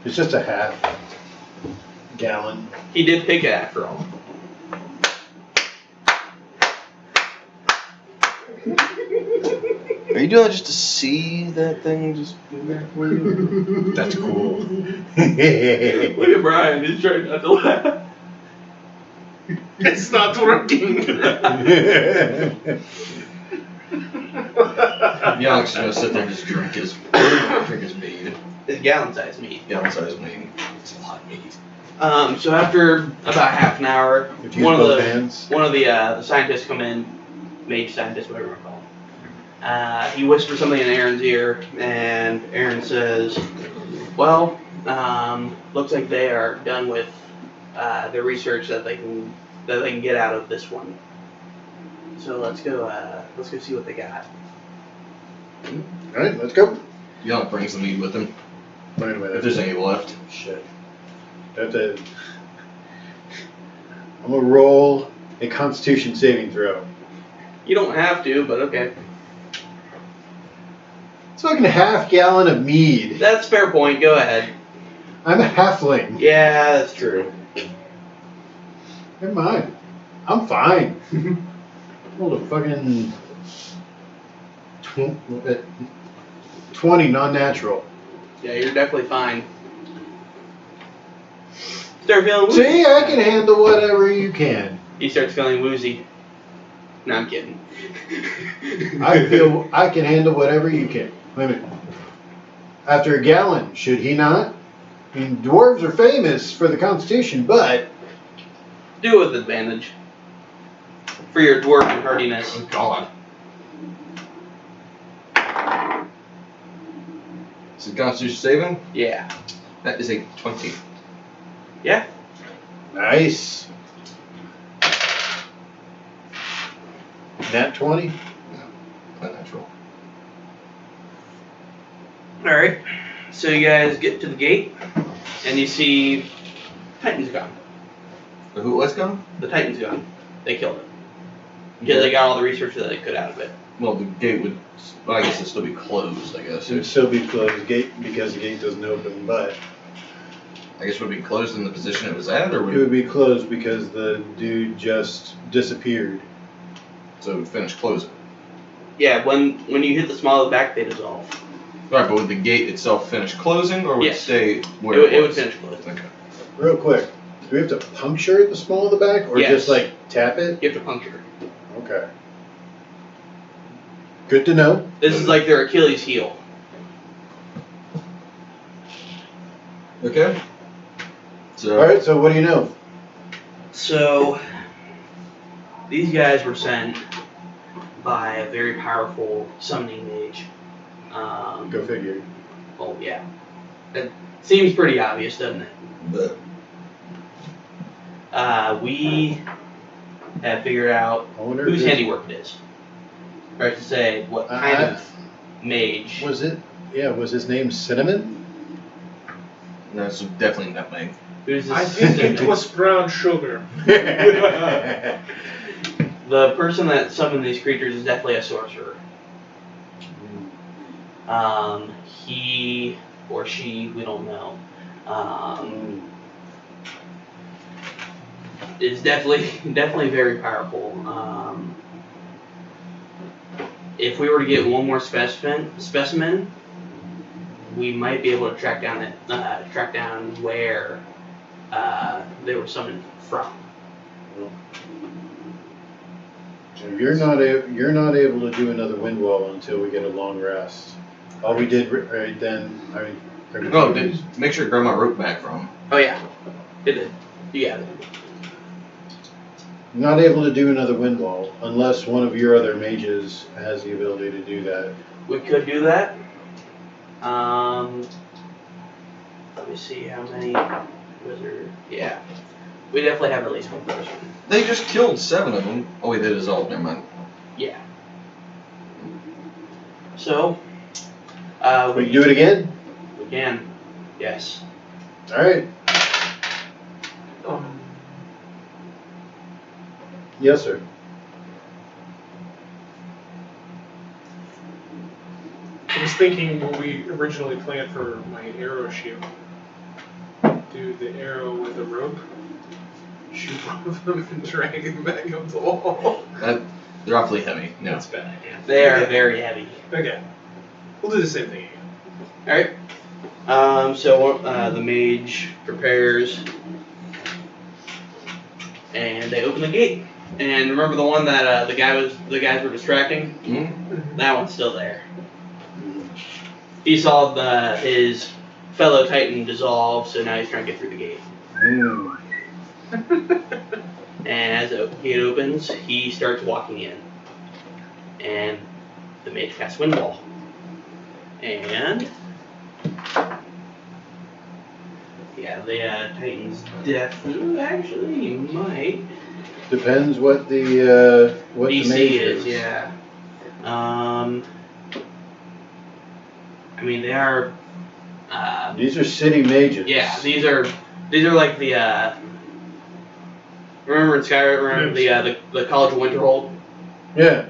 It's just a half gallon. He did pick it after all. Are you doing that just to see that thing just move back for you? That's cool. Look at Brian, he's trying not to laugh. It's not working. Young's gonna sit there and just drink his meat. It's gallon sized meat. Gallon size meat. It's a lot of meat. So after about half an hour, If you one use of both the hands. the scientists come in, mage scientist, whatever you call him. He whispers something in Aaron's ear, and Aaron says, "Well, looks like they are done with their research that they can get out of this one. So let's go see what they got." Alright, let's go. Young brings the meat with him. Wait a minute. If there's any left. Shit. I'm gonna roll a Constitution saving throw. You don't have to, but okay. It's fucking half gallon of mead. That's a fair point. Go ahead. I'm a halfling. Yeah, that's true. Never mind. I'm fine. Rolled a fucking 20 non-natural. Yeah, you're definitely fine. Start feeling woozy. See, I can handle whatever you can. He starts feeling woozy. No, I'm kidding. I feel I can handle whatever you can. Wait a minute. After a gallon, should he not? I mean, dwarves are famous for the Constitution, but Do it with advantage. For your dwarven hardiness. Oh God. Is it Constitution saving? Yeah. That is a 20. Yeah? nice. Nat 20. Unnatural. Alright. So you guys get to the gate, and you see Titan's gone. Who? What's gone? The Titan's gone. They killed it. Because they got all the research that they could out of it. Well, the gate would. Well, I guess it'd still be closed. I guess. It would still be closed gate because the gate doesn't open, but I guess it would be closed in the position it was at, or it would would be closed because the dude just disappeared. so it would finish closing. Yeah, when you hit the small of the back, they dissolve. Right, but would the gate itself finish closing, or would Yes. it stay where It would was? finish closing. Okay. Real quick, do we have to puncture the small of the back, or Yes. just like tap it? You have to puncture. Okay. Good to know. This is like their Achilles heel. Okay. So. All right. So what do you know? So, these guys were sent by a very powerful summoning mage. Go figure. Oh, yeah. It seems pretty obvious, doesn't it? But We have figured out I wonder whose if handiwork it is. Or to say, what kind of mage. was it. Yeah, was his name Cinnamon? no, it's definitely nutmeg. Who's I this? think it was brown sugar. The person that summoned these creatures is definitely a sorcerer. He or she, we don't know. Is definitely very powerful. If we were to get one more specimen, we might be able to track down where they were summoned from. You're not able to do another wind wall until we get a long rest. All we did right then. I mean. Oh, make sure to grab my rope back from him. Oh yeah, it did. You got it. Not able to do another wind wall unless one of your other mages has the ability to do that. We could do that. Let me see how many wizard. Yeah, we definitely have at least one person. They just killed 7 of them. Oh wait, they dissolved. Never mind. Yeah. So, We can do it again? We can. Yes. Alright. Yes, sir. I was thinking when we originally planned for my arrow shoot, do the arrow with a rope, shoot one of them and drag him back up the wall. They're awfully heavy. No. That's a bad idea. They are very heavy. Okay. We'll do the same thing again. Alright. So the mage prepares, and they open the gate. And remember the one that the guys were distracting? Mm-hmm. That one's still there. He saw his fellow Titan dissolve, so now he's trying to get through the gate. Mm. And as the gate opens, he starts walking in. And the mage casts Wind Wall. And yeah, the Titan's definitely actually might. Depends what the DC the mage is, yeah. I mean they are These are city mages. yeah, these are like the remember in Skyrim the College of Winterhold? Yeah.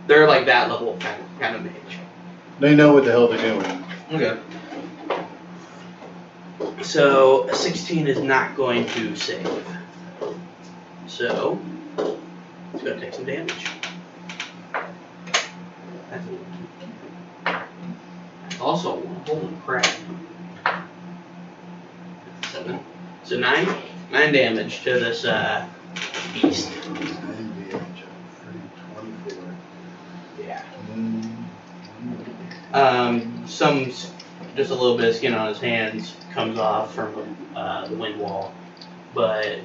They're like that level of kind of mage. They know what the hell they're doing. Okay. So a 16 is not going to save. So it's gonna take some damage. That's also one. Holy crap. 7. So 9 damage to this beast. Yeah. Just a little bit of skin on his hands comes off from the wind wall, but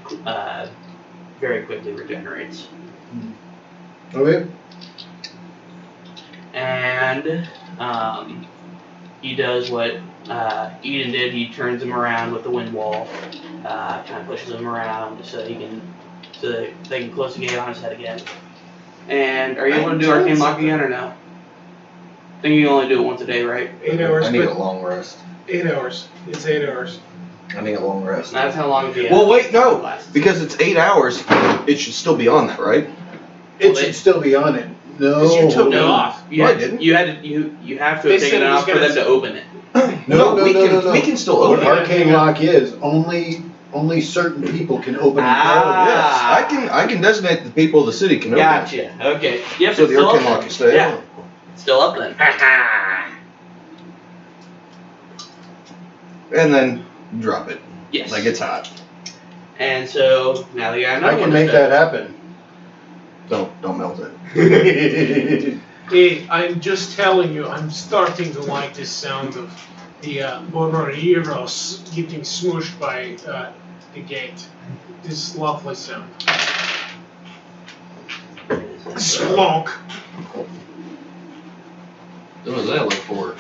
very quickly regenerates. Okay. And he does what Eden did. He turns him around with the wind wall, kind of pushes him around so they can close the gate on his head again. And are you able to do Arcane Lock again or no? I think you can only do it once a day, right? 8 hours. I need a but long rest. 8 hours. It's 8 hours. I need a long rest. That's how long the Well, wait, no, lasts. because it's 8 hours. It should still be on that, right? It should still be on it. No. Because you took it No. off. You I had, didn't. you have to They have said taken it it was off for gonna- them to open it. No, we no, can no. we can still What open it. Arcane Lock is only certain people can open and Ah. Yes, I can designate the people of the city can open it. Gotcha. Okay. Yep. So it's the still Arcane up Lock then. can stay Yeah. on. Still up then. And then drop it. Yes. Like it's hot. And so now the guy. I can make that happen. Don't melt it. Hey, I'm just telling you, I'm starting to like this sound of the Bororeros getting smooshed by the gate. This lovely sound. Splonk. What does that look for?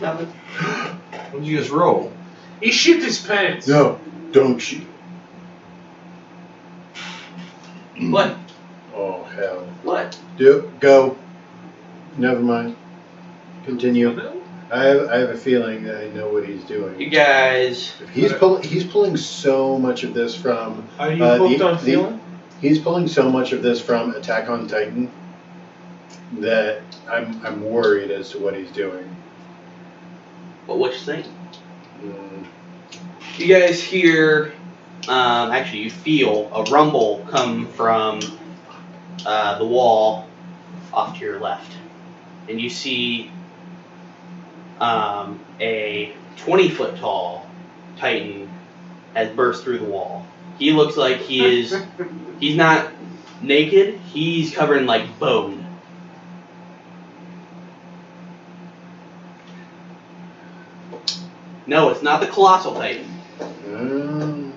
Nothing. What did you just roll? He shit his pants. No, don't you? What? Oh hell. What? Go. Never mind. Continue. I have a feeling that I know what he's doing. You guys. He's pulling so much of this from. Are you hooked on feeling? He's pulling so much of this from Attack on Titan that I'm worried as to what he's doing. What you think? Mm. You guys hear? Actually, you feel a rumble come from the wall off to your left, and you see a 20-foot tall Titan has burst through the wall. He looks like he's not naked, he's covered in like bone. No, it's not the Colossal Titan. Mm.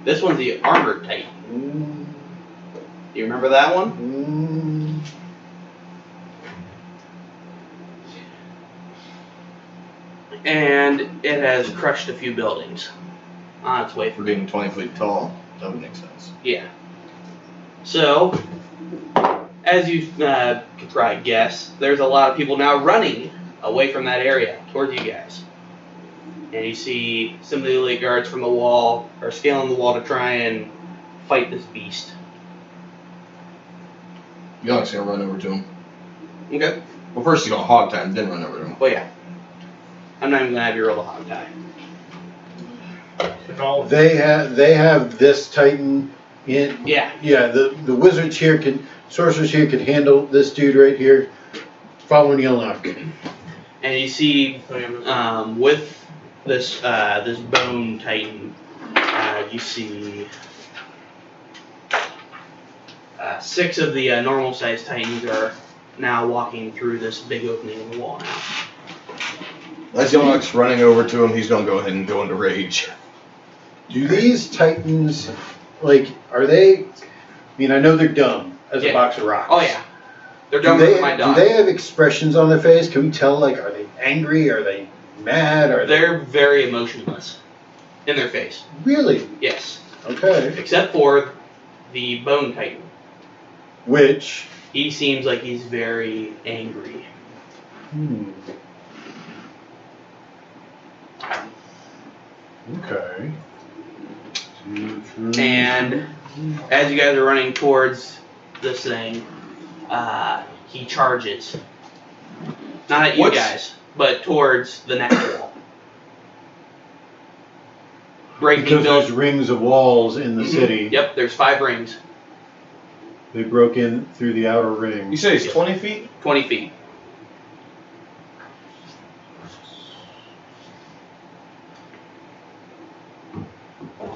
This one's the Armored Titan. Mm. Do you remember that one? Mm. And it has crushed a few buildings on its way For through. being 20 feet tall, that would make sense. Yeah. So, as you could probably guess, there's a lot of people now running away from that area towards you guys. And you see some of the elite guards from the wall are scaling the wall to try and fight this beast. Young's gonna run over to him. Okay. Well, first he's gonna hog tie him, then run over to him. Well, yeah. I'm not even gonna have you roll the hog tie. If all They have this Titan in. Yeah. Yeah, the wizards here sorcerers here can handle this dude right here, following Yellow. And you see, with this this bone titan, you see 6 of the normal sized titans are now walking through this big opening in the wall now. As Young's running over to him, he's gonna go ahead and go into rage. Do these Titans, like, are they? I mean, I know they're dumb as a Yeah. box of rocks. Oh yeah, they're Do dumber they, than my do dog. they have expressions on their face? Can we tell, like, are they angry? Are they mad? Are They're very emotionless in their face. they really? Yes, Okay. except for the bone titan. Which? He seems like he's very angry. Okay. And as you guys are running towards this thing, he charges. Not at you guys, but towards the next wall. Breaking Because there's build. rings of walls in the city. Yep, there's 5 rings, They broke in through the outer You ring. say he's 20 feet? 20 feet.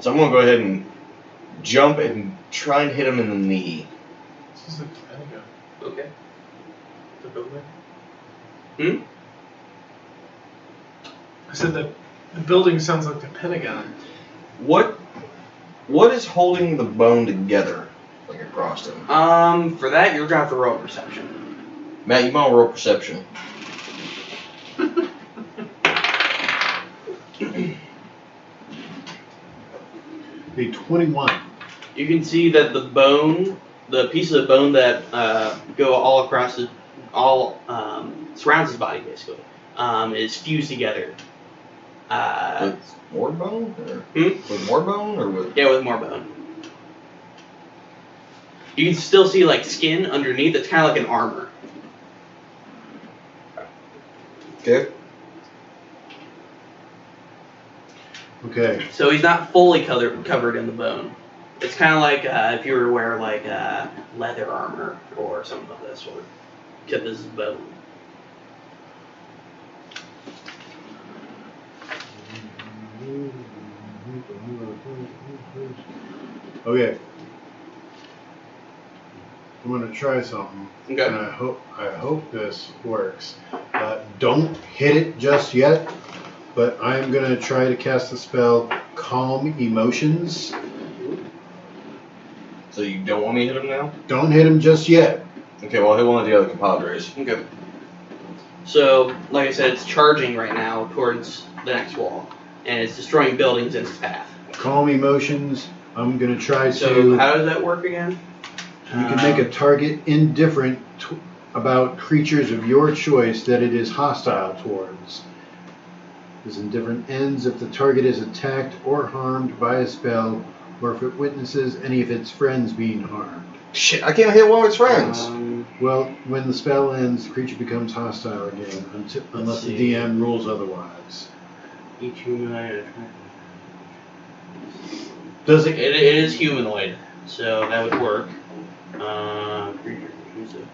So I'm gonna go ahead and jump and try and hit him in the knee. This is the Pentagon. Okay. The building. Hmm? I said that the building sounds like the Pentagon. What is holding the bone together, like across him? For that, you're gonna have to roll perception. Matt, you might roll perception. A 21. You can see that the bone, the pieces of bone that go all across surrounds his body basically, is fused together. With more bone? Or Hmm? with more bone? Or with... Yeah, with more bone. You can still see like skin underneath. It's kind of like an armor. Okay. Okay. So he's not fully covered in the bone. It's kind of like if you were to wear like leather armor or something of that sort. Except this is bone. Okay. I'm gonna try something. Okay. And I hope this works. Don't hit it just yet, but I'm gonna try to cast the spell Calm Emotions. So you don't want me to hit him now? Don't hit him just yet. Okay, well, I'll hit one of the other compadres. Okay. So, like I said, it's charging right now towards the next wall, and it's destroying buildings in its path. Calm Emotions. I'm gonna try So, to. how does that work again? You can make a target indifferent about creatures of your choice that it is hostile towards. This indifferent ends if the target is attacked or harmed by a spell, or if it witnesses any of its friends being harmed. Shit, I can't hit one of its friends. Well, when the spell ends, the creature becomes hostile again, unless the see. DM rules otherwise. Each humanoid. Does It it? is humanoid, so that would work. Creature, who's it?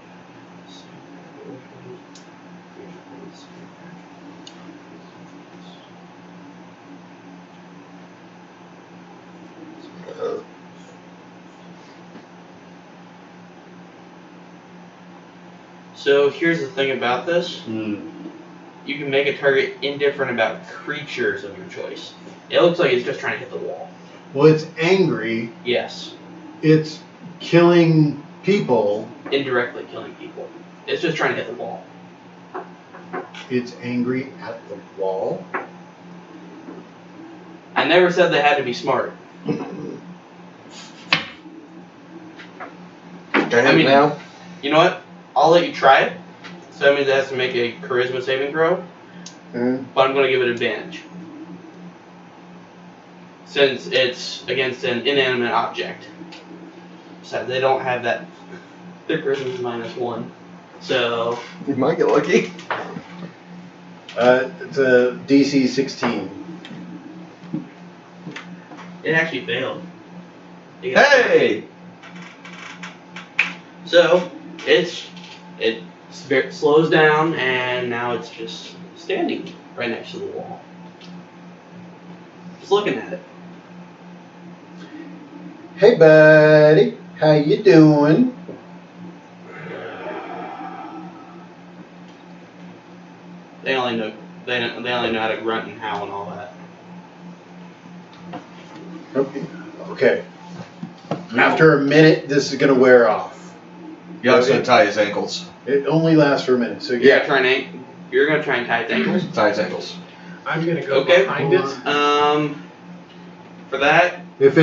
So here's the thing about this. You can make a target indifferent about creatures of your choice. It looks like it's just trying to hit the wall. Well, it's angry. Yes. It's killing people. Indirectly killing people. It's just trying to hit the wall. It's angry at the wall. I never said they had to be smart. Can I hit I mean- him now? You know what? I'll let you try it. So that means it has to make a charisma saving throw. Mhm. But I'm going to give it advantage. Since it's against an inanimate object. So they don't have that. Their charisma is -1. So, You might get lucky. It's a DC 16. it actually failed. You got Hey! So, it slows down, and now it's just standing right next to the wall. Just looking at it. Hey, buddy. How you doing? They only know how to grunt and howl and all that. Okay. After a minute, this is gonna wear off. You also tie his ankles. It only lasts for a minute, so You're gonna try and tie its ankles. Tie his ankles. I'm gonna go Okay. behind it. For that, If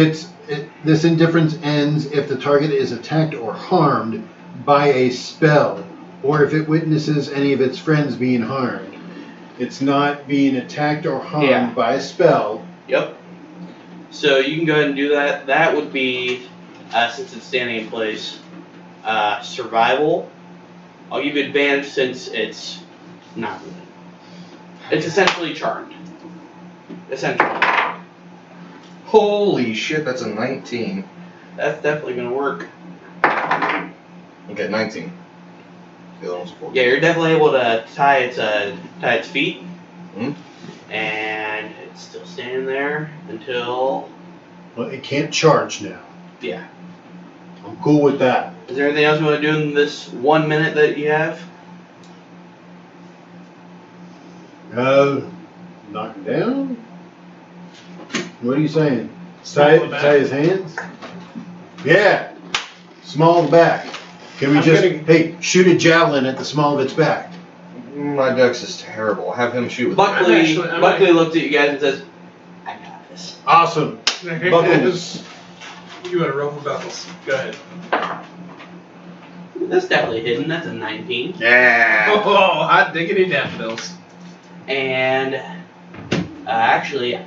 this indifference ends if the target is attacked or harmed by a spell, or if it witnesses any of its friends being harmed. It's not being attacked or harmed Yeah. by a spell. yep. So you can go ahead and do that. That would be, since it's standing in place, survival. I'll give you advantage since it's not moving. It's essentially charmed. Essentially. Holy shit, that's a 19. That's definitely gonna work. Okay, 19. The other one's a 14. Yeah, you're definitely able to tie its feet, Mhm. and it's still standing there until Well, it can't charge now. yeah. I'm cool with that. Is there anything else you want to do in this 1 minute that you have? Knock him down? What are you saying? Small the back. Tie his hands? Yeah. Small of the back. Can we I'm just, gonna- hey, shoot a javelin at the small of its back? My dex is terrible. Have him shoot with Buckley I'm Buckley looks at you guys and says, "I got this." Awesome. Buckles. You want to roll for buckles? Go ahead. That's definitely hidden. That's a 19. Yeah. Oh, hot diggity daffodils. And actually,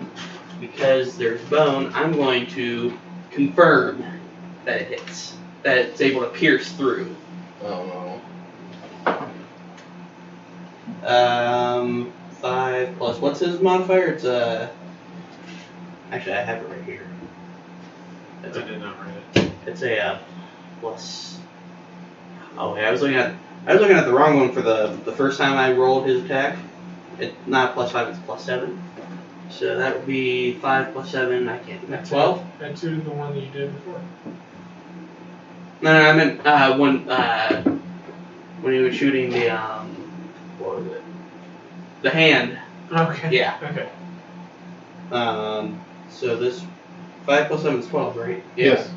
because there's bone, I'm going to confirm that it hits. That it's able to pierce through. Oh no. 5 plus, what's his modifier? It's actually I have it right here. I did not write it. It's a plus. Oh yeah, I was looking at the wrong one for the first time I rolled his attack. It's not +5, it's +7. So that would be 5 plus 7. I can't. That's 12. Add 2 to the one that you did before. No, I meant when he was shooting the what was it? The hand. Okay. Yeah. Okay. So this 5 plus 7 is 12, right? Yes.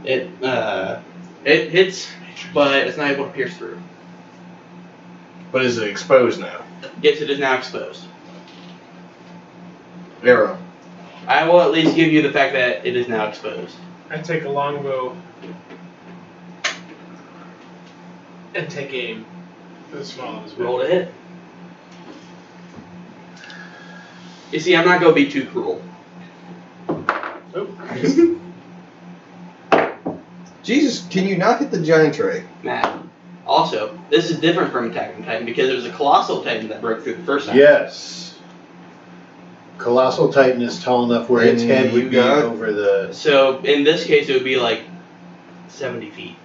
It hits, but it's not able to pierce through. But is it exposed now? Yes, it is now exposed. Arrow. I will at least give you the fact that it is now exposed. I take a longbow and take aim for the small of his Roll to hit. You see, I'm not going to be too cruel. Oh. Jesus, can you not hit the giant tray? Matt. Also, this is different from Attack on Titan because it was a Colossal Titan that broke through the first time. Yes. Colossal Titan is tall enough where its And head you would be got- over the. So, in this case, it would be like 70 feet.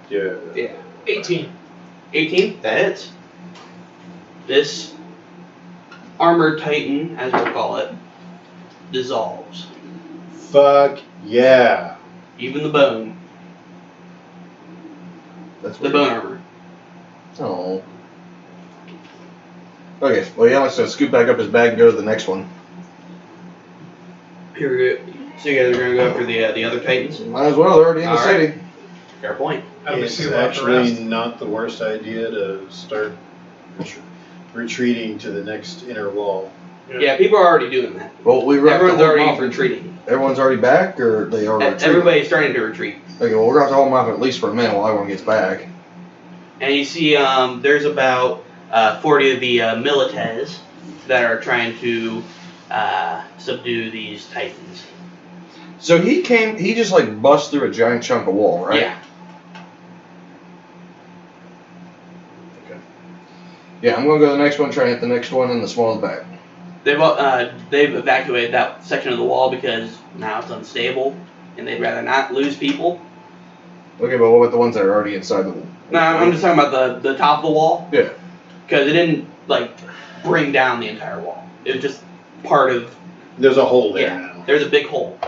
Yeah. Yeah. 18. 18? That hits. This Armored Titan, as we'll call it, dissolves. Fuck yeah. Even the bone. That's The weird. bone armor. Oh. Okay, well, yeah, let's scoot back up his bag and go to the next one. Here we go. So you guys are going to go after the other Titans? Might as well, they're already in the All right. city. Fair point. How do we It's seal off the actually rest? not the worst idea to start retreating to the next inner wall. Yeah, people are already doing that. Well, we wrapped Everyone's the whole already mob. retreating. everyone's already back, or they are retreating? Everybody's starting to retreat. Okay, well, we're going to have to hold them off at least for a minute while everyone gets back. And you see there's about 40 of the milites that are trying to subdue these titans. So he just like bust through a giant chunk of wall, right? Yeah. Yeah, I'm going to go to the next one, try to hit the next one in the small back. They've evacuated that section of the wall because now it's unstable, and they'd rather not lose people. Okay, but what about the ones that are already inside the wall? No, I'm just talking about the top of the wall. Yeah. Because it didn't like bring down the entire wall. It was just part of. There's a hole there Yeah. now. There's a big hole.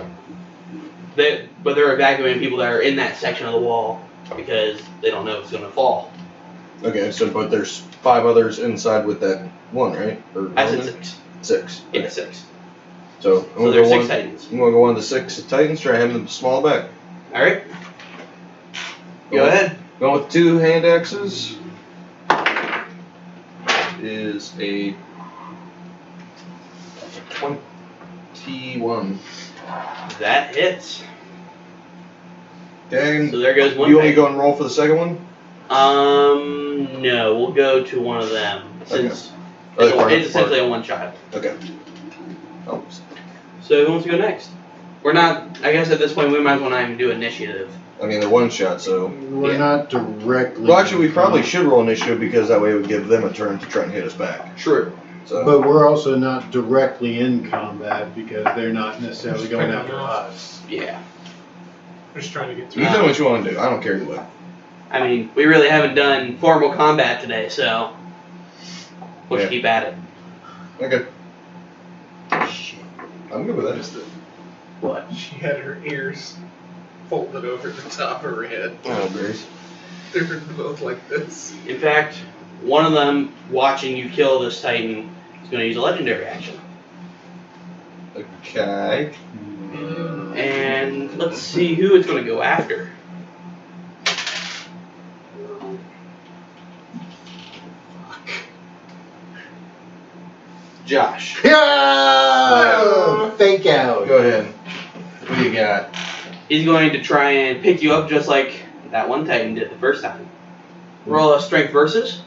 But they're evacuating people that are in that section of the wall because they don't know if it's gonna fall. Okay, so but there's 5 others inside with that one, right? Or I said one? 6. 6. Yeah, Okay. 6. So So there's 6 titans. I'm going to go one of the 6 titans, try to hit the small back. All right. Go ahead. Going with 2 hand axes. Is a 21. That hits. Okay. So there goes one. You want me to titan. go and roll for the second one? No, we'll go to one of them since Okay. it's essentially a one shot. Okay. Oh. So who wants to go next? We're not. I guess at this point we might as well not even do initiative. I mean, they're one shot, so. We're Yeah. not directly. Well, actually, we probably should roll initiative because that way it would give them a turn to try and hit us back. True. So. But we're also not directly in combat because they're not necessarily going after us. Yeah. We're just trying to get You through. tell me what you want to do. I don't care either way. I mean, we really haven't done formal combat today, so we'll just Yeah. keep at it. Okay. I'm good with that. What? She had her ears folded over the top of her head. Oh, Grace. They were both like this. In fact, one of them watching you kill this titan is going to use a legendary action. Okay. And let's see who it's going to go after. Josh. Yeah! Fake out. Go ahead. What do you got? He's going to try and pick you up just like that one titan did the first time. Roll a strength versus.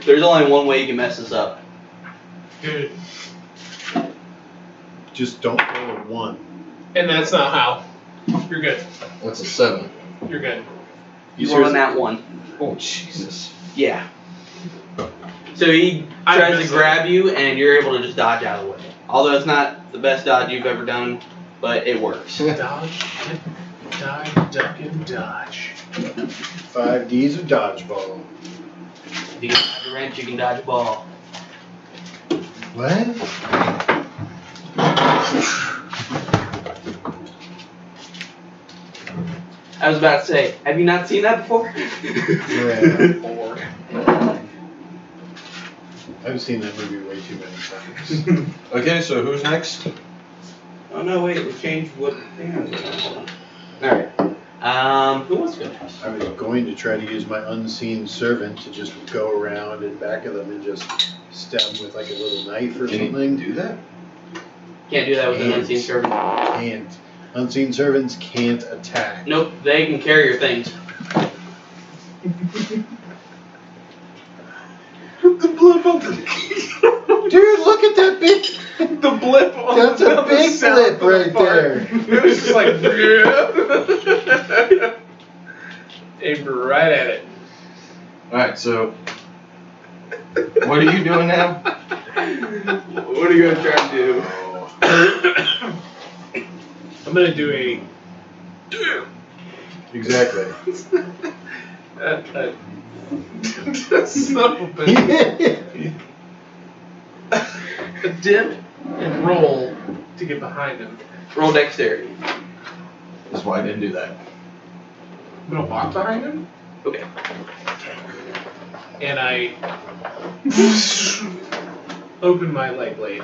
There's only one way you can mess this up. Good. Just don't roll a 1. And that's not how. You're good. That's a 7. You're good. You roll on that one. Oh, Jesus. Yeah. So he I tries missed to grab you, and you're able to just dodge out of the way. Although it's not the best dodge you've ever done, but it works. Dodge, dive, duck, and dodge. 5 Ds of dodgeball. If you can dodge a wrench, you can dodge a ball. What? I was about to say, have you not seen that before? Yeah. I've seen that movie way too many times. Okay, so who's next? Oh no, wait, we changed what thing I was doing. Hold on. Alright. Who wants to go next? I was going to try to use my unseen servant to just go around in back of them and just stab them with like a little knife or something. do that? Can't do that with an Can't. unseen servant. Can't. Unseen servants can't attack. Nope, they can carry your things. The blip on the Dude, look at that big. the blip on That's the a big sound blip of the right fart. there. It was just like aimed right at it. Alright, so. What are you doing now? What are you gonna try to do? I'm gonna do a Exactly. son of a bitch. A dip and roll to get behind him. Roll dexterity. That's why I didn't do that. I'm gonna walk behind him, Okay. and I open my light blade.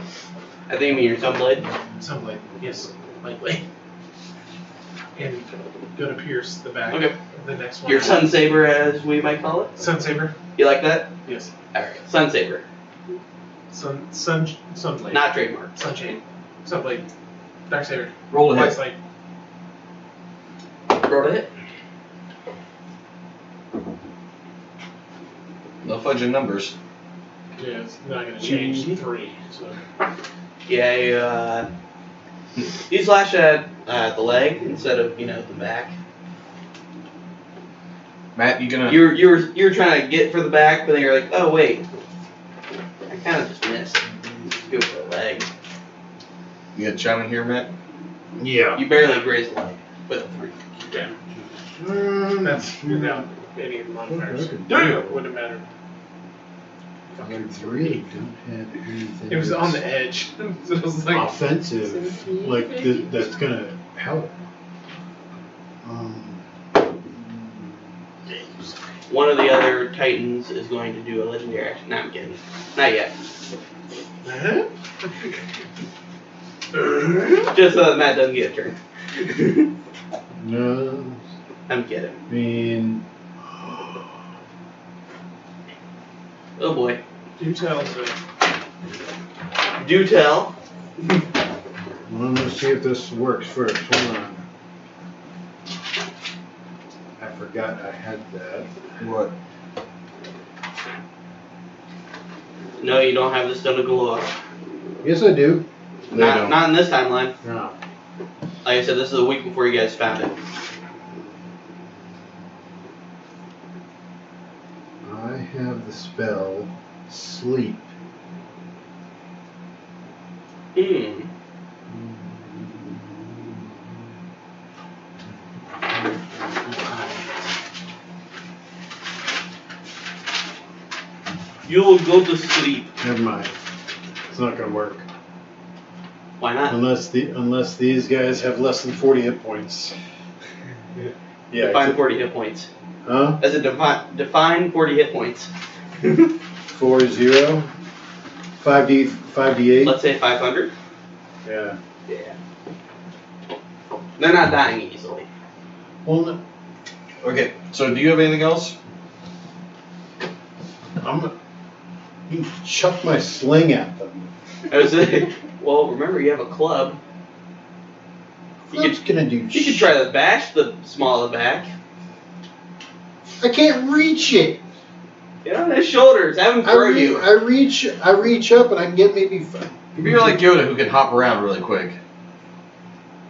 I think you mean your sunblade. Some light, yes, light blade. and gonna pierce the back Okay. of the next one. Your Sun Saber, as we might call it. Sun Saber? You like that? Yes. Alright, Sun Saber. Sunblade. Not trademark. Sunshade. Sunblade. Dark Saber. Roll a White hit. Slide. Roll to hit. No fudging numbers. Yeah, it's not gonna change to 3, so. Yeah, you slash at the leg instead of, the back. Matt, you gonna? You're trying to get for the back, but then you're like, oh wait, I kind of just missed. Go for the leg. You gonna chime in here, Matt? Yeah. You barely grazed the leg with a 3. Yeah. That's without any of the modifiers. Okay. Damn! Wouldn't matter. Fucking 3. Don't have anything. It was on the that's edge. So it was like. offensive. Like that's gonna help. One of the other Titans is going to do a legendary action. No, I'm kidding. Not yet. Just so that Matt doesn't get a turn. No. I'm kidding. I mean, Oh boy. Do tell, so. Do tell. well, let's see if this works first. Hold on. I forgot I had that. What? No, you don't have the Stone of Galore. Yes, I do. Not in this timeline. No. Like I said, this is a week before you guys found it. I have the spell Sleep. You will go to sleep. Never mind. It's not gonna work Why not? unless these guys have less than 40 hit points. Yeah. Define 40 hit points. Huh? As a define 40 hit points. 4-0. 5d8. Let's say 500. Yeah. Yeah. They're not dying easily. Well, no, Okay. So, do you have anything else? you chuck my sling at them. I was saying, well, remember you have a club. What's gonna do? You could try to bash the small of the back. I can't reach it. Get on his shoulders. Have him throw you. I reach up and I can get maybe. You're like Yoda who can hop around really quick.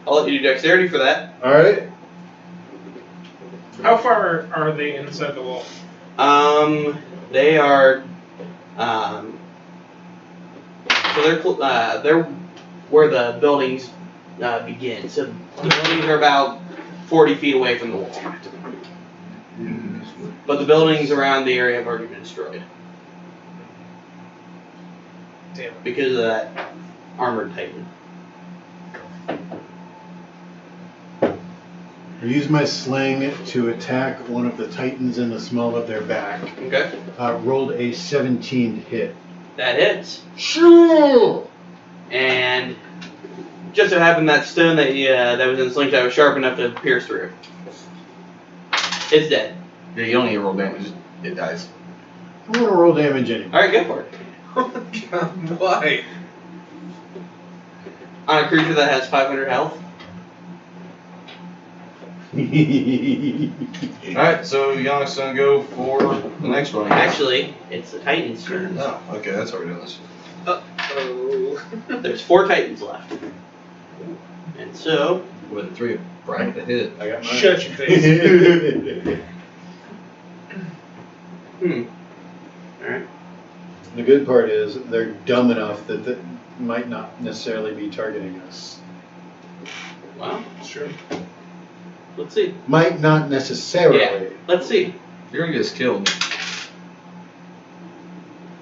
I'll let you do dexterity for that. All right. How far are they inside the wall? They are, so they're where the buildings begin. So the buildings are about 40 feet away from the wall. But the buildings around the area have already been destroyed Damn. because of that armored titan. I use my sling to attack one of the titans in the small of their back. Okay, Rolled a 17 hit. that hits. Sure. And just so happened that stone that was in the slingshot was sharp enough to pierce through. It's dead. Yeah, you don't need to roll damage. It dies. I'm gonna roll damage anyway. All right, go for it. Why? On a creature that has 500 health. Alright, so Yonik's gonna go for the next one. I guess. Actually, it's the Titan's turn. Oh, okay, that's how we're doing this. Uh-oh. There's 4 Titans left. And so, With a 3, right to hit. I got mine. Shut your face. Alright. The good part is they're dumb enough that they might not necessarily be targeting us. Well, Sure. let's see. Might not necessarily. Yeah, let's see. You're gonna get us killed.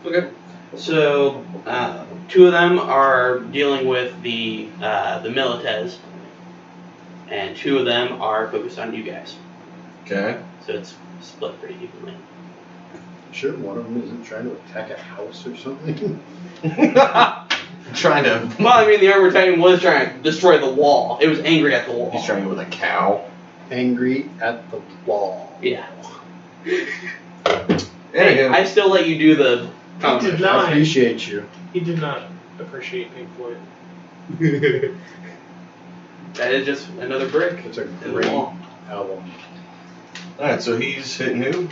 Okay. So, 2 of them are dealing with the Milites, and 2 of them are focused on you guys. Okay. So it's split pretty evenly. Sure, one of them isn't trying to attack a house or something. trying to. Well, I mean, the armor titan was trying to destroy the wall. It was angry at the wall. He's trying to go with a cow. Angry at the wall. Yeah. Anywho, I still let you do the. He did I not. appreciate you. He did not appreciate Pink Floyd. That is just another brick It's a in the great wall. album. alright, so he's hitting who?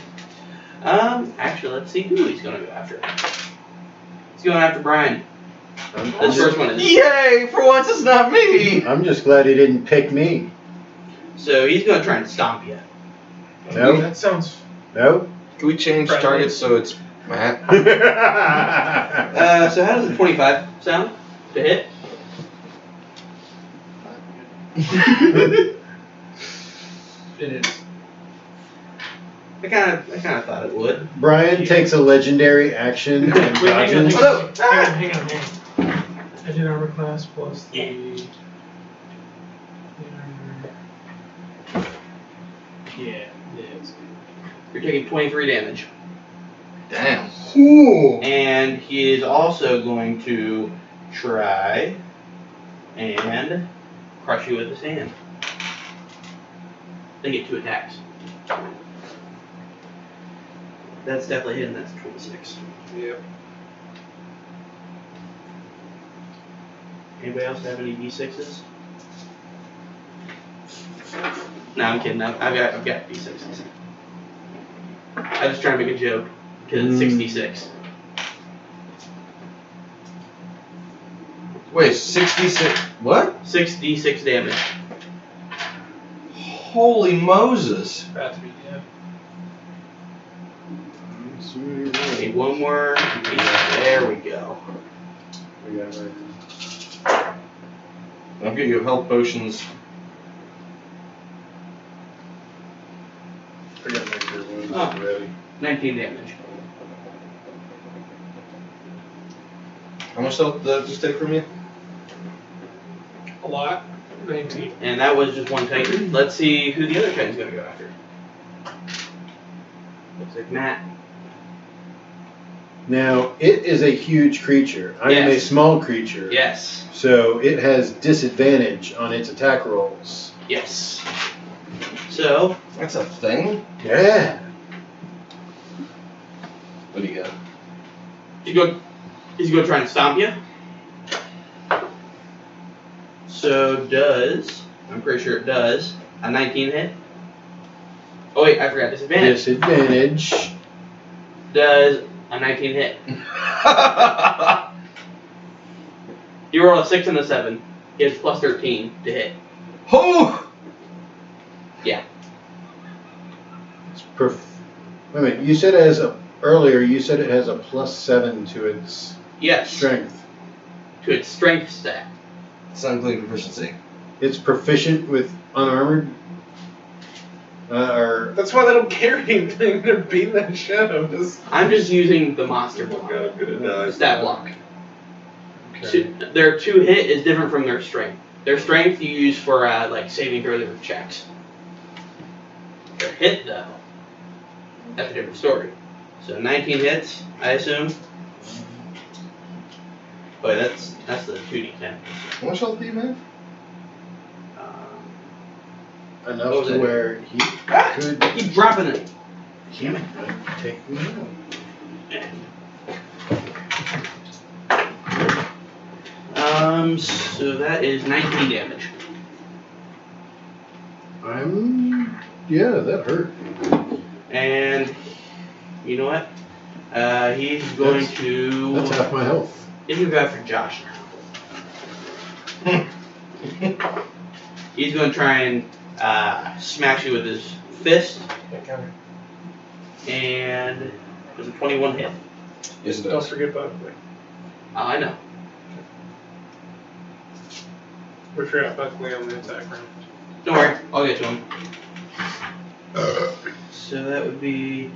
Actually, let's see who he's gonna go after. He's going after Brian. I'm This first one is. Yay! For once, it's not me. I'm just glad he didn't pick me. So he's gonna try and stomp you. No? That sounds. No? Can we change Friendly. targets so it's Matt? So how does a 25 sound to hit? It is. I kind of thought it would. Brian takes a legendary action and Wait, hang on, dodges. Hello. hang on. I did armor class plus the. Yeah, it is. You're taking 23 damage, Damn. Ooh. and he is also going to try and crush you with his hand. They get 2 attacks. That's definitely hitting. That's 26. Yep. Anybody else have any d6s? No, I'm kidding. I've got d6s. I was trying to make a joke because it's 66. Wait, 66. What? 6d6 damage. Holy Moses. About to be, yeah. Okay, one more. There we go. We got right. I'll get you health potions. I got my cure wounds Oh. ready. 19 damage. How much health did that just take from you? A lot. 19. And that was just one Titan. Let's see who the other Titan's gonna go after. Looks like Matt. Now, it is a huge creature. I am a Yes. small creature. Yes. So it has disadvantage on its attack rolls. Yes. So, That's a thing? Yeah. What do you got? he's gonna try and stomp you. So I'm pretty sure it does, a 19 hit. Oh wait, I forgot disadvantage. Disadvantage. Does a 19 hit. You roll a 6 and a 7. He has plus 13 to hit. Oh! Wait a minute. You said earlier. You said it has a +7 to its Yes. strength. To its strength stat. It's not including proficiency. It's proficient with unarmored. Or That's why they don't carry anything. They're beating that shit out of us. I'm just using the monster Oh block. god, I'm gonna die. Stat block. okay. Their 2 hit is different from their strength. Their strength you use for like saving throws or checks. Their hit though, that's a different story. So 19 hits, I assume. Boy, that's the 2d10. How much health do you have? What enough was to it? where he could Keep dropping it. take me out. So that is 19 damage. Yeah, that hurt. And you know what? He's going to. That's half my health. He's gonna go after Josh now. He's gonna try and smash you with his fist, and there's a 21 hit. Yes, it Don't does. forget Buckley. I know. We forgot Buckley on the attack round. Don't worry, I'll get to him. So that would be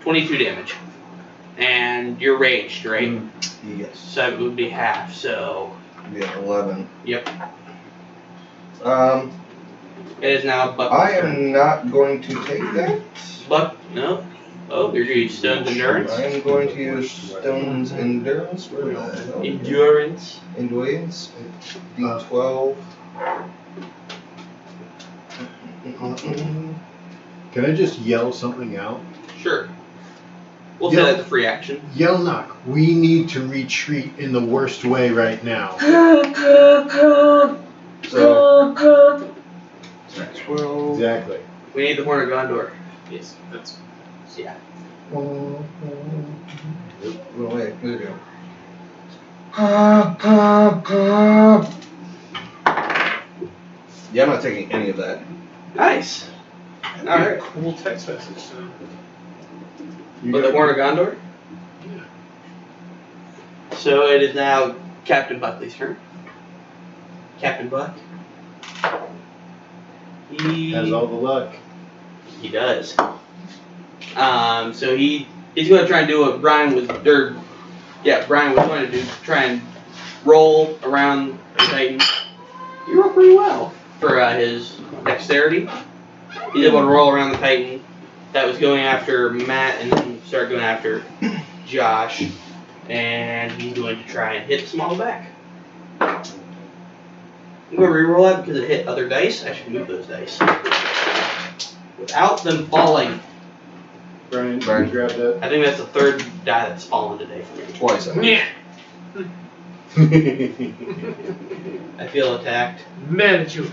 22 damage, and you're raged, right? Yes. So it would be half. So Yeah, 11. yep, Um, it is now Buck. I am not going to take that. Buck. No, Oh, you're going to use Stone's Endurance? I'm going to use Stone's Endurance. Where the hell? Endurance. Endurance. D12. Can I just yell something out? Sure. We'll say that's a free action. Yelnock, we need to retreat in the worst way right now. So, that's 12. Exactly. We need the Horn of Gondor. Yes, that's. Yeah. Oh, wait, there we go. Yeah, I'm not taking any of that. Nice. Alright. Cool text message. So. With the Horn of Gondor? Yeah. So it is now Captain Buckley's turn. Captain Buck. Has all the luck. He does. So he's going to try and do what Brian was going to do. Try and roll around the Titan. You roll pretty well for his dexterity. He's able to roll around the Titan that was going after Matt and then start going after Josh. And he's going to try and hit the small back. I'm going to reroll that because it hit other dice. I should move those dice. Without them falling. Brian, grab that. I think that's the third die that's fallen today for me. Twice, I think. Yeah. I feel attacked. Mad at you.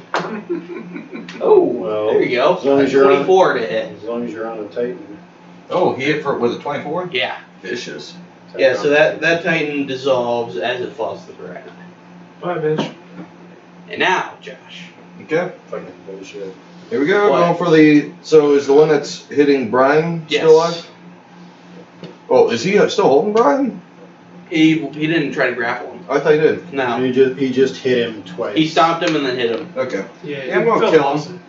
Oh, Well, there you go. as long as A you're on- 24 to hit. As long as you're on a Titan. Oh, he hit for, was it 24? Yeah. Vicious. Yeah, so that Titan dissolves as it falls to the ground. Bye, bitch. And now, Josh. Okay, Fucking bullshit. here we go. What? Going for the. So is the one that's hitting Brian Yes. still alive? Oh, is he still holding Brian? He didn't try to grapple him. I thought he did. No. He just hit him twice. He stomped him and then hit him. Okay. Yeah, Yeah, I'm it gonna felt kill him. awesome.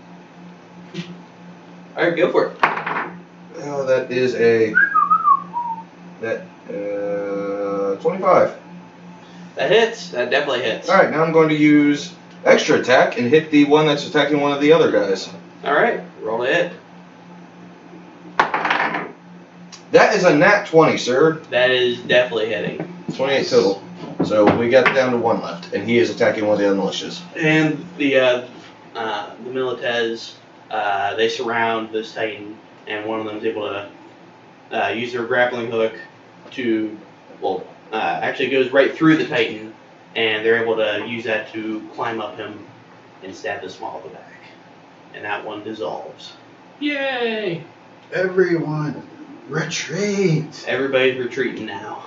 Alright, go for it. Oh, that is a. 25. That hits. That definitely hits. Alright, now I'm going to use extra attack and hit the one that's attacking one of the other guys. Alright, roll to hit. That is a nat 20, sir. That is definitely hitting. 28 total. So we got down to one left, and he is attacking one of the other militias. And the Milites, they surround this Titan, and one of them is able to use their grappling hook to, actually goes right through the Titan, and they're able to use that to climb up him and stab the small of the back. And that one dissolves. Yay! Everyone, retreat. Everybody's retreating now.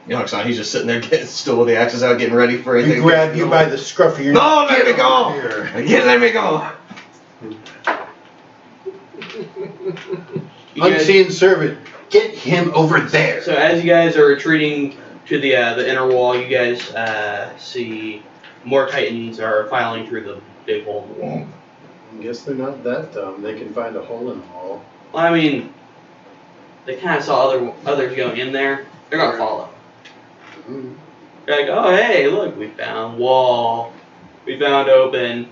You know, he's just sitting there still with the axes out, getting ready for anything. We grab you by the scruff of your No, let me Get go! over here. Again, let me go! You guys- Unseen servant, get him over there. So as you guys are retreating to the inner wall, you guys see more Titans are filing through the big hole in the wall. I guess they're not that dumb. They can find a hole in the wall. Well, I mean, they kind of saw others go in there. They're gonna follow. Mm. They're like, oh hey, look, we found wall. We found open.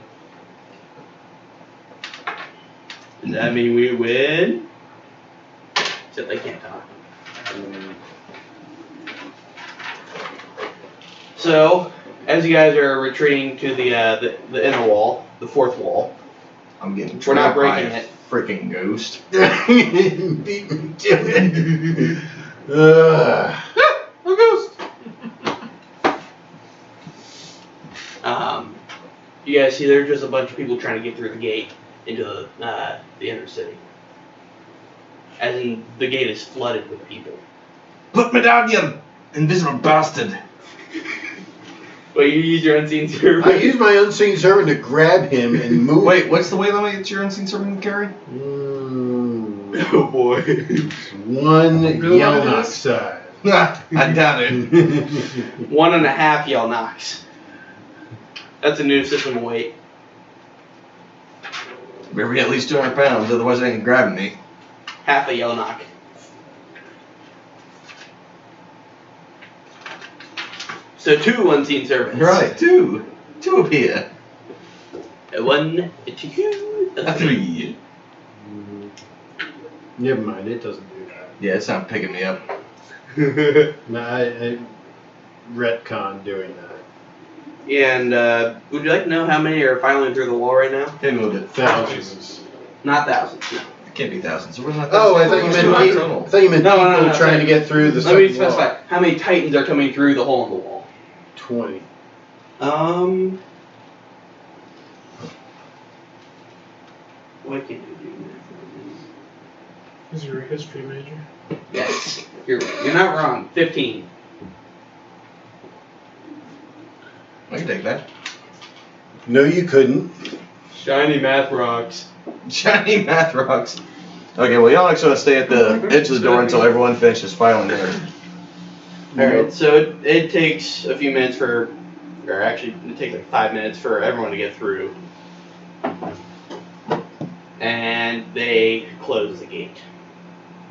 Does that mean we win? Except they can't talk. So, as you guys are retreating to the inner wall, the fourth wall, I'm getting We're not trapped by breaking a it. freaking ghost. Beat me to it. Ugh. A ghost! you guys see there's just a bunch of people trying to get through the gate into the inner city. As in, the gate is flooded with people. Put me down, you invisible bastard! But you use your unseen servant. I use my unseen servant to grab him and move. Wait, what's the weight limit that your unseen servant can carry? Oh boy. One Really? Yelnock size. I doubt it. 1.5 yell knocks. That's a new system of weight. Better be at least 200 pounds, otherwise they ain't grabbing me. Half a yell knock. So 2 unseen servants. Right, two. Two up here. A 1, a 2, A 3. Never mind, it doesn't do that. Yeah, it's not picking me up. No, I retcon doing that. And would you like to know how many are filing through the wall right now? They moved it. Thousands. Not thousands. No. It can't be thousands. We're not Oh, I thought you meant total. people trying to get through the Let me second wall. specify. How many Titans are coming through the hole in the wall? 20. Why can't you do Is you a history major? that? Yes. You're not wrong. 15. I can take that. No, you couldn't. Shiny math rocks. Shiny math rocks. Okay, well, y'all actually stay at the edge of the door until everyone finishes filing there. Alright, so it takes a few minutes or actually it takes like 5 minutes for everyone to get through. And they close the gate.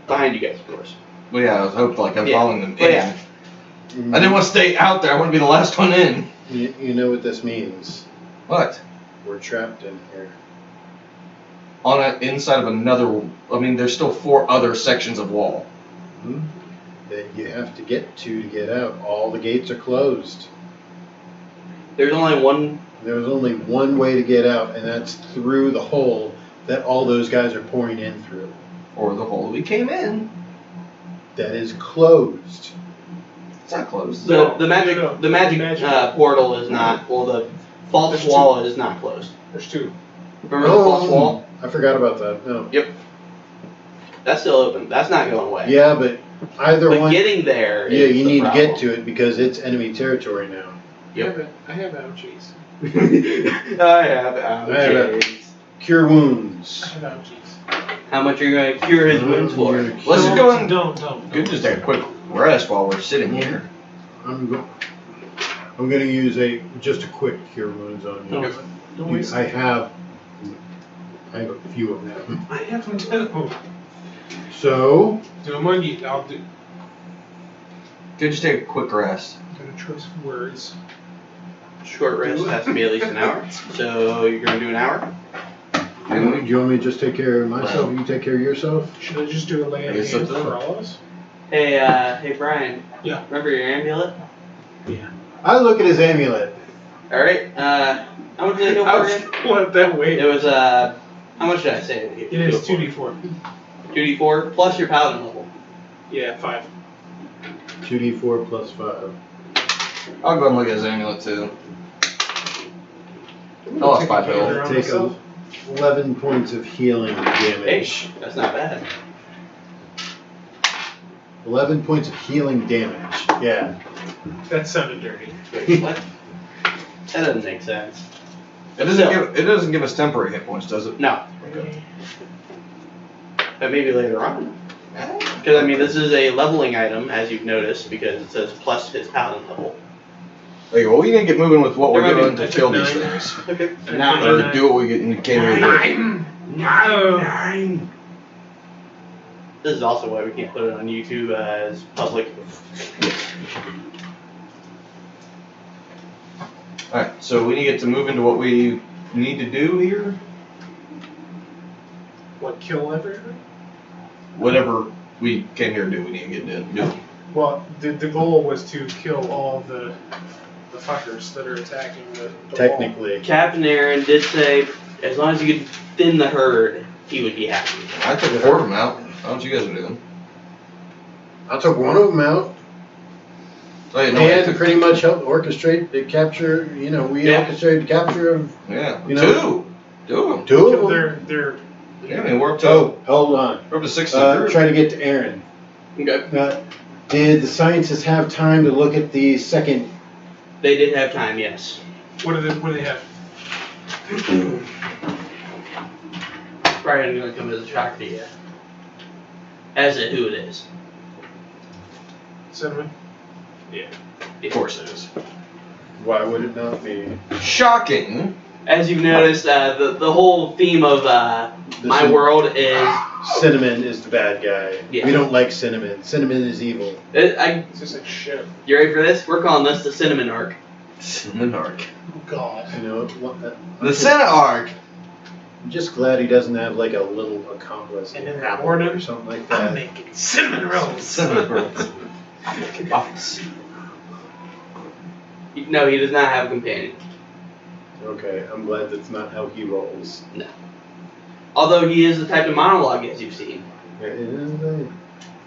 Behind you guys, of course. Well, yeah, I was hoping like I'm Yeah. following them But in. yeah. I didn't want to stay out there. I want to be the last one in. You know what this means. What? We're trapped in here. Inside of another. I mean, there's still 4 other sections of wall. That you have to get out. All the gates are closed. There's only one. There's only one way to get out, and that's through the hole that all those guys are pouring in through. Or the hole we came in. That is closed. It's not closed. The magic Magic. portal is not. Well, the false There's wall is not closed. There's 2. Remember the false wall? I forgot about that. No. That's still open. That's not going away. Yeah, but either But one. getting there. Yeah, is you the need to get problem. to it because it's enemy territory now. Yep. I have ouchies. I have allergies. Cure wounds. I have ouchies. How much are you going to cure his wounds for? Let's just go and Don't. Good, just take a quick rest while we're sitting here. I'm going to use just a quick cure wounds on you. Okay. Don't waste. I have a few of them. I have them too. So Do them on you. I'll do. Good, just take a quick rest. I'm gonna choose words. Short rest has to be at least an hour. So you're going to do an hour? do you want me to just take care of myself? Well. You take care of yourself. Should I just do a lay I on guess hands that's it. for all of us? Hey Brian. Yeah. Remember your amulet? I look at his amulet. Alright, how much did it go I for was again? want that way. It was, how much did I say? It is 2d4. 2d4 plus your paladin level. Yeah, 5. 2d4 plus 5. I'll go and look at his amulet too. I lost 5 Take a health. gander on Take myself. 11 points of healing Hey, damage. that's not bad. 11 points of healing damage. Yeah. That sounded dirty. Wait, what? That doesn't make sense. It doesn't give us temporary hit points, does it? No. But maybe later on. Because, I mean, this is a leveling item, as you've noticed, because it says plus his paladin level. Okay, well, we need to get moving with what we're There might doing be- to kill I these took things. Okay. Or do what we came here to do. No. This is also why we can't put it on YouTube as public. Alright, so we need to get to move into what we need to do here. What, kill everything? Whatever we came here to do, we need to get to do. Well, the goal was to kill all the fuckers that are attacking the wall. Technically. Captain Aaron did say, as long as you could thin the herd, he would be happy. I took 4 of them out. How don't you guys do them? I took one of them out. Oh, yeah, no, I And took, pretty much helped orchestrate the capture. We Yeah. orchestrated the capture of yeah, you know- 2 of them. 2 of them. They're Yeah, I mean, we're up to Oh, hold on. we're up to 63. Try to get to Aaron. Okay. Did the scientists have time to look at the second? They did have time, yes. what do they have? Probably going to come as a shock to you. As to who it is. Cinnamon? Of course it is. Why would it not be? Shocking. As you've noticed, the whole theme of my world is Cinnamon is the bad guy. Yeah. We don't like Cinnamon. Cinnamon is evil. It's just like shit. You ready for this? We're calling this the Cinnamon Arc. Cinnamon arc. Oh god. You know, The Senna arc. I'm just glad he doesn't have like a little accomplice And in in the Apple morning, or something like I'm that. making cinnamon rolls. Cinnamon rolls. Waffles. No, he does not have a companion. Okay, I'm glad that's not how he rolls. Although he is the type of monologue, as you've seen.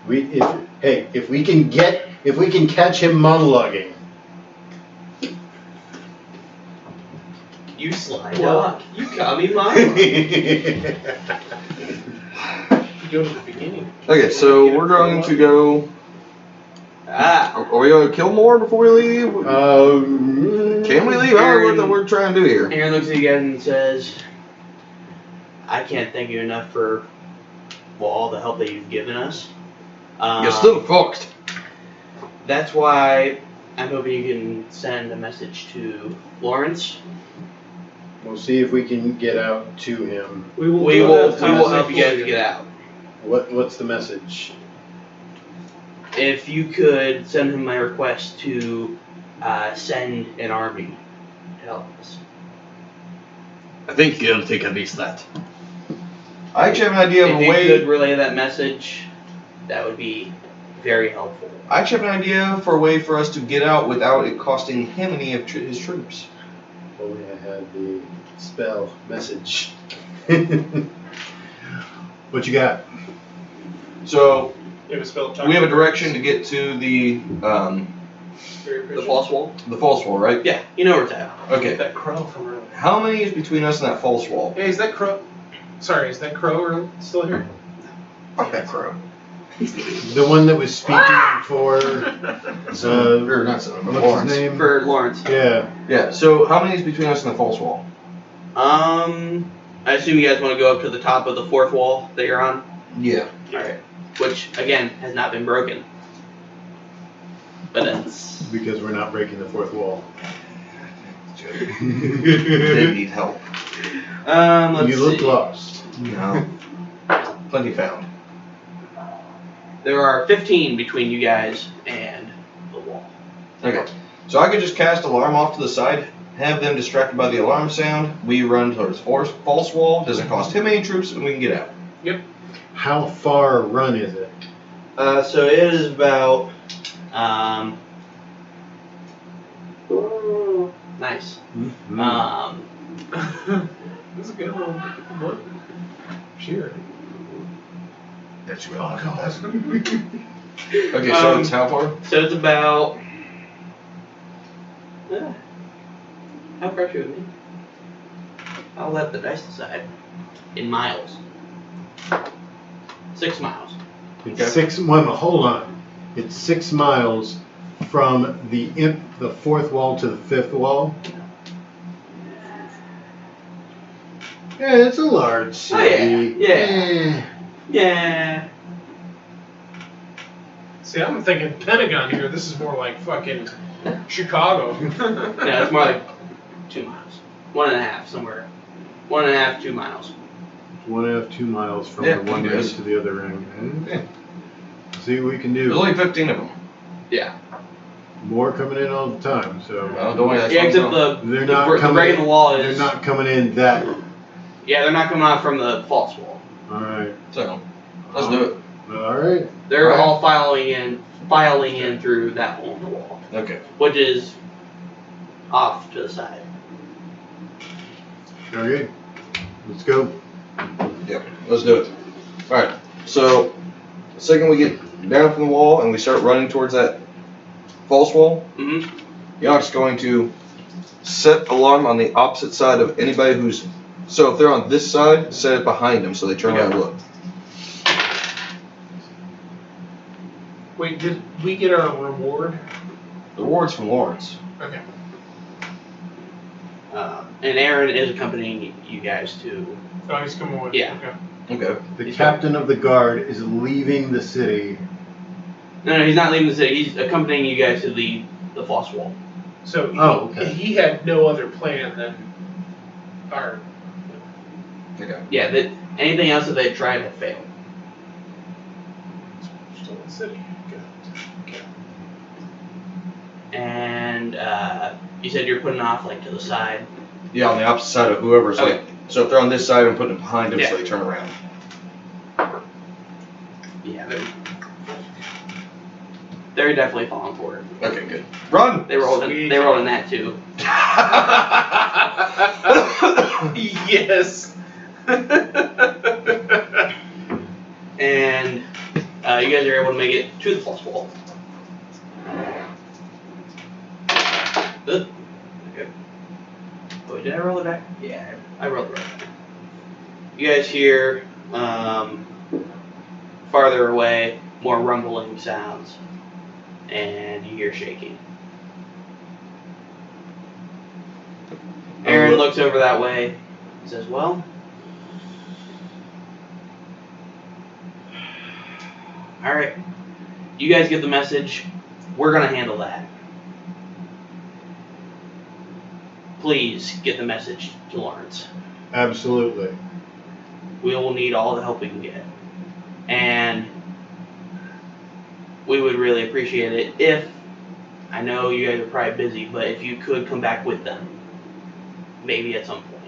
If we can catch him monologuing. You sly Well- dog. You caught me monologue. You go to the beginning. Okay, so we're going to go. Ah. Are we going to kill more before we leave? Can we leave? I don't know what we're trying to do here. Aaron looks at you guys and says, I can't thank you enough for all the help that you've given us. You're still fucked. That's why I'm hoping you can send a message to Lawrence. We'll see if we can get out to him. We will help you guys get out. What's the message? If you could send him my request to send an army to help us. I think you'll take at least that. I actually have an idea of If a you way. could relay that message, that would be very helpful. I actually have an idea for a way for us to get out without it costing him any of his troops. Only I had the spell message. What you got? So You have a spell we have a direction to get to the The false wall? false wall, right? Yeah, you know where it's at. Okay. That crow from earlier. How many is between us and that false wall? Hey, is that crow? Sorry, is that crow still here? Fuck that crow. The one that was speaking for Or not Son, what's Lawrence. his name? For Lawrence. Yeah. Yeah. So how many is between us and the false wall? I assume you guys want to go up to the top of the fourth wall that you're on? Yeah. Alright. Which, again, has not been broken. But that's... Because we're not breaking the fourth wall. They need help. Let's You look see. lost. No. Plenty found. There are 15 between you guys and the wall. Okay. So I could just cast alarm off to the side, have them distracted by the alarm sound. We run towards false wall. Doesn't cost him any troops, and we can get out. How far a run is it? So it is about, nice. This is a good one. What? Cheer. That's what I'll call Okay, so it's how far? So it's about, how fresh with me? I'll let the dice decide. In miles. 6 miles. It's hold on. It's 6 miles from the fourth wall to the fifth wall. Yeah, it's a large city. Oh, yeah. Yeah. See, I'm thinking Pentagon here. This is more like fucking Chicago. No, it's more like 2 miles. 1.5 somewhere. 1.5, 2 miles. 1.5, 2 miles from Yeah, the one we can do ring this. to the other ring. Yeah. See what we can There's do. only 15 of them. Yeah. More coming in all the time, so Well, don't worry, that's Yeah, what I'm except telling- they're the not breaking coming. the wall They're is. not coming in that. Yeah, they're not coming out from the false wall. All right. So, let's do it. All right. They're Alright. all filing in through that hole in the wall, Okay. which is off to the side. Okay. Let's go. Yep. Let's do it. Alright. So, the second we get down from the wall and we start running towards that false wall, Mm-hmm. Yonk's going to set alarm on the opposite side of anybody who's. So if they're on this side, set it behind them so they turn around and look. Wait, did we get our reward? The reward's from Lawrence. Okay. And Aaron is accompanying you guys to. Oh, he's coming with. Yeah. Okay. Okay. The captain of the guard is leaving the city. No, he's not leaving the city. He's accompanying you guys to the false wall. So Okay. he had no other plan than our. Okay. Yeah, that anything else that they tried had failed. Still in the city. Okay. And you said you're putting off like to the side. Yeah, on the opposite side of whoever's Okay. like So if they're on this side, I'm putting it behind them Yeah. so they turn around. Yeah, they're definitely falling for it. Okay, good. Run! They rolled in that too. Yes. And you guys are able to make it to the false wall. Good. Oh, did I roll it back? Yeah, I rolled it right back. You guys hear farther away more rumbling sounds, and you hear shaking. Aaron looks over that way and says, well, alright, you guys get the message. We're going to handle that. Please get the message to Lawrence. Absolutely. We will need all the help we can get. And we would really appreciate it if, I know you guys are probably busy, but if you could come back with them. Maybe at some point.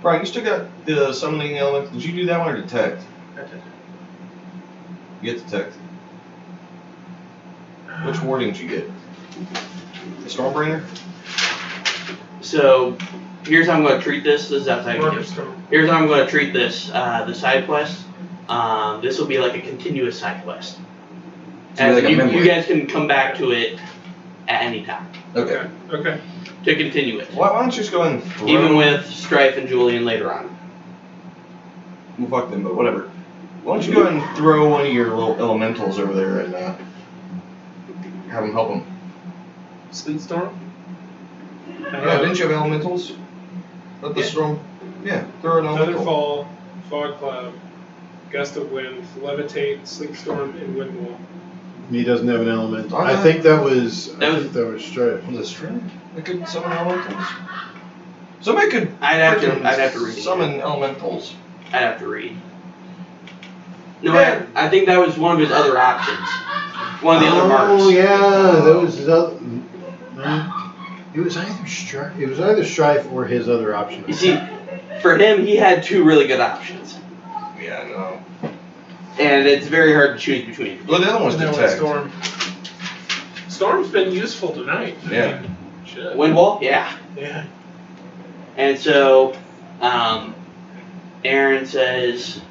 Brian, you still got the summoning element. Did you do that one or detect? You get detect. Which warding did you get? The Stormbringer? So, here's how I'm going to treat this. This is outside of you. Storm. Here's how I'm going to treat this. The side quest. This will be like a continuous side quest. So As like a you memory. guys can come back to it at any time Okay. Okay. to continue it. Why don't you just go and throw... Even with Strife and Julian later on. Well, fuck them, but whatever. Why don't you go and throw one of your little elementals over there and have them help them? Sleet storm. Yeah, didn't you have elementals? Let the Yeah. storm... Yeah, throw an elemental. Thunderfall, fog cloud, gust of wind, levitate, sleet storm, and wind wall. He doesn't have an element. Oh, I no. think that was. I That think that was Strife. Was it string? They could summon elementals? Somebody could I'd have freaking to read it. summon elementals. I'd have to read. No, Yeah. I think that was one of his other options. One of the other marks. Oh yeah, that was his other. It was either Strife. It was either Strife or his other option. You see, for him, he had two really good options. Yeah, I know. And it's very hard to choose between. Well, the other one's And then with detect. storm. Storm's been useful tonight. I Yeah. mean, shit. Wind wall? Yeah. Yeah. And so, Aaron says,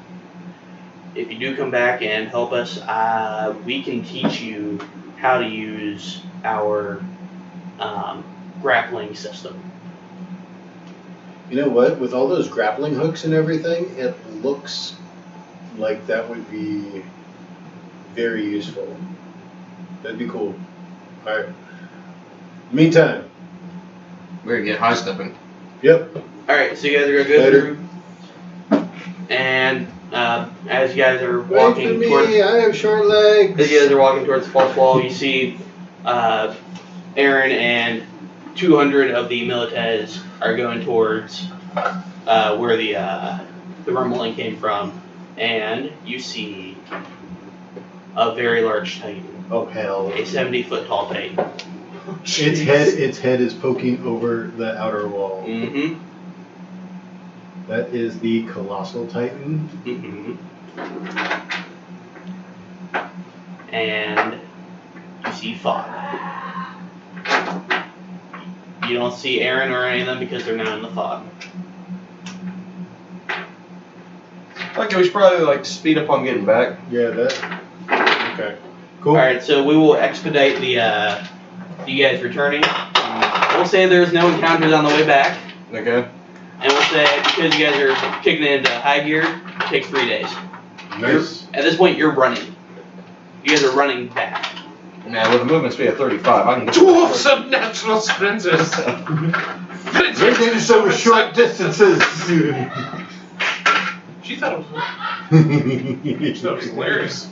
if you do come back and help us, we can teach you how to use our grappling system. You know what? With all those grappling hooks and everything, it looks like that would be very useful. That'd be cool. All right. Meantime. We're gonna get high stepping. Yep. Alright, so you guys are going to go Later. through. And as you guys are Wait for walking me. towards... I have short legs. As you guys are walking towards the false wall, you see Aaron and 200 of the Milites are going towards where the rumbling came from, and you see a very large Titan, Oh hell. a 70-foot tall Titan. Its head is poking over the outer wall. Mm-hmm. That is the Colossal Titan. Mm-hmm. And you see fog. You don't see Aaron or any of them because they're not in the fog. Okay, we should probably like speed up on getting back. Yeah, that. Okay. Cool. Alright, so we will expedite the you guys returning. We'll say there's no encounters on the way back. Okay. And we'll say because you guys are kicking it into high gear, it takes 3 days. Nice. At this point, you're running. You guys are running back. Now with a movement speed of 35, I can get Dwarfs of natural sprinters. Everything's over short distances. She thought it was hilarious.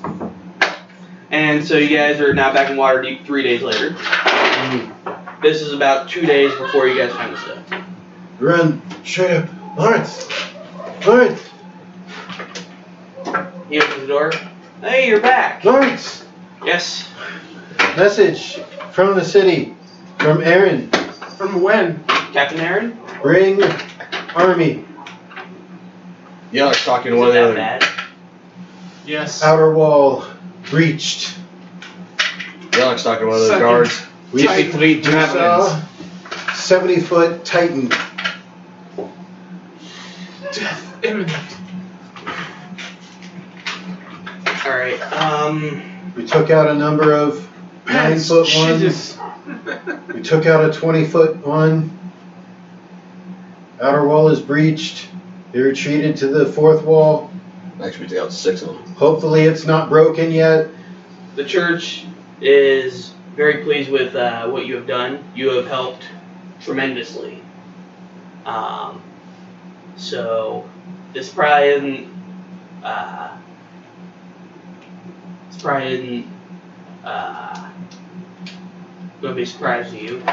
And so you guys are now back in Waterdeep 3 days later. This is about 2 days before you guys find the stuff. Run straight up. Lawrence! Lawrence! He opens the door. Hey, you're back. Lawrence! Yes. Message from the city. From Aaron. From when? Captain Aaron? Bring army. Yeah, I was talking to Is one it of the that other. bad? Yes. Outer wall breached. Yeah, I was talking to one of the Second. guards. We Typically, we saw 70-foot Titan. Death imminent. Alright, We took out a number of 9-foot ones. Jesus. We took out a 20-foot one. Outer wall is breached. They retreated to the fourth wall. Actually, we took out 6 of them. Hopefully it's not broken yet. the church is very pleased with what you have done. You have helped tremendously. So this probably isn't going to be a surprise to you.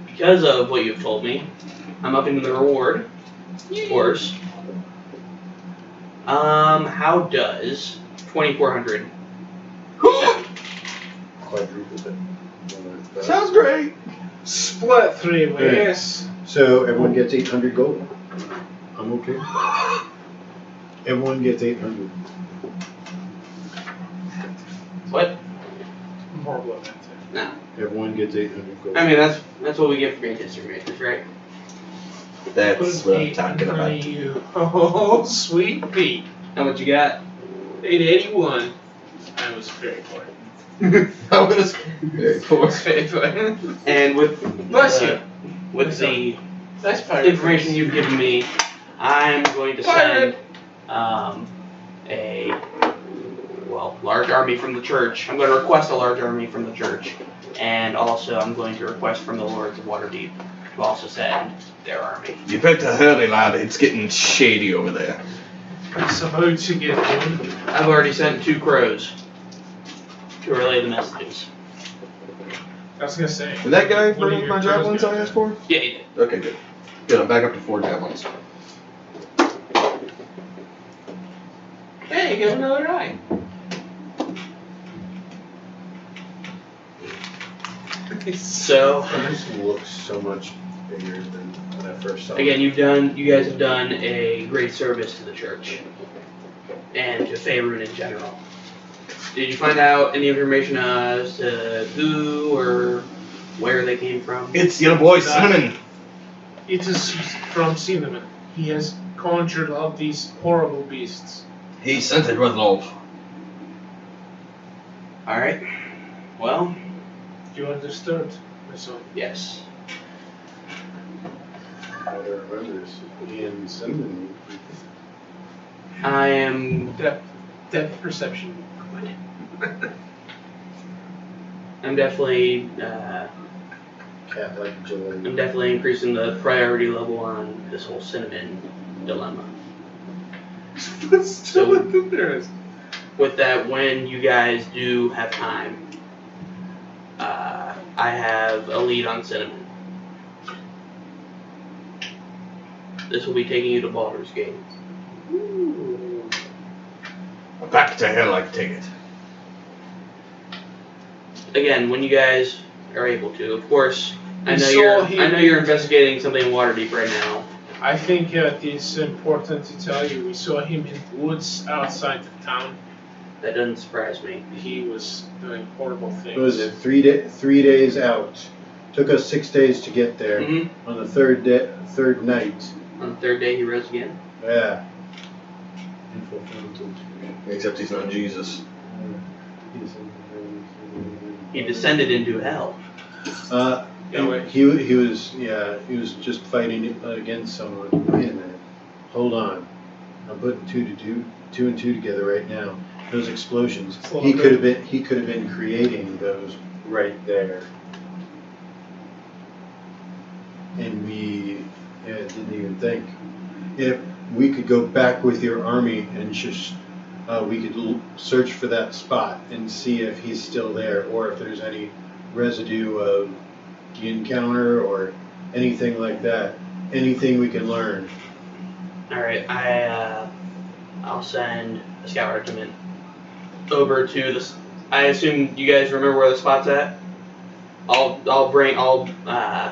Because of what you've told me, I'm upping the reward, of course. How does 2,400? Quadrupled it. Sounds great. Split 3 ways. So everyone gets 800 gold. I'm okay. Everyone gets 800. What? I'm horrible at that too. No. Everyone gets 800 gold. I mean, that's what we get for being history majors, right? That's what I'm talking Put about. you. Oh, sweet Pete. How much you got? 881. I was very poor. That was very poor. Very poor. And with Bless you. with the That's pirate. information you've given me, I'm going to send Pirate. a large army from the church. I'm going to request a large army from the church, and also I'm going to request from the Lords of Waterdeep to also send their army. You better hurry, lad. It's getting shady over there. It's about to get in. I've already sent 2 crows to relay the messages. I was gonna say. Did that guy One of bring your my crows javelins got I asked for? Yeah, he did. Okay, good. Good, I'm back up to 4 javelins. Hey, you got another eye. So This looks so much bigger than when I first saw it. again, you guys have done a great service to the church and to Faerun in general. Did you find out any information as to who or where they came from? It's your boy Cinnamon. It is from Cinnamon. He has conjured up these horrible beasts. He sent it with love. All right. Well, You understood, my son. yes. I don't remember this. Ian Cinnamon. I am. Depth perception. I'm definitely. Cat like agility. I'm definitely increasing the priority level on this whole cinnamon dilemma. Still embarrassed. With that, when you guys do have time, I have a lead on cinnamon. This will be taking you to Baldur's Gate. Back to hell, I take it. Again, when you guys are able to, of course. I We know saw him- you're investigating something in Waterdeep right now. I think it is important to tell you we saw him in the woods outside of town. That doesn't surprise me. He was doing horrible things. What was it? 3 days out. Took us 6 days to get there. Mhm. On the third night. On the 3rd day, he rose again. Yeah. Except he's not Jesus. He descended into hell. He was just fighting against someone. Wait a minute. Hold on. I'm putting two and two together right now. Those explosions. It's a He little could have been creating those right there. And we didn't even think. If we could go back with your army and just we could search for that spot and see if he's still there or if there's any residue of the encounter or anything like that. Anything we can learn. All right, I'll send a scout regiment over to this. I assume you guys remember where the spot's at. I'll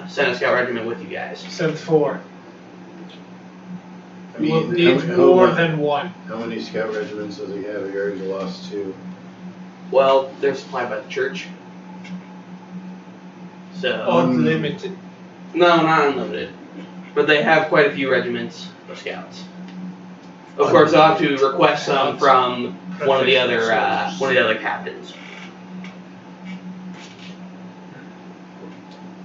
send a scout regiment with you guys. Sent 4. I We'll mean, need how more many- than one. How many scout regiments does he have? He already lost 2. Well, they're supplied by the church. So Unlimited. no, not unlimited, but they have quite a few regiments of scouts. Of course, they'll have to request some from one of the other captains,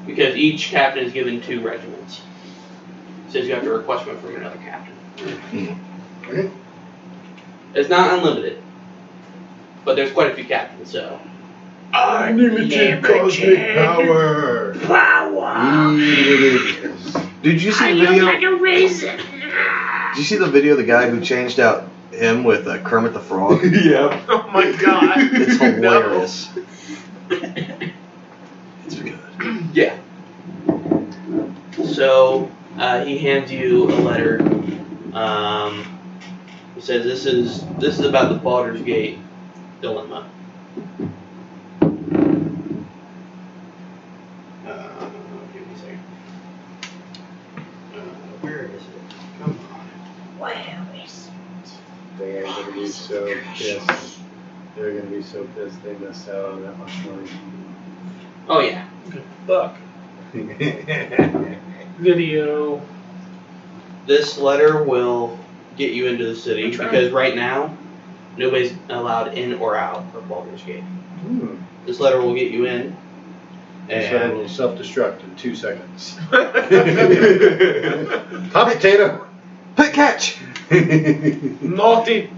because each captain is given 2 regiments. So you have to request one from another captain. Okay. It's not unlimited, but there's quite a few captains, so. Unlimited cosmic power! Yes. Did you see the video? Did you see the video of the guy who changed out him with Kermit the Frog? Yeah. Oh my god. It's No. hilarious. It's good. Yeah. So he hands you a letter. He says this is about the Baldur's Gate dilemma. Give me a second. Where is it? Come on. They are gonna be so pissed. They're gonna be so pissed they missed out on that much money. Oh yeah. Fuck. Video. This letter will get you into the city That's right. because right now nobody's allowed in or out of Baldur's Gate. Hmm. This letter will get you in. So it And will self-destruct in 2 seconds. Hot potato! Put catch! Naughty.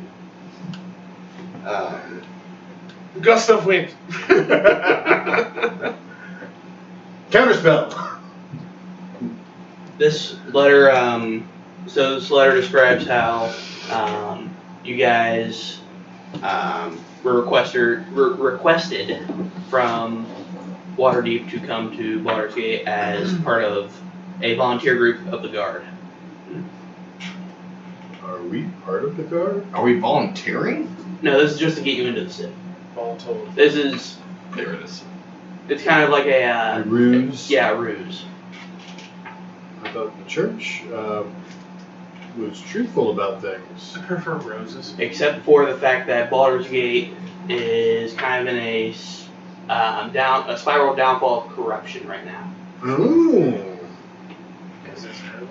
Gust of wind. Counterspell! this letter, so this letter describes how you guys were requested from Waterdeep to come to Baldur's Gate as part of a volunteer group of the Guard. Are we part of the guard? Are we volunteering? No, this is just to get you into the city. All told. This is, There it is. it's kind of like A a ruse? yeah, ruse. I thought the church was truthful about things. I prefer roses. Except for the fact that Baldur's Gate is kind of in a spiral downfall of corruption right now. Ooh. Is this true?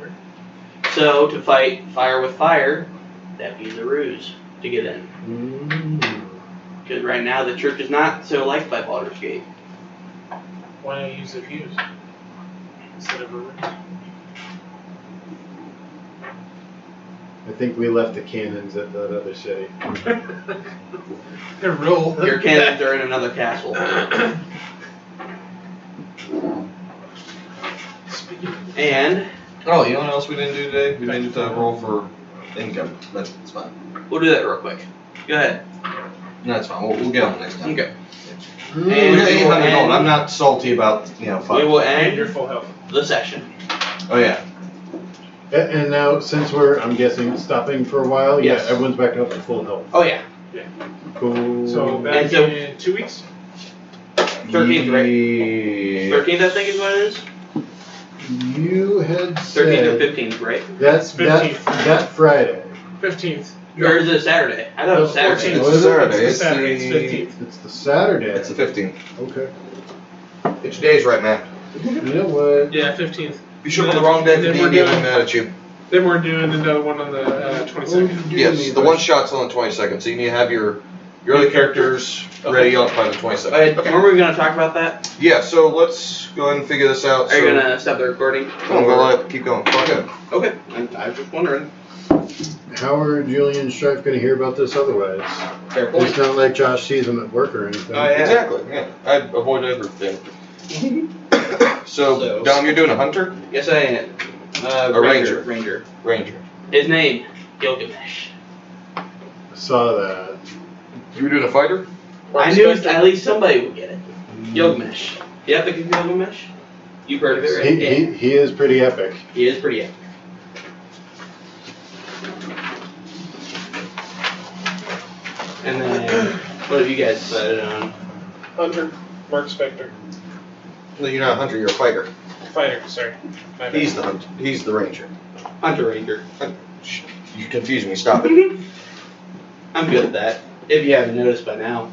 So to fight fire with fire, that'd be the ruse to get in. Mm. Because right now the church is not so liked by Baldur's Gate. Why not use a fuse instead of a rose? I think we left the cannons at that other city. They're real. Your cannons are in another castle. And Oh, you know what else we didn't do today? We didn't roll for income. That's fine. we'll do that real quick. Go ahead. No, that's fine. We'll get on next time. Okay. We And got we will 800 gold. end- I'm not salty about, We five. will And your end full health. the session. Oh, yeah. And now, since we're, I'm guessing, stopping for a while, Yes. yeah, everyone's back up to full health. Oh yeah. Cool. So back And so- in 2 weeks. 13th, right? Yeah. 13th, I think is what it is. You had 13th or said 15th, right? that's that 15th. that Friday. 15th. Or is it Saturday? I thought it was Saturday. It's 14th. Saturday. It's the Saturday. It's 15th. It's the Saturday. It's the 15th. Okay. Get your days right, man. You know what? Yeah, 15th. If you show up on the wrong day And for then we're D&D, I'm doing- mad at you. Then we're doing another one on the 22nd. Yes, the one shot's on the 22nd, so you need to have your early characters ready on by the 22nd. When were we gonna talk about that? Yeah, so let's go ahead and figure this out. Are you So- gonna stop the recording? Come on, we'll keep going. Go ahead. Okay. I was just wondering. How are Julian and Strife going to hear about this otherwise? Fair It's point. not like Josh sees them at work or anything. Oh, yeah. Exactly, yeah. I avoid everything. So, So- Dom, you're doing a hunter? Yes, I am. A ranger. Ranger. Ranger. His name, Gilgamesh. I saw that. You were doing a fighter? I knew at least somebody would get it. Gilgamesh. You have to get Gilgamesh? You've heard of it, right? He is pretty epic. He is pretty epic. And then, what have you guys decided on? Hunter, Mark Spector. No, you're not a hunter, you're a fighter. Fighter, sorry. My bad. He's the hunter. He's the ranger. Hunter Ranger. You confuse me. Stop it. I'm good at that. If you haven't noticed by now.